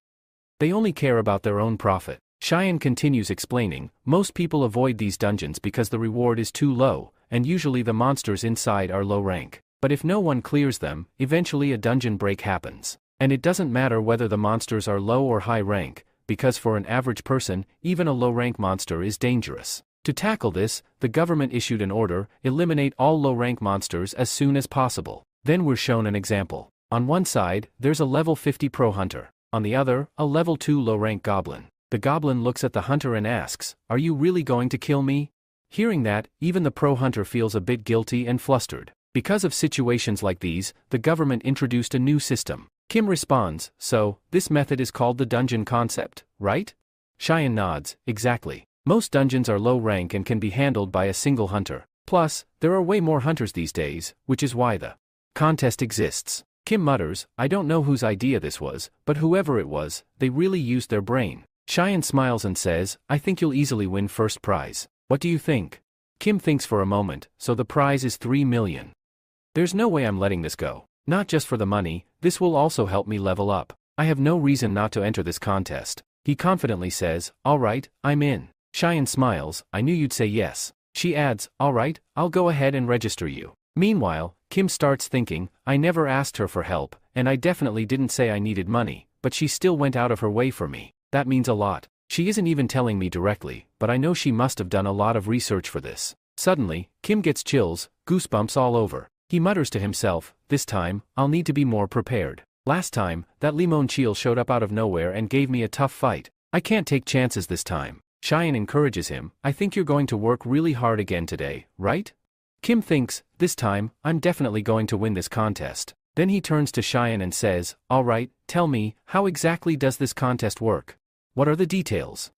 they only care about their own profit. Cheyenne continues explaining, "Most people avoid these dungeons because the reward is too low, and usually the monsters inside are low rank. But if no one clears them, eventually a dungeon break happens. And it doesn't matter whether the monsters are low or high rank, because for an average person, even a low-rank monster is dangerous. To tackle this, the government issued an order, eliminate all low-rank monsters as soon as possible." Then we're shown an example. On one side, there's a level 50 pro hunter. On the other, a level 2 low-rank goblin. The goblin looks at the hunter and asks, "Are you really going to kill me?" Hearing that, even the pro hunter feels a bit guilty and flustered. Because of situations like these, the government introduced a new system. Kim responds, "So, this method is called the dungeon concept, right?" Cheyenne nods, "Exactly. Most dungeons are low rank and can be handled by a single hunter. Plus, there are way more hunters these days, which is why the contest exists." Kim mutters, "I don't know whose idea this was, but whoever it was, they really used their brain." Cheyenne smiles and says, "I think you'll easily win first prize. What do you think?" Kim thinks for a moment, "So the prize is 3 million. There's no way I'm letting this go. Not just for the money, this will also help me level up. I have no reason not to enter this contest." He confidently says, "All right, I'm in." Cheyenne smiles, "I knew you'd say yes." She adds, "All right, I'll go ahead and register you." Meanwhile, Kim starts thinking, "I never asked her for help, and I definitely didn't say I needed money, but she still went out of her way for me. That means a lot. She isn't even telling me directly, but I know she must have done a lot of research for this." Suddenly, Kim gets chills, goosebumps all over. He mutters to himself, "This time, I'll need to be more prepared. Last time, that Limon Cheel showed up out of nowhere and gave me a tough fight. I can't take chances this time." Cheyenne encourages him, "I think you're going to work really hard again today, right?" Kim thinks, "This time, I'm definitely going to win this contest." Then he turns to Cheyenne and says, "All right, tell me, how exactly does this contest work? What are the details?"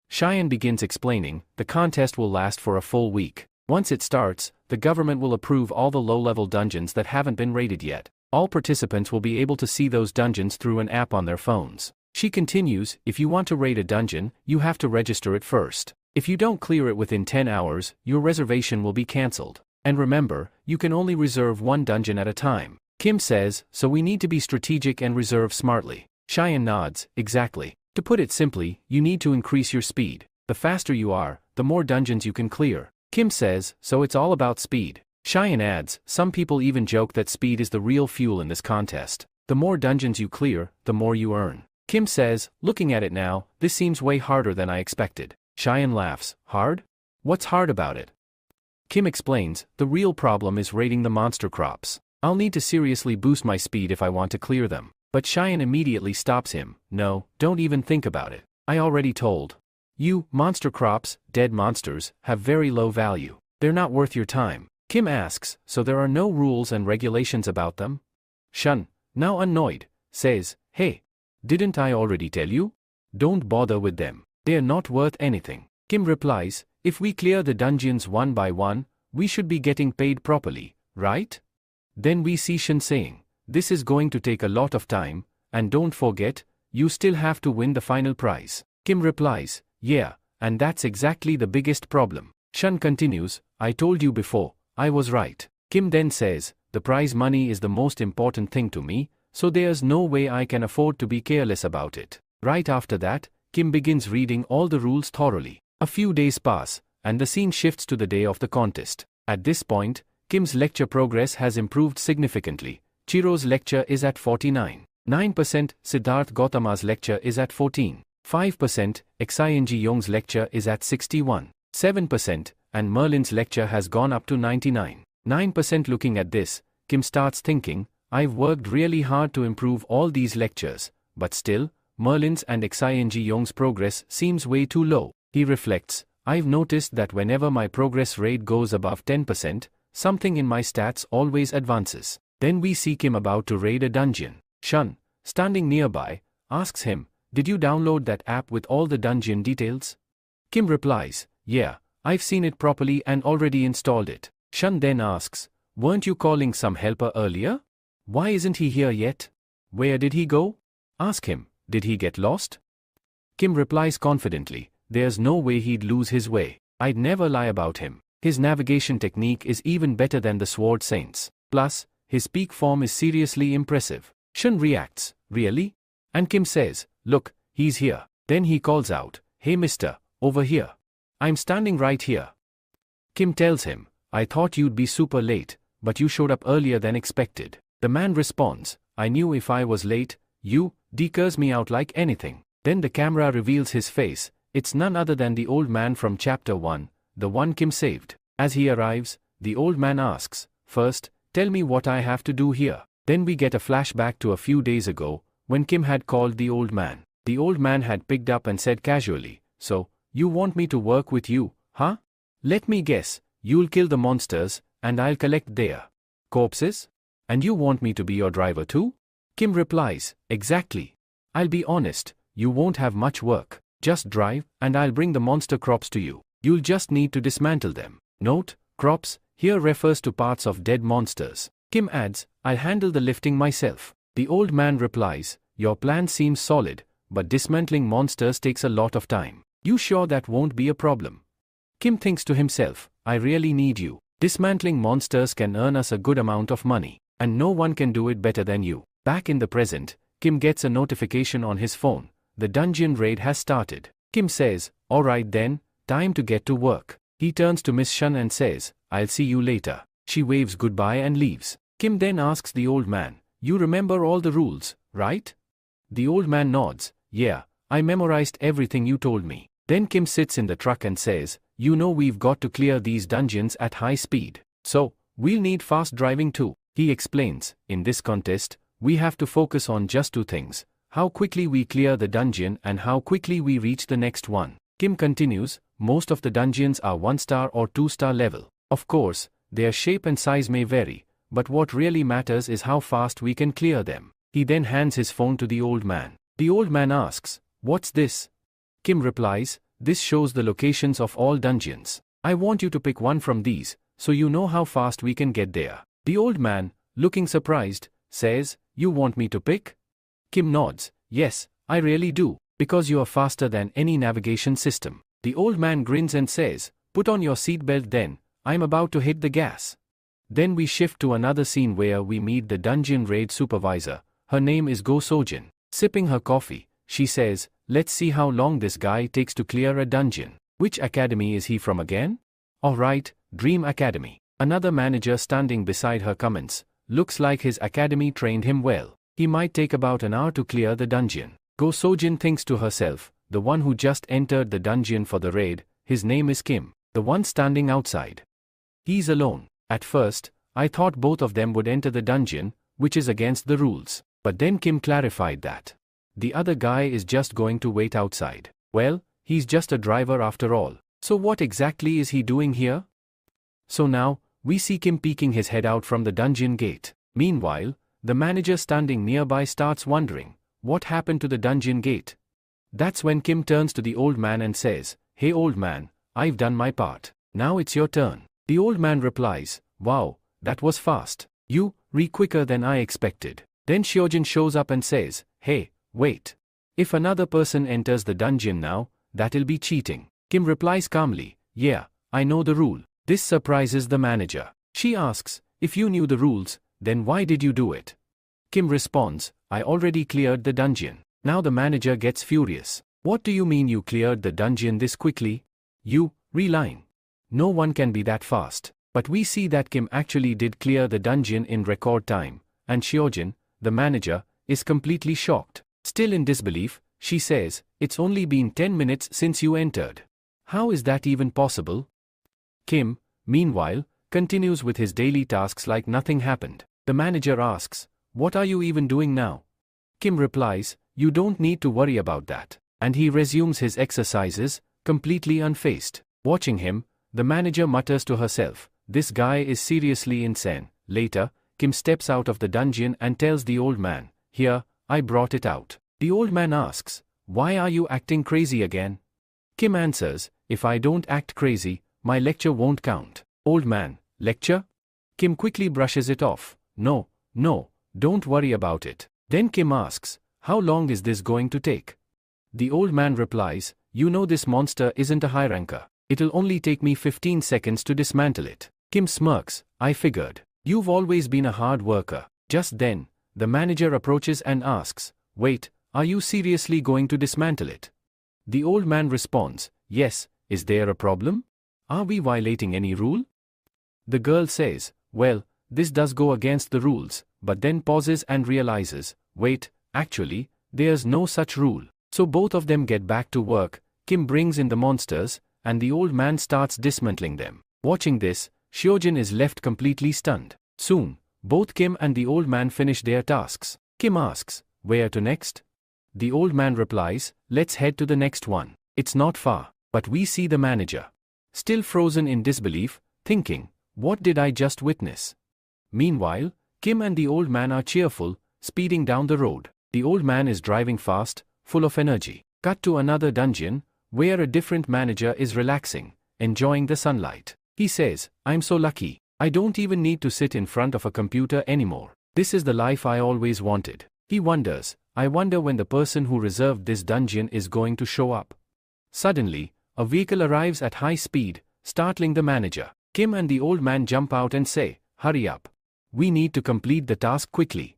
Cheyenne begins explaining, "The contest will last for a full week. Once it starts, the government will approve all the low-level dungeons that haven't been raided yet. All participants will be able to see those dungeons through an app on their phones." She continues, "If you want to raid a dungeon, you have to register it first. If you don't clear it within 10 hours, your reservation will be cancelled. And remember, you can only reserve one dungeon at a time." Kim says, "So we need to be strategic and reserve smartly." Cheyenne nods, "Exactly. To put it simply, you need to increase your speed. The faster you are, the more dungeons you can clear." Kim says, "So it's all about speed." Cheyenne adds, "Some people even joke that speed is the real fuel in this contest. The more dungeons you clear, the more you earn." Kim says, "Looking at it now, this seems way harder than I expected." Cheyenne laughs, "Hard? What's hard about it?" Kim explains, "The real problem is raiding the monster crops. I'll need to seriously boost my speed if I want to clear them." But Cheyenne immediately stops him, "No, don't even think about it. I already told you, monster crops, dead monsters, have very low value. They're not worth your time." Kim asks, "So there are no rules and regulations about them?" Shun, now annoyed, says, "Hey, didn't I already tell you? Don't bother with them. They're not worth anything." Kim replies, "If we clear the dungeons one by one, we should be getting paid properly, right?" Then we see Shun saying, "This is going to take a lot of time, and don't forget, you still have to win the final prize." Kim replies, "Yeah, and that's exactly the biggest problem." Shun continues, "I told you before, I was right." Kim then says, "The prize money is the most important thing to me, so there's no way I can afford to be careless about it." Right after that, Kim begins reading all the rules thoroughly. A few days pass, and the scene shifts to the day of the contest. At this point, Kim's lecture progress has improved significantly. Chiro's lecture is at 49.9%, Siddharth Gautama's lecture is at 14.5%, Xing Yong's lecture is at 61.7%, and Merlin's lecture has gone up to 99.9%. Looking at this, Kim starts thinking, "I've worked really hard to improve all these lectures, but still, Merlin's and Xing Yong's progress seems way too low." He reflects, "I've noticed that whenever my progress rate goes above 10%, something in my stats always advances." Then we see Kim about to raid a dungeon. Shun, standing nearby, asks him, "Did you download that app with all the dungeon details?" Kim replies, "Yeah, I've seen it properly and already installed it." Shun then asks, "Weren't you calling some helper earlier? Why isn't he here yet? Where did he go? Ask him, did he get lost?" Kim replies confidently, "There's no way he'd lose his way. I'd never lie about him. His navigation technique is even better than the Sword Saint's. Plus, his peak form is seriously impressive." Shun reacts, "Really?" And Kim says, "Look, he's here." Then he calls out, "Hey mister, over here. I'm standing right here." Kim tells him, "I thought you'd be super late, but you showed up earlier than expected." The man responds, "I knew if I was late, you'd curse me out like anything." Then the camera reveals his face. It's none other than the old man from chapter 1, the one Kim saved. As he arrives, the old man asks, "First, tell me what I have to do here." Then we get a flashback to a few days ago, when Kim had called the old man. The old man had picked up and said casually, "So, you want me to work with you, huh? Let me guess, you'll kill the monsters, and I'll collect their corpses? And you want me to be your driver too?" Kim replies, "Exactly. I'll be honest, you won't have much work. Just drive, and I'll bring the monster crops to you. You'll just need to dismantle them." Note, crops here refers to parts of dead monsters. Kim adds, "I'll handle the lifting myself." The old man replies, "Your plan seems solid, but dismantling monsters takes a lot of time. You sure that won't be a problem?" Kim thinks to himself, "I really need you. Dismantling monsters can earn us a good amount of money, and no one can do it better than you." Back in the present, Kim gets a notification on his phone. The dungeon raid has started. Kim says, "Alright then, time to get to work." He turns to Miss Shun and says, "I'll see you later." She waves goodbye and leaves. Kim then asks the old man, "You remember all the rules, right?" The old man nods, "Yeah, I memorized everything you told me." Then Kim sits in the truck and says, "You know we've got to clear these dungeons at high speed. So, we'll need fast driving too." He explains, "In this contest, we have to focus on just two things: how quickly we clear the dungeon and how quickly we reach the next one." Kim continues, "Most of the dungeons are 1-star or 2-star level. Of course, their shape and size may vary, but what really matters is how fast we can clear them." He then hands his phone to the old man. The old man asks, "What's this?" Kim replies, "This shows the locations of all dungeons. I want you to pick one from these, so you know how fast we can get there." The old man, looking surprised, says, "You want me to pick?" Kim nods, "Yes, I really do, because you are faster than any navigation system." The old man grins and says, "Put on your seatbelt then, I'm about to hit the gas." Then we shift to another scene where we meet the dungeon raid supervisor. Her name is Go Sojin. Sipping her coffee, she says, "Let's see how long this guy takes to clear a dungeon. Which academy is he from again?" "Alright, Dream Academy." Another manager standing beside her comments, "Looks like his academy trained him well. He might take about an hour to clear the dungeon." Go Sojin thinks to herself, the one who just entered the dungeon for the raid, his name is Kim, the one standing outside. He's alone. At first, I thought both of them would enter the dungeon, which is against the rules. But then Kim clarified that the other guy is just going to wait outside. Well, he's just a driver after all. So what exactly is he doing here? So now, we see Kim peeking his head out from the dungeon gate. Meanwhile, the manager standing nearby starts wondering, what happened to the dungeon gate? That's when Kim turns to the old man and says, "Hey old man, I've done my part. Now it's your turn." The old man replies, "Wow, that was fast. You, quicker than I expected." Then Hyojin shows up and says, "Hey, wait. If another person enters the dungeon now, that'll be cheating." Kim replies calmly, "Yeah, I know the rule." This surprises the manager. She asks, "If you knew the rules, then why did you do it?" Kim responds, "I already cleared the dungeon." Now the manager gets furious. "What do you mean you cleared the dungeon this quickly? You, lying. No one can be that fast." But we see that Kim actually did clear the dungeon in record time, and Hyojin, the manager, is completely shocked. Still in disbelief, she says, "It's only been 10 minutes since you entered. How is that even possible?" Kim, meanwhile, continues with his daily tasks like nothing happened. The manager asks, "What are you even doing now?" Kim replies, "You don't need to worry about that." And he resumes his exercises, completely unfazed. Watching him, the manager mutters to herself, "This guy is seriously insane." Later, Kim steps out of the dungeon and tells the old man, "Here, I brought it out." The old man asks, "Why are you acting crazy again?" Kim answers, "If I don't act crazy, my lecture won't count." Old man, "Lecture?" Kim quickly brushes it off. No, don't worry about it." Then Kim asks, "How long is this going to take?" The old man replies, "You know this monster isn't a high ranker. It'll only take me 15 seconds to dismantle it." Kim smirks, "I figured. You've always been a hard worker." Just then, the manager approaches and asks, "Wait, are you seriously going to dismantle it?" The old man responds, "Yes, is there a problem? Are we violating any rule?" The girl says, "Well, this does go against the rules," but then pauses and realizes, "Wait, actually, there's no such rule." So both of them get back to work. Kim brings in the monsters, and the old man starts dismantling them. Watching this, Hyojin is left completely stunned. Soon, both Kim and the old man finish their tasks. Kim asks, "Where to next?" The old man replies, "Let's head to the next one. It's not far." But we see the manager, still frozen in disbelief, thinking, "What did I just witness?" Meanwhile, Kim and the old man are cheerful, speeding down the road. The old man is driving fast, full of energy. Cut to another dungeon, where a different manager is relaxing, enjoying the sunlight. He says, "I'm so lucky. I don't even need to sit in front of a computer anymore. This is the life I always wanted." He wonders, "I wonder when the person who reserved this dungeon is going to show up." Suddenly, a vehicle arrives at high speed, startling the manager. Kim and the old man jump out and say, "Hurry up. We need to complete the task quickly."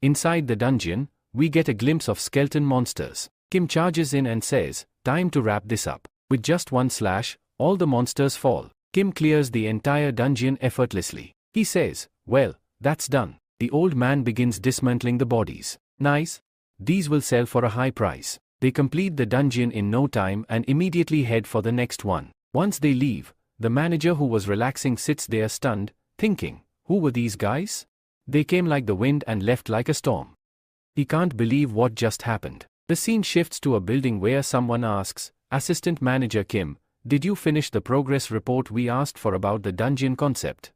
Inside the dungeon, we get a glimpse of skeleton monsters. Kim charges in and says, "Time to wrap this up." With just one slash, all the monsters fall. Kim clears the entire dungeon effortlessly. He says, "Well, that's done." The old man begins dismantling the bodies. "Nice. These will sell for a high price." They complete the dungeon in no time and immediately head for the next one. Once they leave, the manager who was relaxing sits there stunned, thinking, "Who were these guys? They came like the wind and left like a storm." He can't believe what just happened. The scene shifts to a building where someone asks, "Assistant Manager Kim, did you finish the progress report we asked for about the dungeon concept?"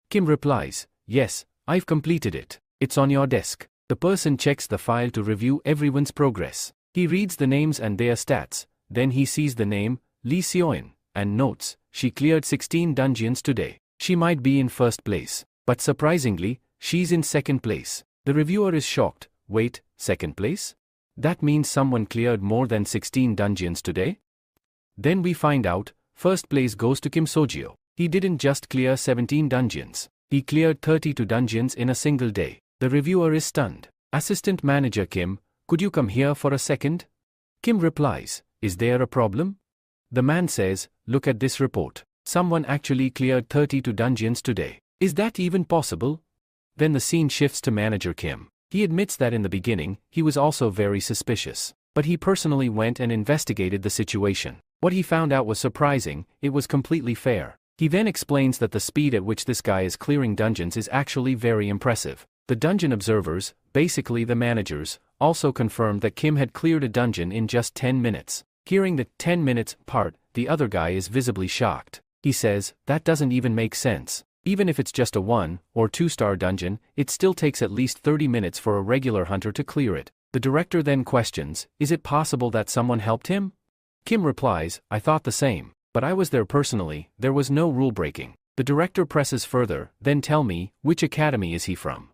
Kim replies, "Yes, I've completed it. It's on your desk." The person checks the file to review everyone's progress. He reads the names and their stats, then he sees the name, Lee Seoin, and notes, "She cleared 16 dungeons today. She might be in first place. But surprisingly, she's in second place." The reviewer is shocked. "Wait, second place? That means someone cleared more than 16 dungeons today?" Then we find out, first place goes to Kim Sojio. He didn't just clear 17 dungeons. He cleared 32 dungeons in a single day. The reviewer is stunned. "Assistant Manager Kim, could you come here for a second?" Kim replies, "Is there a problem?" The man says, "Look at this report. Someone actually cleared 32 dungeons today. Is that even possible?" Then the scene shifts to Manager Kim. He admits that in the beginning, he was also very suspicious. But he personally went and investigated the situation. What he found out was surprising. It was completely fair. He then explains that the speed at which this guy is clearing dungeons is actually very impressive. The dungeon observers, basically the managers, also confirmed that Kim had cleared a dungeon in just 10 minutes. Hearing the 10 minutes part, the other guy is visibly shocked. He says, "That doesn't even make sense. Even if it's just a 1 or 2-star dungeon, it still takes at least 30 minutes for a regular hunter to clear it. The director then questions, is it possible that someone helped him? Kim replies, I thought the same, but I was there personally, there was no rule breaking. The director presses further, then tell me, which academy is he from?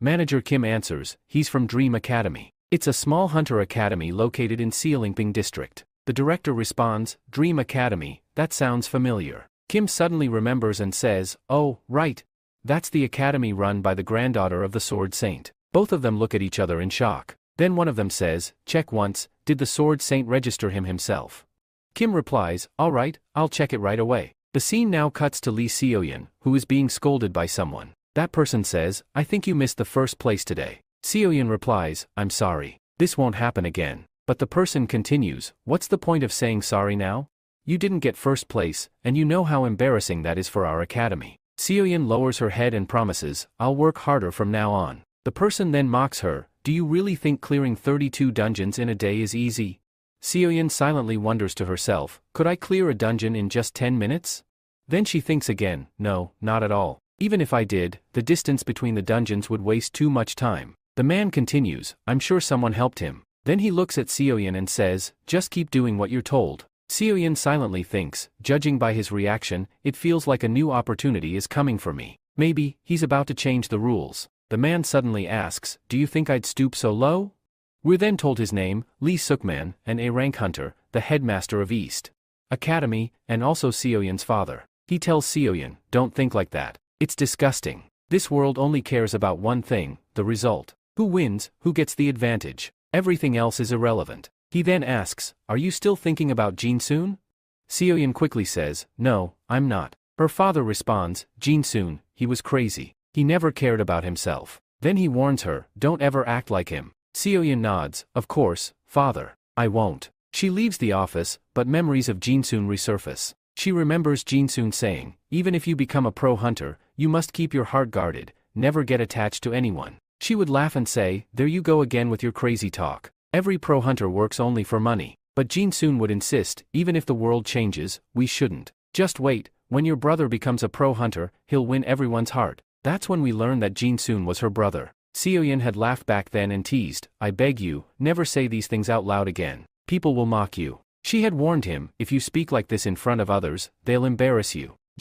Manager Kim answers, he's from Dream Academy. It's a small hunter academy located in Seolimping district. The director responds, Dream Academy, that sounds familiar. Kim suddenly remembers and says, oh, right. That's the academy run by the granddaughter of the Sword Saint. Both of them look at each other in shock. Then one of them says, check once, did the Sword Saint register him himself? Kim replies, alright, I'll check it right away. The scene now cuts to Lee Seoyeon, who is being scolded by someone. That person says, I think you missed the first place today. Seoyeon replies, I'm sorry. This won't happen again. But the person continues, what's the point of saying sorry now? You didn't get first place, and you know how embarrassing that is for our academy. Seoyeon lowers her head and promises, I'll work harder from now on. The person then mocks her, do you really think clearing 32 dungeons in a day is easy? Seoyeon silently wonders to herself, could I clear a dungeon in just 10 minutes? Then she thinks again, no, not at all. Even if I did, the distance between the dungeons would waste too much time. The man continues, I'm sure someone helped him. Then he looks at Seoyeon and says, just keep doing what you're told. Seoyeon silently thinks, judging by his reaction, it feels like a new opportunity is coming for me. Maybe, he's about to change the rules. The man suddenly asks, do you think I'd stoop so low? We're then told his name, Lee Sukman, an A-rank hunter, the headmaster of East Academy, and also Seoyeon's father. He tells Seoyeon, don't think like that. It's disgusting. This world only cares about one thing, the result. Who wins, who gets the advantage. Everything else is irrelevant. He then asks, are you still thinking about Jin-soon? Seoyeon quickly says, no, I'm not. Her father responds, Jin-soon, he was crazy. He never cared about himself. Then he warns her, don't ever act like him. Seoyeon nods, of course, father. I won't. She leaves the office, but memories of Jin-soon resurface. She remembers Jin-soon saying, even if you become a pro hunter, you must keep your heart guarded, never get attached to anyone. She would laugh and say, there you go again with your crazy talk. Every pro hunter works only for money. But Jin-soon would insist, even if the world changes, we shouldn't. Just wait, when your brother becomes a pro hunter, he'll win everyone's heart. That's when we learn that Jin-soon was her brother. Seoyeon had laughed back then and teased, I beg you, never say these things out loud again. People will mock you. She had warned him, if you speak like this in front of others, they'll embarrass you.